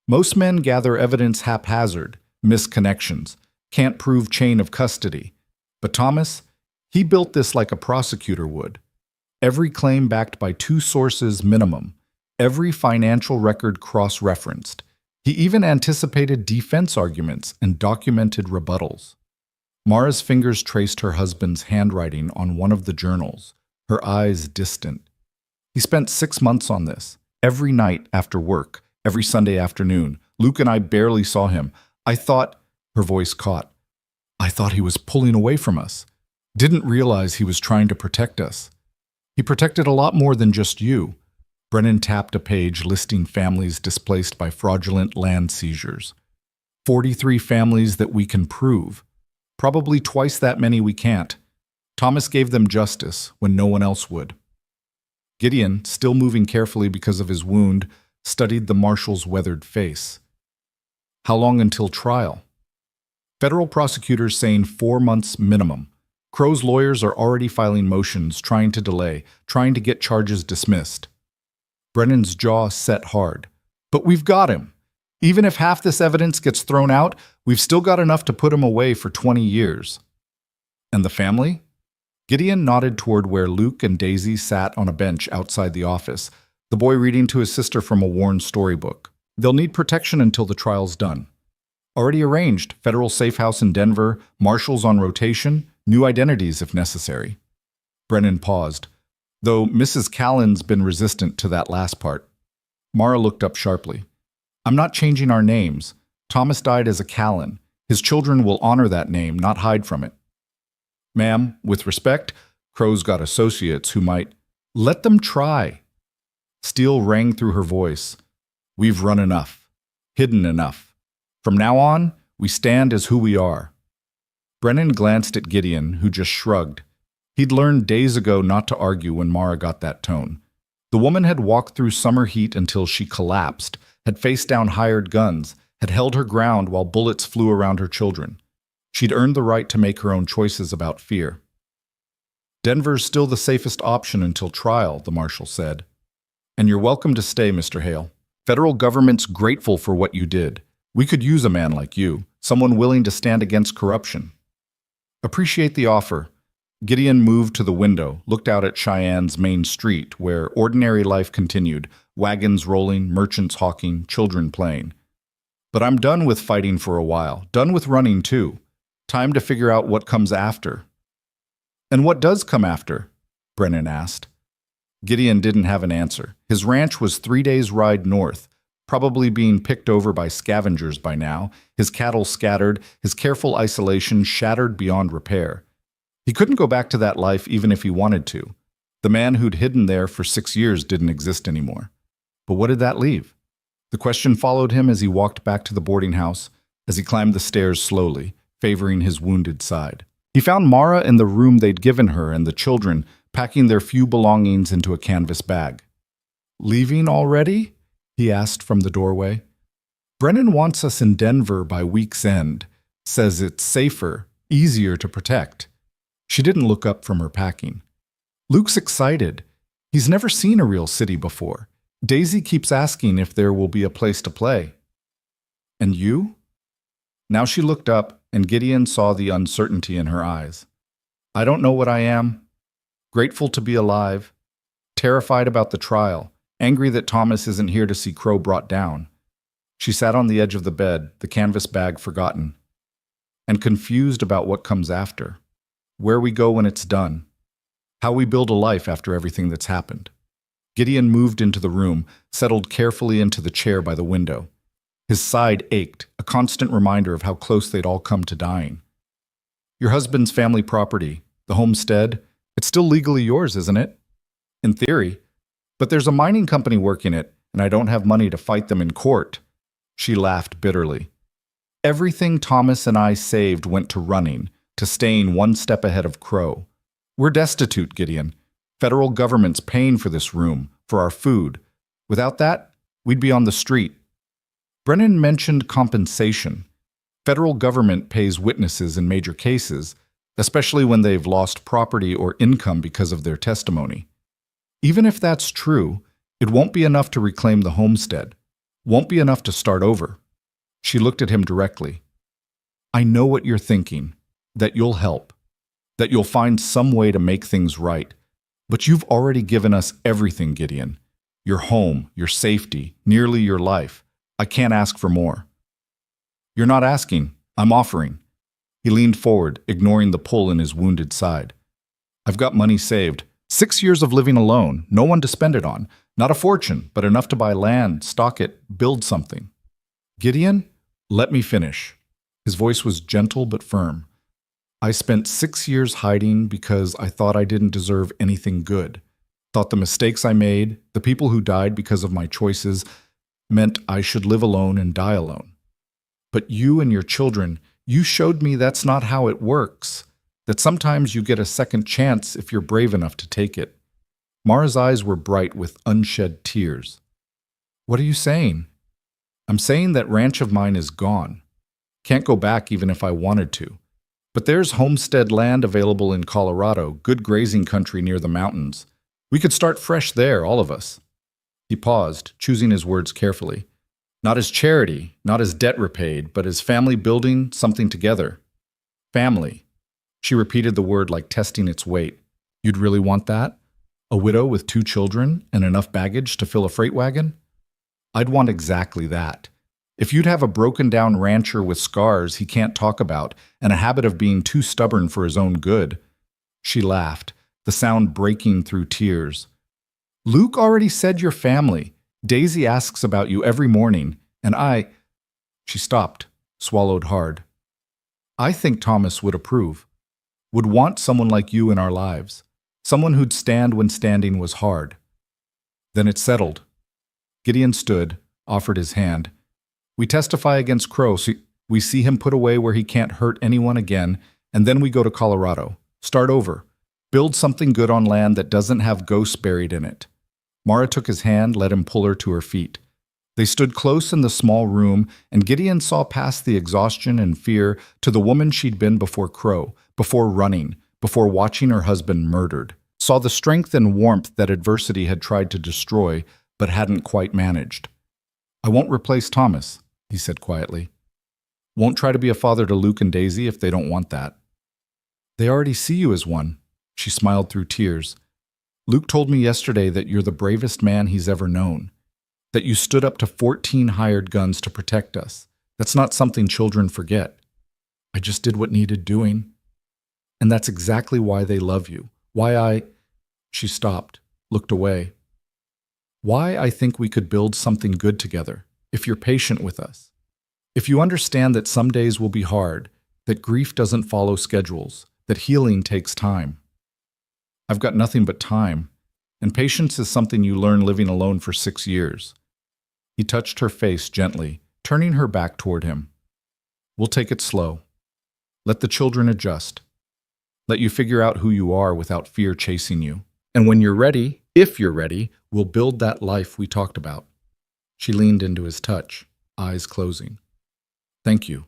Most men gather evidence haphazard, miss connections, can't prove chain of custody. But Thomas, he built this like a prosecutor would. Every claim backed by 2 sources minimum, every financial record cross-referenced. He even anticipated defense arguments and documented rebuttals. Mara's fingers traced her husband's handwriting on one of the journals, her eyes distant. He spent 6 months on this, every night after work, every Sunday afternoon. Luke and I barely saw him. I thought, her voice caught, I thought he was pulling away from us. Didn't realize he was trying to protect us. He protected a lot more than just you. Brennan tapped a page listing families displaced by fraudulent land seizures. 43 families that we can prove. Probably twice that many we can't. Thomas gave them justice when no one else would. Gideon, still moving carefully because of his wound, studied the marshal's weathered face. How long until trial? Federal prosecutors saying 4 months minimum. Crow's lawyers are already filing motions, trying to delay, trying to get charges dismissed. Brennan's jaw set hard. But we've got him. Even if half this evidence gets thrown out, we've still got enough to put him away for 20 years. And the family? Gideon nodded toward where Luke and Daisy sat on a bench outside the office, the boy reading to his sister from a worn storybook. They'll need protection until the trial's done. Already arranged, federal safe house in Denver, marshals on rotation, new identities if necessary. Brennan paused, though Mrs. Callan's been resistant to that last part. Mara looked up sharply. I'm not changing our names. Thomas died as a Callan. His children will honor that name, not hide from it. Ma'am, with respect, Crow's got associates who might... Let them try. Steel rang through her voice. We've run enough. Hidden enough. From now on, we stand as who we are. Brennan glanced at Gideon, who just shrugged. He'd learned days ago not to argue when Mara got that tone. The woman had walked through summer heat until she collapsed, had faced down hired guns, had held her ground while bullets flew around her children. She'd earned the right to make her own choices about fear. Denver's still the safest option until trial, the marshal said. And you're welcome to stay, Mr. Hale. Federal government's grateful for what you did. We could use a man like you, someone willing to stand against corruption. Appreciate the offer. Gideon moved to the window, looked out at Cheyenne's main street, where ordinary life continued, wagons rolling, merchants hawking, children playing. But I'm done with fighting for a while, done with running too. Time to figure out what comes after. And what does come after? Brennan asked. Gideon didn't have an answer. His ranch was 3 days' ride north, probably being picked over by scavengers by now, his cattle scattered, his careful isolation shattered beyond repair. He couldn't go back to that life even if he wanted to. The man who'd hidden there for 6 years didn't exist anymore. But what did that leave? The question followed him as he walked back to the boarding house, as he climbed the stairs slowly, favoring his wounded side. He found Mara in the room they'd given her and the children, packing their few belongings into a canvas bag. Leaving already? He asked from the doorway. Brennan wants us in Denver by week's end. Says it's safer, easier to protect. She didn't look up from her packing. Luke's excited. He's never seen a real city before. Daisy keeps asking if there will be a place to play. And you? Now she looked up, and Gideon saw the uncertainty in her eyes. I don't know what I am. Grateful to be alive. Terrified about the trial. angry that Thomas isn't here to see Crow brought down. She sat on the edge of the bed, the canvas bag forgotten, and confused about what comes after, where we go when it's done, how we build a life after everything that's happened. Gideon moved into the room, settled carefully into the chair by the window. His side ached, a constant reminder of how close they'd all come to dying. Your husband's family property, the homestead, it's still legally yours, isn't it? In theory. But there's a mining company working it, and I don't have money to fight them in court. She laughed bitterly. Everything Thomas and I saved went to running, to staying one step ahead of Crow. We're destitute, Gideon. Federal government's paying for this room, for our food. Without that, we'd be on the street. Brennan mentioned compensation. Federal government pays witnesses in major cases, especially when they've lost property or income because of their testimony. Even if that's true, it won't be enough to reclaim the homestead. Won't be enough to start over. She looked at him directly. I know what you're thinking, that you'll help, that you'll find some way to make things right. But you've already given us everything, Gideon. Your home, your safety, nearly your life. I can't ask for more. You're not asking, I'm offering. He leaned forward, ignoring the pull in his wounded side. I've got money saved. 6 years of living alone, no one to spend it on. Not a fortune, but enough to buy land, stock it, build something. Gideon, let me finish. His voice was gentle but firm. I spent 6 years hiding because I thought I didn't deserve anything good. Thought the mistakes I made, the people who died because of my choices, meant I should live alone and die alone. But you and your children, you showed me that's not how it works. That sometimes you get a second chance if you're brave enough to take it. Mara's eyes were bright with unshed tears. What are you saying? I'm saying that ranch of mine is gone. Can't go back even if I wanted to. But there's homestead land available in Colorado, good grazing country near the mountains. We could start fresh there, all of us. He paused, choosing his words carefully. Not as charity, not as debt repaid, but as family building something together. Family. She repeated the word like testing its weight. You'd really want that? A widow with 2 children and enough baggage to fill a freight wagon? I'd want exactly that. If you'd have a broken-down rancher with scars he can't talk about and a habit of being too stubborn for his own good. She laughed, the sound breaking through tears. Luke already said you're family. Daisy asks about you every morning, and I... She stopped, swallowed hard. I think Thomas would approve. Would want someone like you in our lives. Someone who'd stand when standing was hard. Then it's settled. Gideon stood, offered his hand. We testify against Crow, so we see him put away where he can't hurt anyone again, and then we go to Colorado. Start over. Build something good on land that doesn't have ghosts buried in it. Mara took his hand, let him pull her to her feet. They stood close in the small room, and Gideon saw past the exhaustion and fear to the woman she'd been before Crow, before running, before watching her husband murdered. Saw the strength and warmth that adversity had tried to destroy, but hadn't quite managed. I won't replace Thomas, he said quietly. Won't try to be a father to Luke and Daisy if they don't want that. They already see you as one. She smiled through tears. Luke told me yesterday that you're the bravest man he's ever known. That you stood up to 14 hired guns to protect us. That's not something children forget. I just did what needed doing. And that's exactly why they love you. Why I... She stopped, looked away. Why I think we could build something good together, if you're patient with us. If you understand that some days will be hard, that grief doesn't follow schedules, that healing takes time. I've got nothing but time, and patience is something you learn living alone for 6 years. He touched her face gently, turning her back toward him. We'll take it slow. Let the children adjust. Let you figure out who you are without fear chasing you. And when you're ready, if you're ready, we'll build that life we talked about. She leaned into his touch, eyes closing. Thank you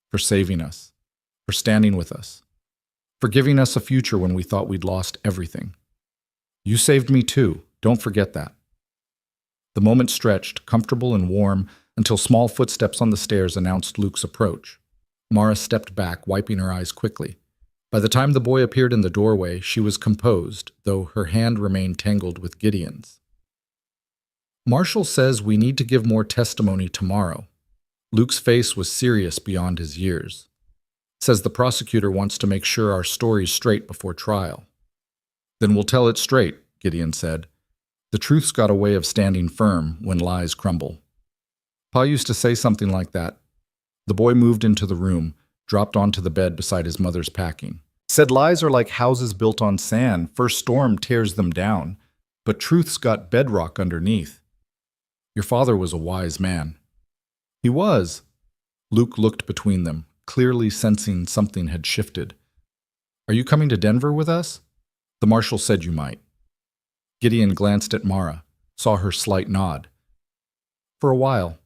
for saving us, for standing with us, for giving us a future when we thought we'd lost everything. You saved me too, don't forget that. The moment stretched, comfortable and warm, until small footsteps on the stairs announced Luke's approach. Mara stepped back, wiping her eyes quickly. By the time the boy appeared in the doorway, she was composed, though her hand remained tangled with Gideon's. Marshall says we need to give more testimony tomorrow. Luke's face was serious beyond his years. Says the prosecutor wants to make sure our story's straight before trial. Then we'll tell it straight, Gideon said. The truth's got a way of standing firm when lies crumble. Pa used to say something like that. The boy moved into the room, dropped onto the bed beside his mother's packing. Said lies are like houses built on sand. First storm tears them down, but truth's got bedrock underneath. Your father was a wise man. He was. Luke looked between them, clearly sensing something had shifted. Are you coming to Denver with us? The marshal said you might. Gideon glanced at Mara, saw her slight nod. For a while.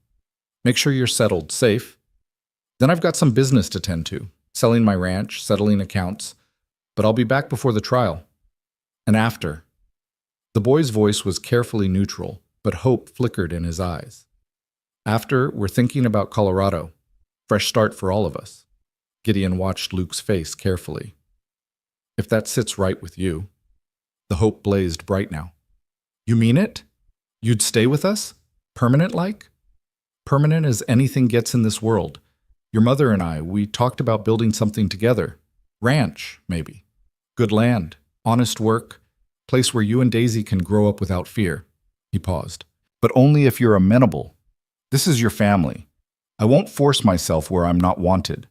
Make sure you're settled, safe. Then I've got some business to tend to, selling my ranch, settling accounts, but I'll be back before the trial. And after. The boy's voice was carefully neutral, but hope flickered in his eyes. After, we're thinking about Colorado. Fresh start for all of us. Gideon watched Luke's face carefully. If that sits right with you. The hope blazed bright now. You mean it? You'd stay with us? Permanent-like? Permanent as anything gets in this world. Your mother and I, we talked about building something together. Ranch, maybe. Good land, honest work, place where you and Daisy can grow up without fear. He paused. But only if you're amenable. This is your family. I won't force myself where I'm not wanted.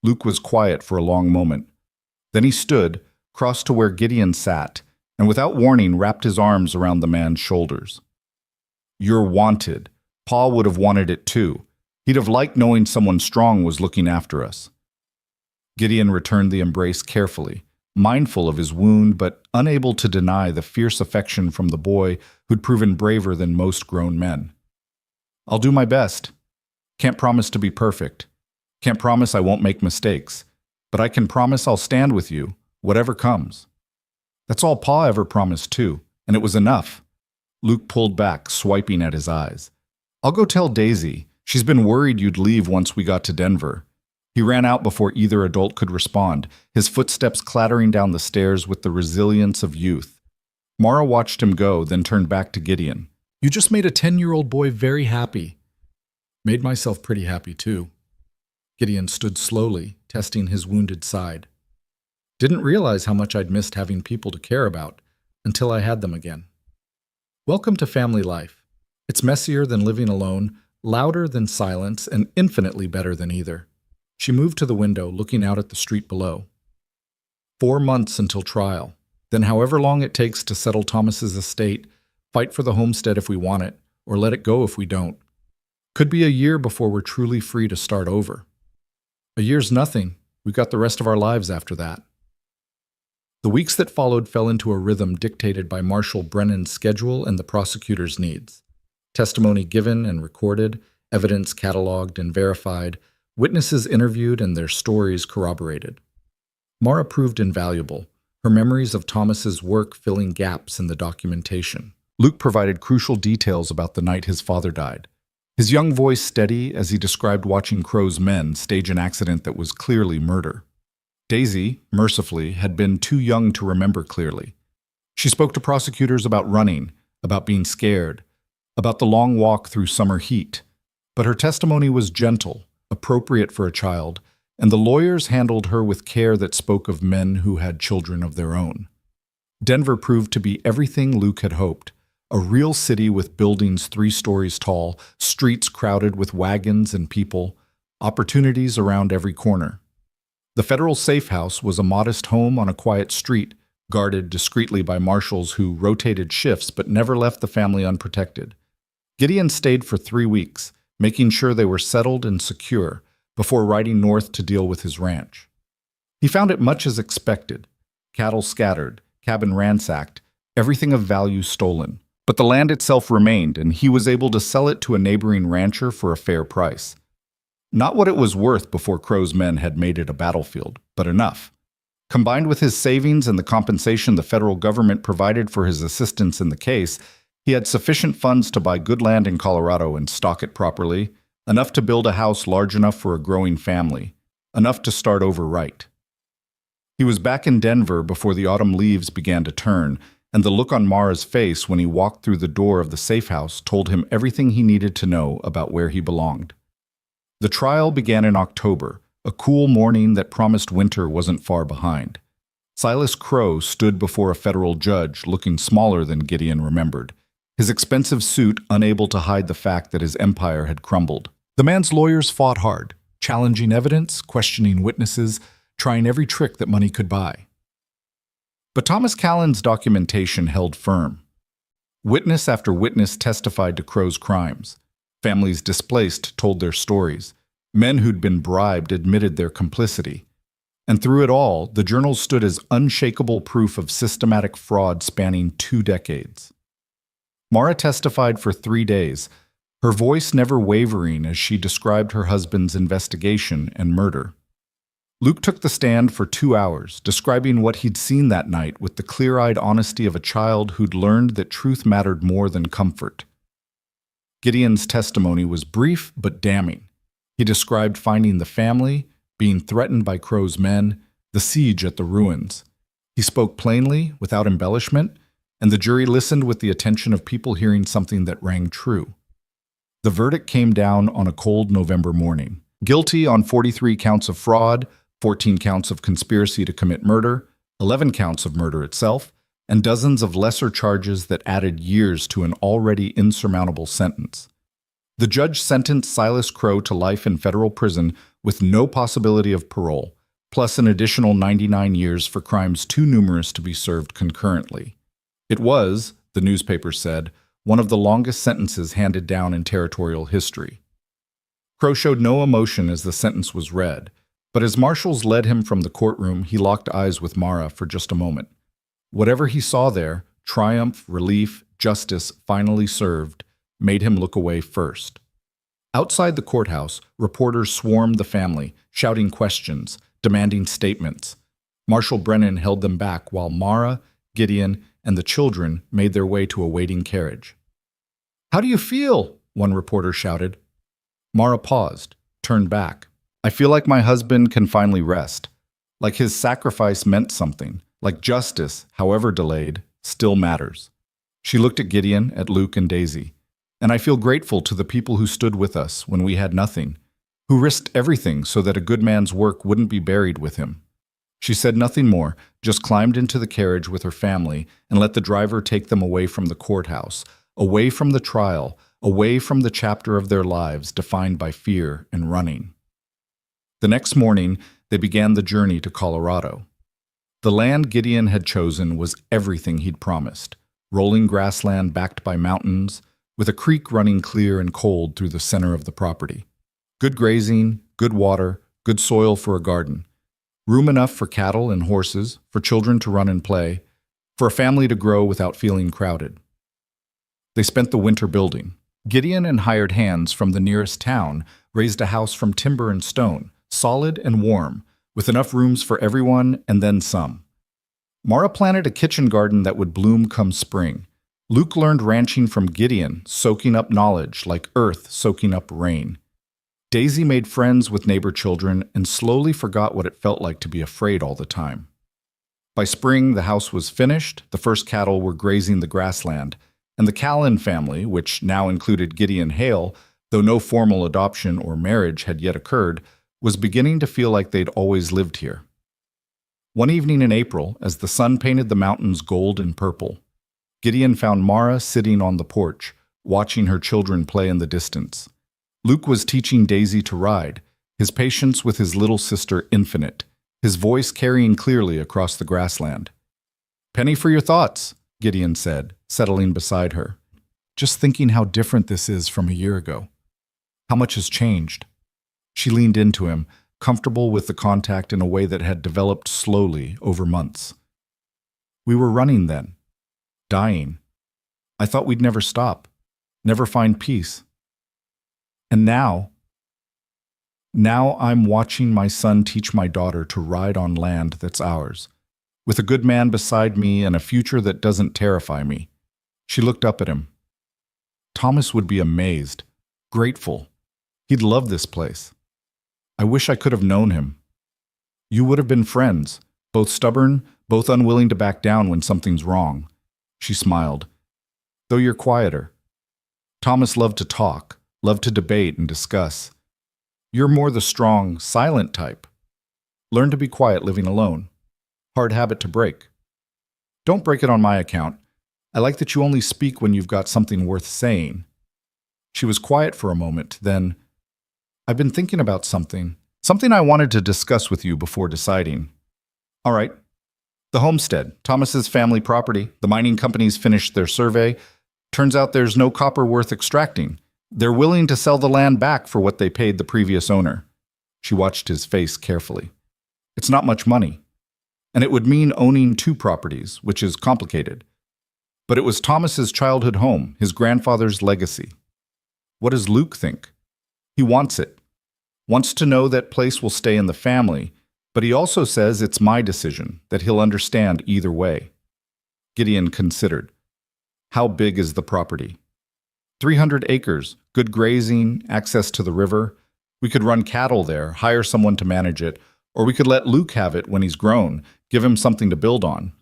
Luke was quiet for a long moment. Then he stood, crossed to where Gideon sat, and without warning wrapped his arms around the man's shoulders. You're wanted. Pa would have wanted it too. He'd have liked knowing someone strong was looking after us. Gideon returned the embrace carefully, mindful of his wound but unable to deny the fierce affection from the boy who'd proven braver than most grown men. I'll do my best. Can't promise to be perfect. Can't promise I won't make mistakes. But I can promise I'll stand with you, whatever comes. That's all Pa ever promised too, and it was enough. Luke pulled back, swiping at his eyes. I'll go tell Daisy. She's been worried you'd leave once we got to Denver. He ran out before either adult could respond, his footsteps clattering down the stairs with the resilience of youth. Mara watched him go, then turned back to Gideon. You just made a 10-year-old boy very happy. Made myself pretty happy, too. Gideon stood slowly, testing his wounded side. Didn't realize how much I'd missed having people to care about, until I had them again. Welcome to family life. It's messier than living alone, louder than silence, and infinitely better than either. She moved to the window, looking out at the street below. 4 months until trial, then however long it takes to settle Thomas's estate, fight for the homestead if we want it, or let it go if we don't. Could be a year before we're truly free to start over. A year's nothing. We've got the rest of our lives after that. The weeks that followed fell into a rhythm dictated by Marshal Brennan's schedule and the prosecutor's needs. Testimony given and recorded, evidence cataloged and verified, witnesses interviewed and their stories corroborated. Mara proved invaluable, her memories of Thomas's work filling gaps in the documentation. Luke provided crucial details about the night his father died. His young voice steady as he described watching Crow's men stage an accident that was clearly murder. Daisy, mercifully, had been too young to remember clearly. She spoke to prosecutors about running, about being scared, about the long walk through summer heat. But her testimony was gentle, appropriate for a child, and the lawyers handled her with care that spoke of men who had children of their own. Denver proved to be everything Luke had hoped, a real city with buildings 3 stories tall, streets crowded with wagons and people, opportunities around every corner. The federal safe house was a modest home on a quiet street, guarded discreetly by marshals who rotated shifts but never left the family unprotected. Gideon stayed for 3 weeks, making sure they were settled and secure, before riding north to deal with his ranch. He found it much as expected. Cattle scattered, cabin ransacked, everything of value stolen. But the land itself remained, and he was able to sell it to a neighboring rancher for a fair price. Not what it was worth before Crow's men had made it a battlefield, but enough. Combined with his savings and the compensation the federal government provided for his assistance in the case, he had sufficient funds to buy good land in Colorado and stock it properly, enough to build a house large enough for a growing family, enough to start over right. He was back in Denver before the autumn leaves began to turn, and the look on Mara's face when he walked through the door of the safe house told him everything he needed to know about where he belonged. The trial began in October, a cool morning that promised winter wasn't far behind. Silas Crow stood before a federal judge looking smaller than Gideon remembered, his expensive suit unable to hide the fact that his empire had crumbled. The man's lawyers fought hard, challenging evidence, questioning witnesses, trying every trick that money could buy. But Thomas Callan's documentation held firm. Witness after witness testified to Crow's crimes. Families displaced told their stories. Men who'd been bribed admitted their complicity. And through it all, the journals stood as unshakable proof of systematic fraud spanning 2 decades. Mara testified for 3 days, her voice never wavering as she described her husband's investigation and murder. Luke took the stand for 2 hours, describing what he'd seen that night with the clear-eyed honesty of a child who'd learned that truth mattered more than comfort. Gideon's testimony was brief but damning. He described finding the family, being threatened by Crow's men, the siege at the ruins. He spoke plainly, without embellishment, and the jury listened with the attention of people hearing something that rang true. The verdict came down on a cold November morning. Guilty on 43 counts of fraud, 14 counts of conspiracy to commit murder, 11 counts of murder itself, and dozens of lesser charges that added years to an already insurmountable sentence. The judge sentenced Silas Crow to life in federal prison with no possibility of parole, plus an additional 99 years for crimes too numerous to be served concurrently. It was, the newspaper said, one of the longest sentences handed down in territorial history. Crow showed no emotion as the sentence was read, but as marshals led him from the courtroom, he locked eyes with Mara for just a moment. Whatever he saw there, triumph, relief, justice finally served, made him look away first. Outside the courthouse, reporters swarmed the family, shouting questions, demanding statements. Marshal Brennan held them back while Mara, Gideon, and the children made their way to a waiting carriage. "How do you feel?" one reporter shouted. Mara paused, turned back. "I feel like my husband can finally rest. Like his sacrifice meant something. Like justice, however delayed, still matters." She looked at Gideon, at Luke and Daisy. "And I feel grateful to the people who stood with us when we had nothing, who risked everything so that a good man's work wouldn't be buried with him." She said nothing more, just climbed into the carriage with her family and let the driver take them away from the courthouse, away from the trial, away from the chapter of their lives defined by fear and running. The next morning, they began the journey to Colorado. The land Gideon had chosen was everything he'd promised, rolling grassland backed by mountains, with a creek running clear and cold through the center of the property. Good grazing, good water, good soil for a garden. Room enough for cattle and horses, for children to run and play, for a family to grow without feeling crowded. They spent the winter building. Gideon and hired hands from the nearest town raised a house from timber and stone, solid and warm, with enough rooms for everyone and then some. Mara planted a kitchen garden that would bloom come spring. Luke learned ranching from Gideon, soaking up knowledge like earth soaking up rain. Daisy made friends with neighbor children and slowly forgot what it felt like to be afraid all the time. By spring, the house was finished, the first cattle were grazing the grassland, and the Callan family, which now included Gideon Hale, though no formal adoption or marriage had yet occurred, was beginning to feel like they'd always lived here. One evening in April, as the sun painted the mountains gold and purple, Gideon found Mara sitting on the porch, watching her children play in the distance. Luke was teaching Daisy to ride, his patience with his little sister infinite, his voice carrying clearly across the grassland. "Penny for your thoughts," Gideon said, settling beside her. "Just thinking how different this is from a year ago. How much has changed." She leaned into him, comfortable with the contact in a way that had developed slowly over months. "We were running then. Dying. I thought we'd never stop, never find peace. And now I'm watching my son teach my daughter to ride on land that's ours, with a good man beside me and a future that doesn't terrify me." She looked up at him. "Thomas would be amazed, grateful. He'd love this place. I wish I could have known him. You would have been friends, both stubborn, both unwilling to back down when something's wrong. She smiled. Though you're quieter. Thomas loved to talk, loved to debate and discuss. You're more the strong, silent type. Learn to be quiet living alone. Hard habit to break. Don't break it on my account. I like that you only speak when you've got something worth saying. She was quiet for a moment, then, I've been thinking about something I wanted to discuss with you before deciding. All right. The homestead, Thomas's family property. The mining companies finished their survey. Turns out there's no copper worth extracting. They're willing to sell the land back for what they paid the previous owner. She watched his face carefully. It's not much money. And it would mean owning two properties, which is complicated. But it was Thomas's childhood home, his grandfather's legacy. What does Luke think? He wants it. Wants to know that place will stay in the family, but he also says it's my decision, that he'll understand either way. Gideon considered. How big is the property? 300 acres, good grazing, access to the river. We could run cattle there, hire someone to manage it, or we could let Luke have it when he's grown, give him something to build on.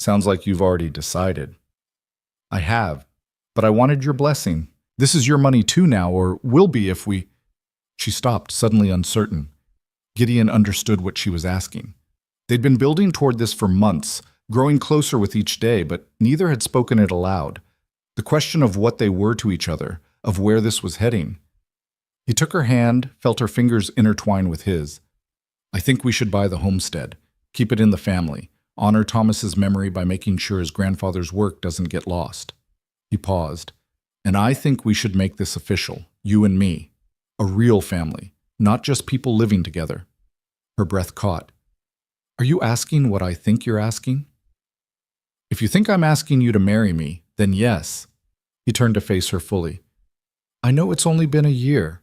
Sounds like you've already decided. I have, but I wanted your blessing. This is your money too now, or will be if we... She stopped, suddenly uncertain. Gideon understood what she was asking. They'd been building toward this for months, growing closer with each day, but neither had spoken it aloud. The question of what they were to each other, of where this was heading. He took her hand, felt her fingers intertwine with his. I think we should buy the homestead, keep it in the family, honor Thomas's memory by making sure his grandfather's work doesn't get lost. He paused. And I think we should make this official, you and me. A real family, not just people living together. Her breath caught. Are you asking what I think you're asking? If you think I'm asking you to marry me, then yes. He turned to face her fully. I know it's only been a year.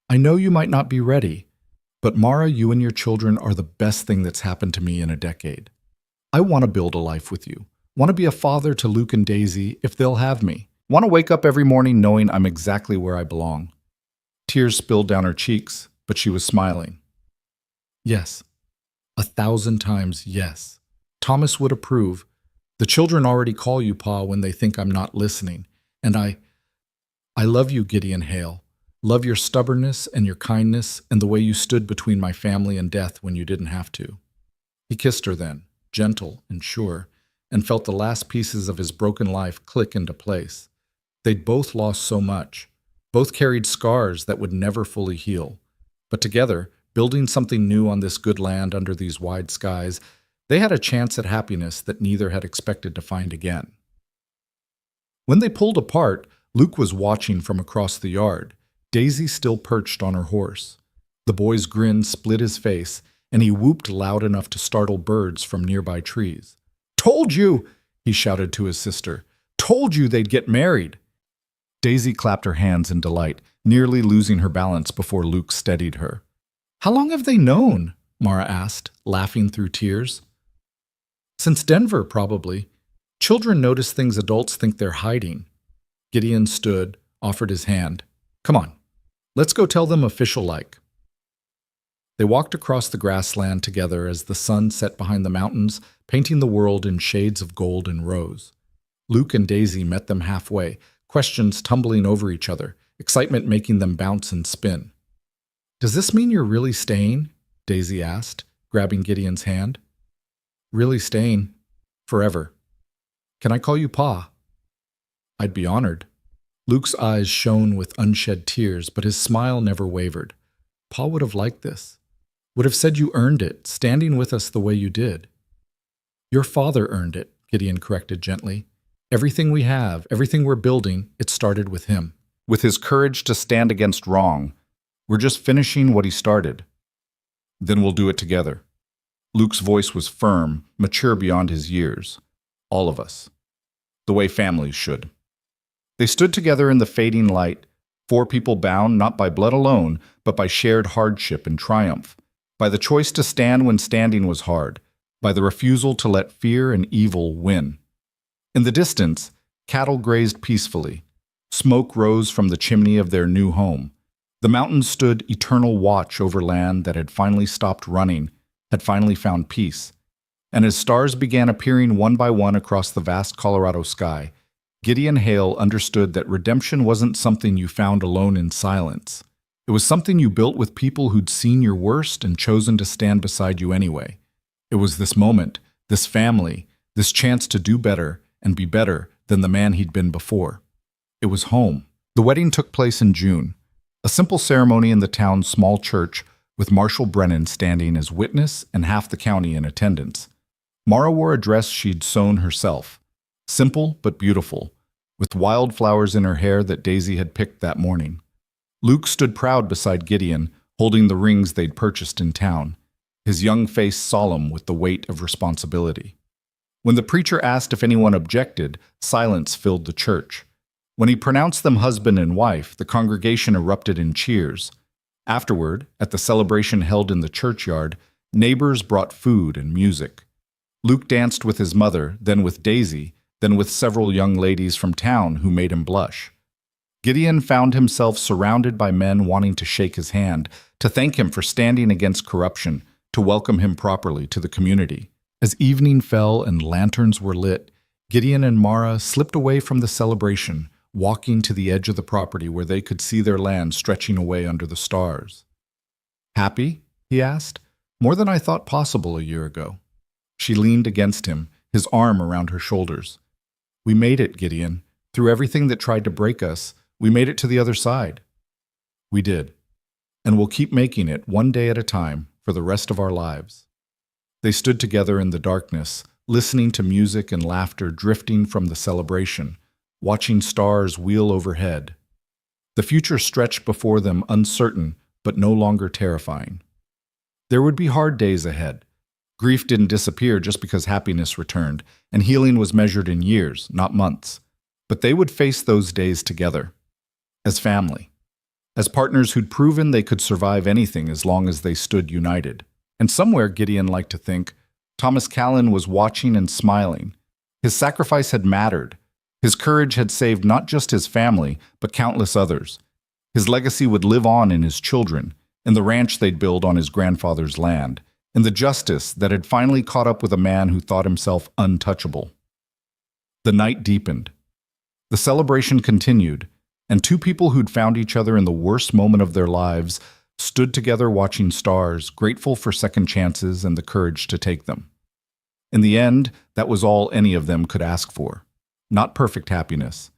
I know you might not be ready. But Mara, you and your children are the best thing that's happened to me in a decade. I want to build a life with you. Want to be a father to Luke and Daisy if they'll have me. Want to wake up every morning knowing I'm exactly where I belong. Tears spilled down her cheeks, but she was smiling. Yes. 1,000 times yes. Thomas would approve. The children already call you Pa when they think I'm not listening. And I love you, Gideon Hale. Love your stubbornness and your kindness and the way you stood between my family and death when you didn't have to. He kissed her then, gentle and sure, and felt the last pieces of his broken life click into place. They'd both lost so much. Both carried scars that would never fully heal. But together, building something new on this good land under these wide skies, they had a chance at happiness that neither had expected to find again. When they pulled apart, Luke was watching from across the yard, Daisy still perched on her horse. The boy's grin split his face, and he whooped loud enough to startle birds from nearby trees. Told you, he shouted to his sister. Told you they'd get married. Daisy clapped her hands in delight, nearly losing her balance before Luke steadied her. How long have they known? Mara asked, laughing through tears. Since Denver, probably. Children notice things adults think they're hiding. Gideon stood, offered his hand. Come on, let's go tell them official-like. They walked across the grassland together as the sun set behind the mountains, painting the world in shades of gold and rose. Luke and Daisy met them halfway, questions tumbling over each other, excitement making them bounce and spin. Does this mean you're really staying? Daisy asked, grabbing Gideon's hand. Really staying. Forever. Can I call you Pa? I'd be honored. Luke's eyes shone with unshed tears, but his smile never wavered. Pa would have liked this. Would have said you earned it, standing with us the way you did. Your father earned it, Gideon corrected gently. Everything we have, everything we're building, it started with him. With his courage to stand against wrong. We're just finishing what he started. Then we'll do it together. Luke's voice was firm, mature beyond his years. All of us. The way families should. They stood together in the fading light, 4 people bound not by blood alone, but by shared hardship and triumph, by the choice to stand when standing was hard, by the refusal to let fear and evil win. In the distance, cattle grazed peacefully. Smoke rose from the chimney of their new home. The mountains stood eternal watch over land that had finally stopped running, had finally found peace. and as stars began appearing one by one across the vast Colorado sky, Gideon Hale understood that redemption wasn't something you found alone in silence. It was something you built with people who'd seen your worst and chosen to stand beside you anyway. It was this moment, this family, this chance to do better and be better than the man he'd been before. It was home. The wedding took place in June, a simple ceremony in the town's small church with Marshall Brennan standing as witness and half the county in attendance. Mara wore a dress she'd sewn herself, simple but beautiful, with wildflowers in her hair that Daisy had picked that morning. Luke stood proud beside Gideon, holding the rings they'd purchased in town, his young face solemn with the weight of responsibility. When the preacher asked if anyone objected, silence filled the church. When he pronounced them husband and wife, the congregation erupted in cheers. Afterward, at the celebration held in the churchyard, neighbors brought food and music. Luke danced with his mother, then with Daisy, then with several young ladies from town who made him blush. Gideon found himself surrounded by men wanting to shake his hand, to thank him for standing against corruption, to welcome him properly to the community. As evening fell and lanterns were lit, Gideon and Mara slipped away from the celebration, walking to the edge of the property where they could see their land stretching away under the stars. "Happy?" he asked. "More than I thought possible a year ago." She leaned against him, his arm around her shoulders. "We made it, Gideon. Through everything that tried to break us, we made it to the other side." "We did. And we'll keep making it one day at a time for the rest of our lives." They stood together in the darkness, listening to music and laughter drifting from the celebration, watching stars wheel overhead. The future stretched before them uncertain, but no longer terrifying. There would be hard days ahead. Grief didn't disappear just because happiness returned, and healing was measured in years, not months. But they would face those days together, as family, as partners who'd proven they could survive anything as long as they stood united. And somewhere, Gideon liked to think, Thomas Callan was watching and smiling. His sacrifice had mattered. His courage had saved not just his family, but countless others. His legacy would live on in his children, in the ranch they'd build on his grandfather's land, in the justice that had finally caught up with a man who thought himself untouchable. The night deepened. The celebration continued, and two people who'd found each other in the worst moment of their lives stood together watching stars, grateful for second chances and the courage to take them. In the end, that was all any of them could ask for. Not perfect happiness,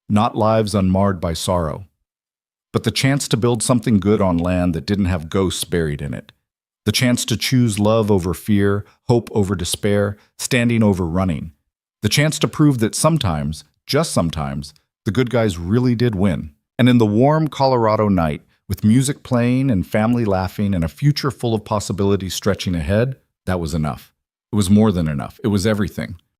not lives unmarred by sorrow, but the chance to build something good on land that didn't have ghosts buried in it. The chance to choose love over fear, hope over despair, standing over running. The chance to prove that sometimes, just sometimes, the good guys really did win. And in the warm Colorado night, with music playing and family laughing and a future full of possibilities stretching ahead, that was enough. It was more than enough. It was everything.